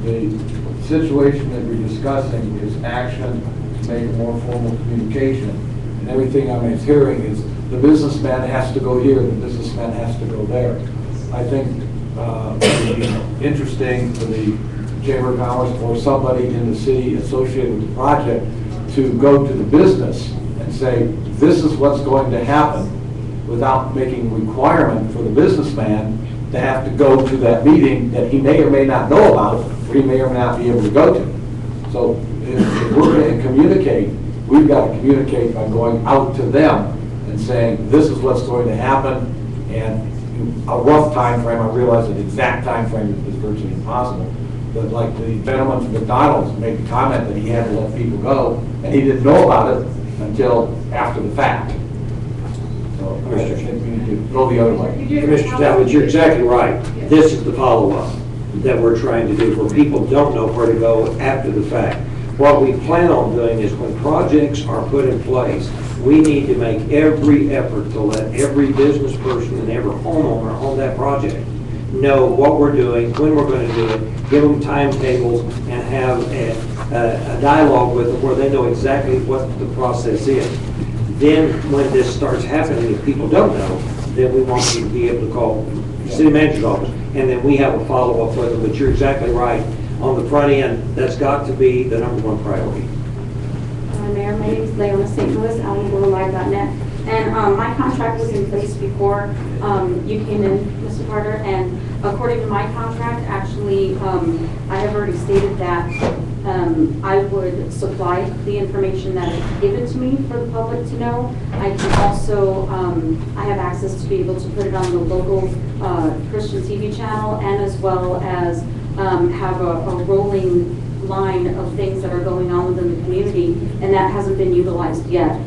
The situation that we're discussing is action to make a more formal communication. And everything I'm hearing is the businessman has to go here, the businessman has to go there. I think it would be interesting for the Chamber of Commerce or somebody in the city associated with the project to go to the business and say, this is what's going to happen, without making a requirement for the businessman to have to go to that meeting that he may or may not know about, or he may or may not be able to go to. So if we're going to communicate, we've got to communicate by going out to them and saying, this is what's going to happen, and a rough time frame. I realize that the exact time frame is virtually impossible, but like the gentleman from McDonald's made the comment that he had to let people go, and he didn't know about it until after the fact. So I think we need to go the other way. Commissioner Talbot, you're exactly right. This is the follow-up that we're trying to do, where people don't know where to go after the fact. What we plan on doing is when projects are put in place, we need to make every effort to let every business person and every homeowner on that project know what we're doing, when we're going to do it, give them timetables, and have a dialogue with them where they know exactly what the process is. Then when this starts happening, if people don't know, then we want you to be able to call the city manager's office, and then we have a follow-up with them. But you're exactly right. On the front end, that's got to be the #1 priority. Mayor, my name is Leona St. Louis, Alamogordolive.net. And my contract was in place before you came in, Mr. Carter. And according to my contract, actually, I have already stated that I would supply the information that is given to me for the public to know. I can also, I have access to be able to put it on the local Christian TV channel, and as well as have a rolling line of things that are going on within the community, and that hasn't been utilized yet.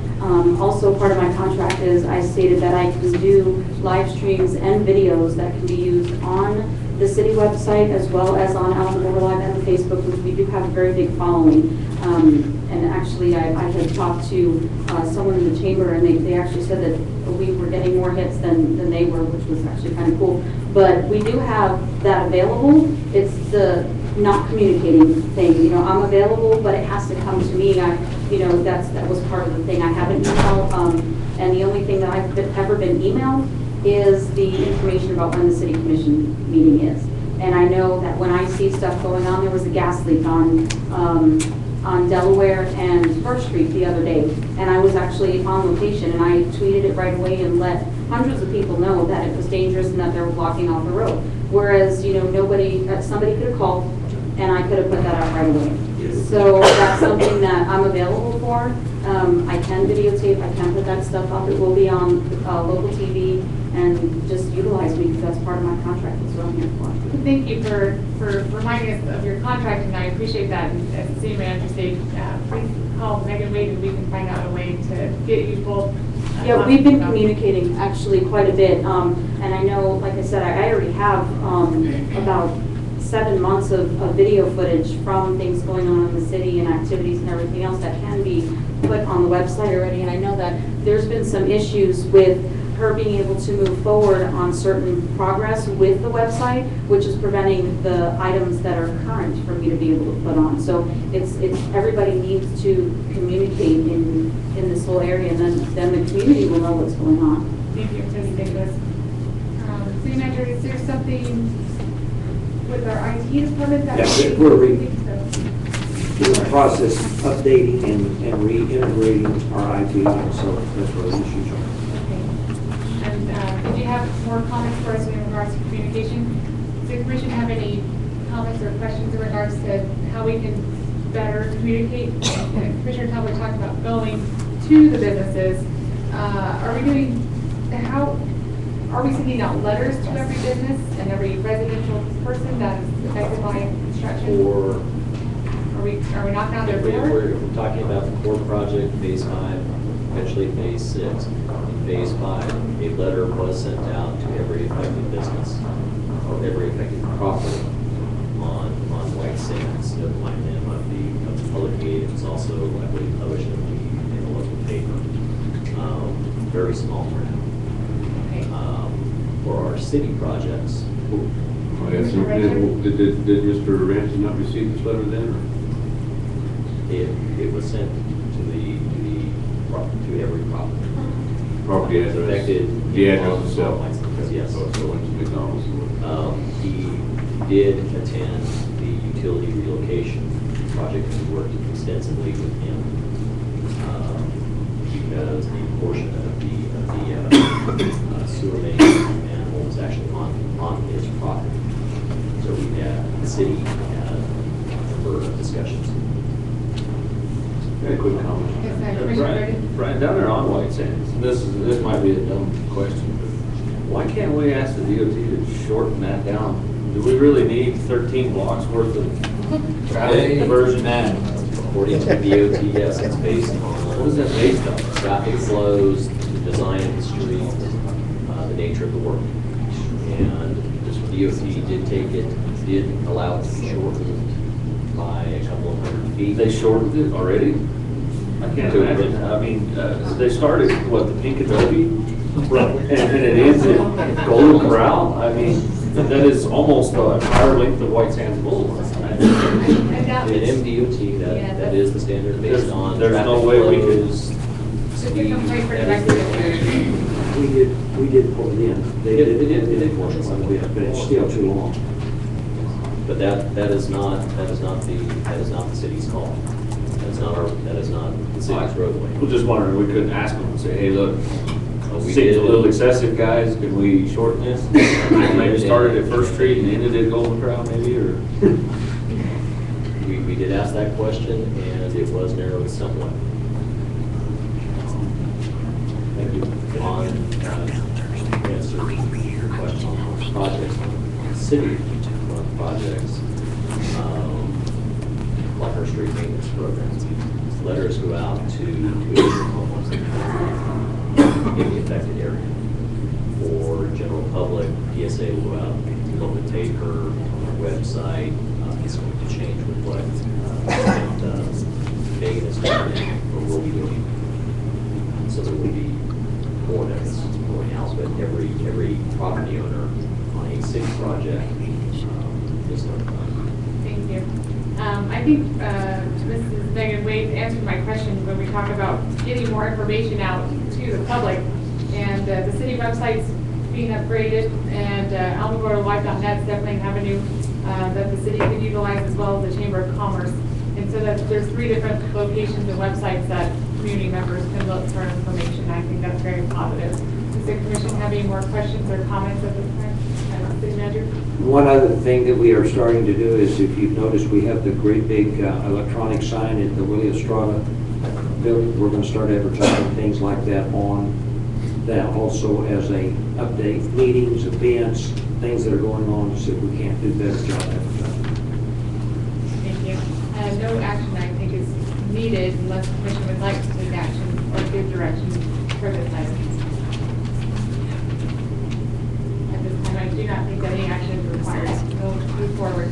Also, part of my contract is I stated that I can do live streams and videos that can be used on the city website as well as on Alamogordolive and Facebook, which we do have a very big following. And actually, I had talked to someone in the chamber, and they actually said that we were getting more hits than they were, which was actually kind of cool. But we do have that available. It's the not communicating thing. You know, I'm available, but it has to come to me. That was part of the thing. I have an email, and the only thing that I've ever been emailed is the information about when the city commission meeting is. And I know that when I see stuff going on, there was a gas leak on Delaware and First Street the other day, and I was actually on location, and I tweeted it right away and let hundreds of people know that it was dangerous and that they were blocking off the road. Whereas, somebody could have called, and I could have put that out right away. So that's something that I'm available for. I can videotape, I can put that stuff up. It will be on local TV, and just utilize me because that's part of my contract. That's what I'm here for. Thank you for reminding us of your contract, and I appreciate that. And as the city manager said, please call Megan Wade and we can find out a way to get you both. Yeah, we've been communicating actually quite a bit. And I know, like I said, I already have about 7 months of video footage from things going on in the city and activities and everything else that can be put on the website already. And I know that there's been some issues with her being able to move forward on certain progress with the website, which is preventing the items that are current for me to be able to put on. So it's everybody needs to communicate in this whole area, and then the community will know what's going on. Thank you, Ms. Nicholas. City manager, is there something with our IT department that we're in the process of updating and reintegrating our IT, so that's where the issues are. Did you have more comments for us in regards to communication? Does the commission have any comments or questions in regards to how we can better communicate? Commissioner Talbot talked about going to the businesses. Are we sending out letters to every business and every residential person that is affected by construction? Or are we knocking on their door? We're talking about the core project, phase 5, eventually phase 6. In phase 5, a letter was sent out to every affected business or every affected property on White Sands, notifying them of the public gate. It was also, I believe, published in the local paper. Very small amount. For our city projects. Did Mr. Ramsey not receive this letter then? It was sent to every property. Property address. Affected. The address itself. Yes. So it went to McDonald's. He did attend the utility relocation project and worked extensively with him because the portion of the sewer main manhole was actually on his property. So the city had a number of discussions. Very quick comment. Brian, down there on White Sands, this might be a dumb question, but why can't we ask the DOT to shorten that down? Do we really need 13 blocks worth of conversion? According to the DOT, yes, it's based on. What is that based on? Traffic flows, the design of the street, the nature of the work. And the DOT did allow it to be shortened by a couple of 100 feet. They shortened it already? I can't imagine. I mean, they started, what, the Pink Adobe? And it ends in Golden Corral? I mean, that is almost the entire length of White Sands Boulevard. In MDOT, that is the standard based on. There's no way we could. We did pull it in. They did pull it, but it's still too long. But that is not the city's call. That is not the city's roadway. We're just wondering, we couldn't ask them and say, hey, look, seems a little excessive, guys. Can we shorten this? Maybe started at First Street and ended at Golden Corral, maybe, or? We did ask that question, and it was narrowed somewhat. Thank you. On answer your question on projects, city projects. street maintenance programs. Letters go out to individual homeowners in the affected area. For general public, PSA will go out to local paper, on our website. It's going to change with what Megan is doing or will be doing. So there will be more notice going out, but every property owner on a city project is notified. Thank you. I think Mrs. Megan Wade answered my question when we talk about getting more information out to the public. And the city website's being upgraded, and Alamogordolive.net is definitely an avenue that the city could utilize, as well as the Chamber of Commerce. And so that there's 3 different locations and websites that community members can look for information. I think that's very positive. Does the commission have any more questions or comments at this time? City Manager? One other thing that we are starting to do is, if you've noticed, we have the great big electronic sign at the Willie Estrada building. We're going to start advertising things like that on that, also as a update, meetings, events, things that are going on, to see if we can't do a better job advertising. Thank you. No action, I think, is needed unless the commission would like to take action or give direction for this item. At this time, I do not think that any action is required. We'll move forward.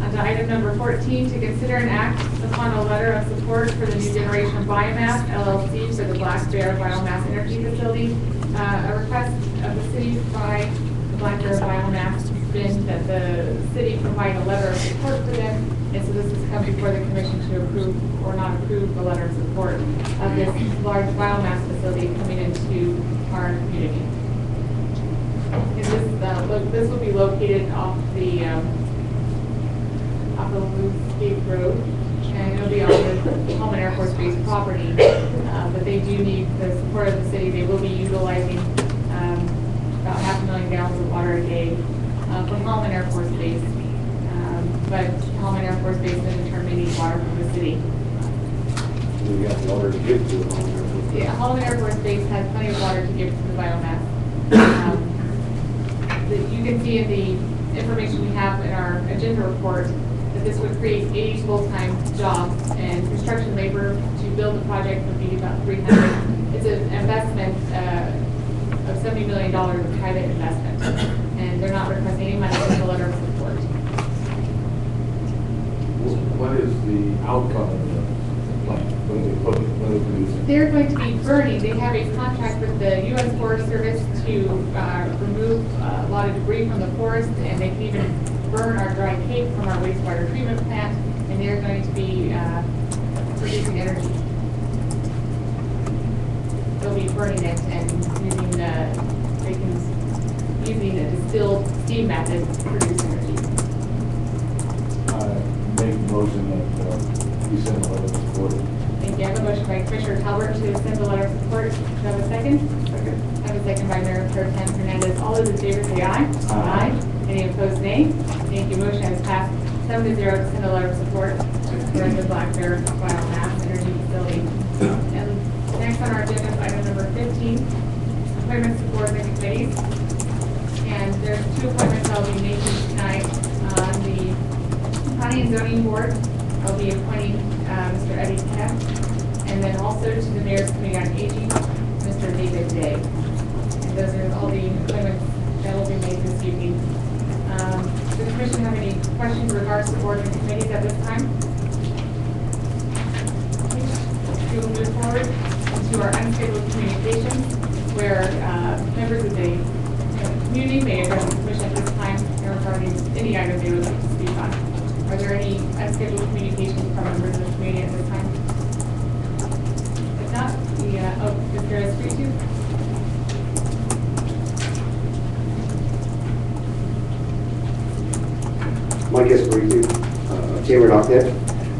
On to item number 14, to consider and act upon a letter of support for the New Generation Biomass LLC for the Black Bear Biomass Energy Facility. A request of the city by the Black Bear Biomass has been that the city provide a letter of support for them. And so this is coming before the commission to approve or not approve the letter of support of this large biomass facility coming into our community. And this will be located off the Loose Gate Road, and it'll be on the Holman Air Force Base property. But they do need the support of the city. They will be utilizing about 500,000 gallons of water a day from Holman Air Force Base. But Holman Air Force Base doesn't determine any water from the city. We got water to give to Holman Air Force Base. Yeah, Holman Air Force Base has plenty of water to give to the biomass. You can see in the information we have in our agenda report that this would create 80 full-time jobs, and construction labor to build the project would be about 300. It's an investment of $70 million of private investment, and they're not requesting any money for the letter of support. What is the outcome of the plant? What are they putting, what are they producing? They're going to be burning. They have a contract with the U.S. Forest Service to remove a lot of debris from the forest, and they can even burn our dry cake from our wastewater treatment plant, and they're going to be producing energy. They'll be burning it and using a distilled steam method to produce energy. Make a motion that we send a letter of support. Thank you. I have a motion by Commissioner Talbert to send the letter of support. Do I have a second? Second. I have a second by Mayor Pro Tem Hernandez. All those in favor say aye. Aye. Any opposed, nay? Thank you. Motion has passed 7-0 to send a letter of support for the Black Bear Biomass Energy Facility. And next on our agenda is item number 15, appointments to boards and committees. And there's 2 appointments I'll be making tonight on the Planning and Zoning Board. I'll be appointing Mr. Eddie Kemp, and then also to the Mayor's Committee on Aging, Mr. David Day. And those are all the appointments that will be made this evening. Does the Commission have any questions in regards to boards and committees at this time? We will move forward into our unscheduled communications, where members of the community may address the Commission at this time regarding any item they would like to speak on. Are there any unscheduled communications from members of the community at this time? If not, is there a speak to? Mike Esparito, Chamber.net.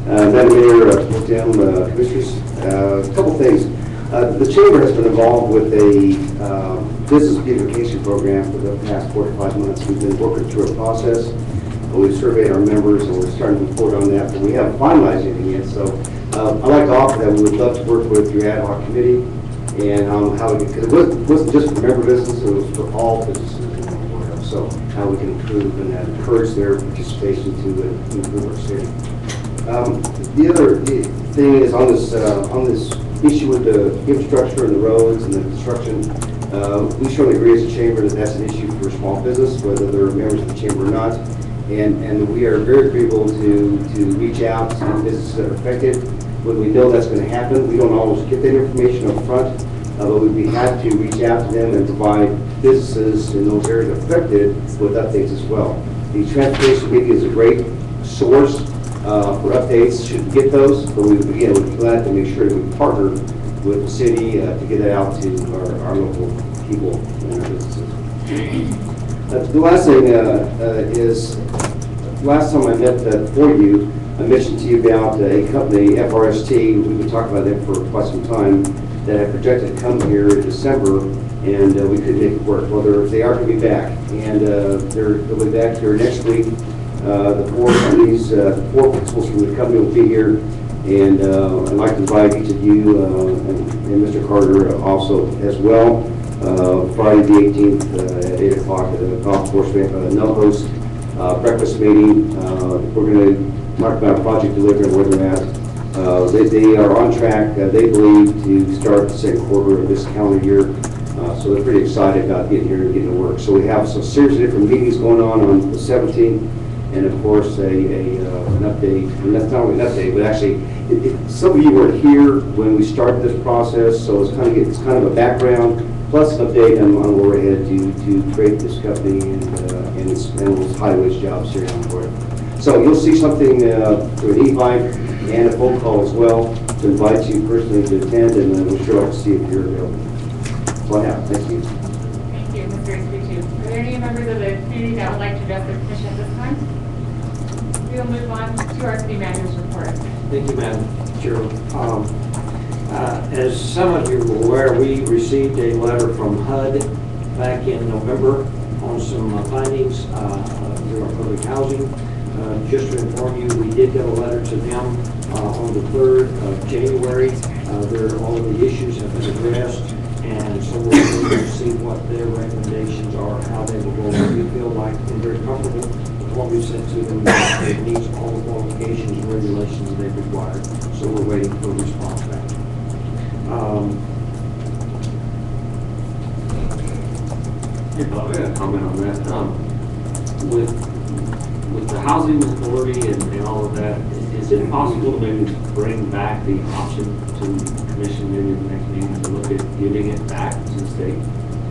Madam Mayor, Pro Tem, Commissioners, a couple things. The Chamber has been involved with a business beautification program for the past 4 to 5 months. We've been working through a process. We've surveyed our members, and we're starting to report on that, but we haven't finalized anything yet. So I'd like to offer that we would love to work with your ad hoc committee and how we can, because it wasn't just for member business, it was for all businesses. So how we can improve and encourage their participation to improve our city. The other thing is on this issue with the infrastructure and the roads and the construction. We certainly agree as a chamber that that's an issue for small business, whether they're members of the chamber or not. And we are very agreeable to reach out to businesses that are affected when we know that's going to happen. We don't always get that information up front, but we'd be happy to reach out to them and provide businesses in those areas affected with updates as well. The transportation media is a great source for updates, should get those, but we would be glad to make sure that we partner with the city to get that out to our local people and our businesses. The last thing is, last time I met for you, I mentioned to you about a company, FRST. We've been talking about them for quite some time, that had projected to come here in December, and we couldn't make it work. Well, they are going to be back, and they'll be back here next week. The four principals from the company will be here, and I'd like to invite each of you and Mr. Carter also as well. Friday the 18th at 8 o'clock at the golf course, we have a no-host breakfast meeting. We're going to talk about project delivery and where they're at. They are on track, they believe, to start the second quarter of this calendar year. So they're pretty excited about getting here and getting to work. So we have a series of different meetings going on the 17th, and of course an update. And that's not only an update, but actually some of you weren't here when we started this process, so it's kind of a background plus an update on where we're headed to create this company and its high-wage jobs here on board. So you'll see something through an e-bike and a phone call as well to invite you personally to attend, and we'll sure like to see if you're available. That's all I have. Thank you. Thank you, Mr. Esposito. Are there any members of the community that would like to address the commission at this time? We will move on to our city manager's report. Thank you, Madam Chair. As some of you are aware, we received a letter from HUD back in November on some findings through our public housing. Just to inform you, we did get a letter to them on the 3rd of January. All of the issues have been addressed, and so we'll see what their recommendations are, how they will go. We feel like we're very comfortable with what we've sent to them. It meets all the qualifications and regulations that they've required, so we're waiting for a response back. I got a comment on that. With the housing authority and all of that, is it possible to maybe bring back the option to the commission maybe in the next meeting to look at giving it back to the state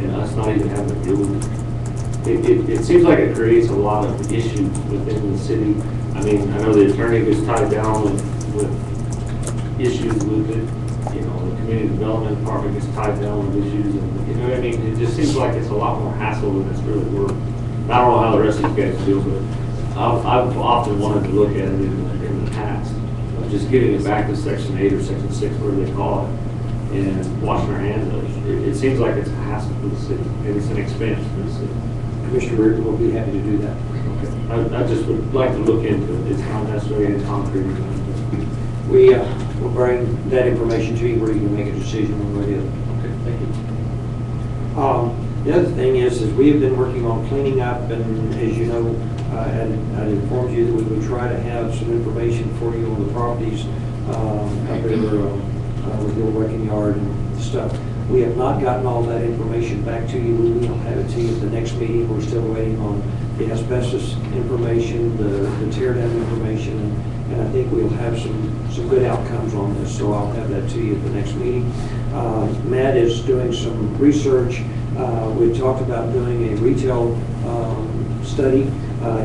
and us not even having to deal with it? It seems like it creates a lot of issues within the city. I mean, I know the attorney gets tied down with issues with it. You know, the community development department gets tied down with issues, and you know what I mean? It just seems like it's a lot more hassle than it's really worth. I don't know how the rest of you guys feel, but I've often wanted to look at it in the past, of just giving it back to Section 8 or Section 6, whatever they call it, and washing our hands of it. It seems like it's a hassle for the city, and it's an expense for the city. Commissioner Reardon will be happy to do that. Okay. I just would like to look into it. It's not necessarily in concrete. We will bring that information to you where you can make a decision on what it is. Okay, thank you. The other thing is we have been working on cleaning up, and as you know, I'd informed you that we would try to have some information for you on the properties up there with the old wrecking yard and stuff. We have not gotten all that information back to you. We will have it to you at the next meeting. We're still waiting on the asbestos information, the tear down information, and I think we'll have some good outcomes on this, so I'll have that to you at the next meeting. Matt is doing some research. We talked about doing a retail study.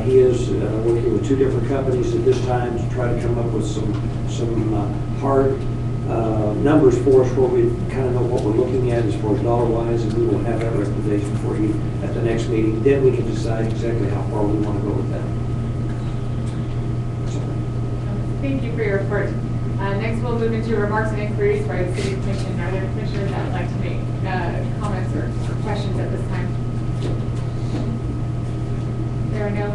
He is working with 2 different companies at this time to try to come up with some hard numbers for us where we kind of know what we're looking at as far as dollar-wise, and we will have that recommendation for you at the next meeting. Then we can decide exactly how far we want to go with that. Thank you for your report. Next, we'll move into remarks and inquiries by the City Commission. Are there commissioners that would like to make comments or questions at this time? There are no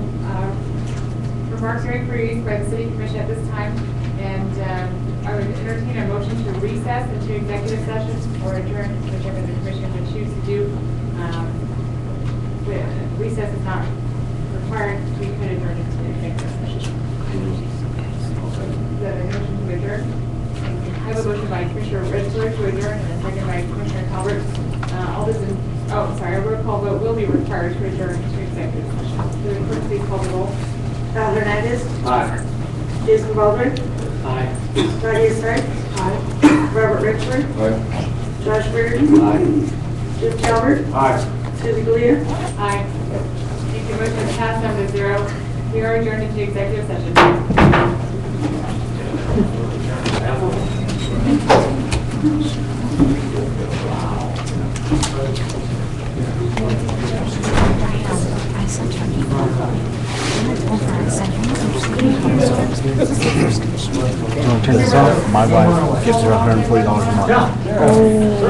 remarks or inquiries by the City Commission at this time, and I would entertain a motion to recess into executive session or adjourn, whichever the Commission would choose to do. Recess is not required. We could adjourn into executive session. that a motion to adjourn? I have a motion by Commissioner Ritzler to adjourn and a second by Commissioner Talbert. All this in, oh, sorry, a roll call vote will be required to adjourn to executive session. Will the clerk please call the roll? Al Hernandez. Aye. Jason Baldwin. Aye. Nadia Stark. Aye. Robert Richler. Aye. Josh Reardon. Aye. Jim Talbert. Aye. Susie Galea. Aye. Thank you. Motion is passed 7-0. We are adjourned into executive session. I sent her an email. I told her I sent her. Turn this off. My wife gives her $140 a month.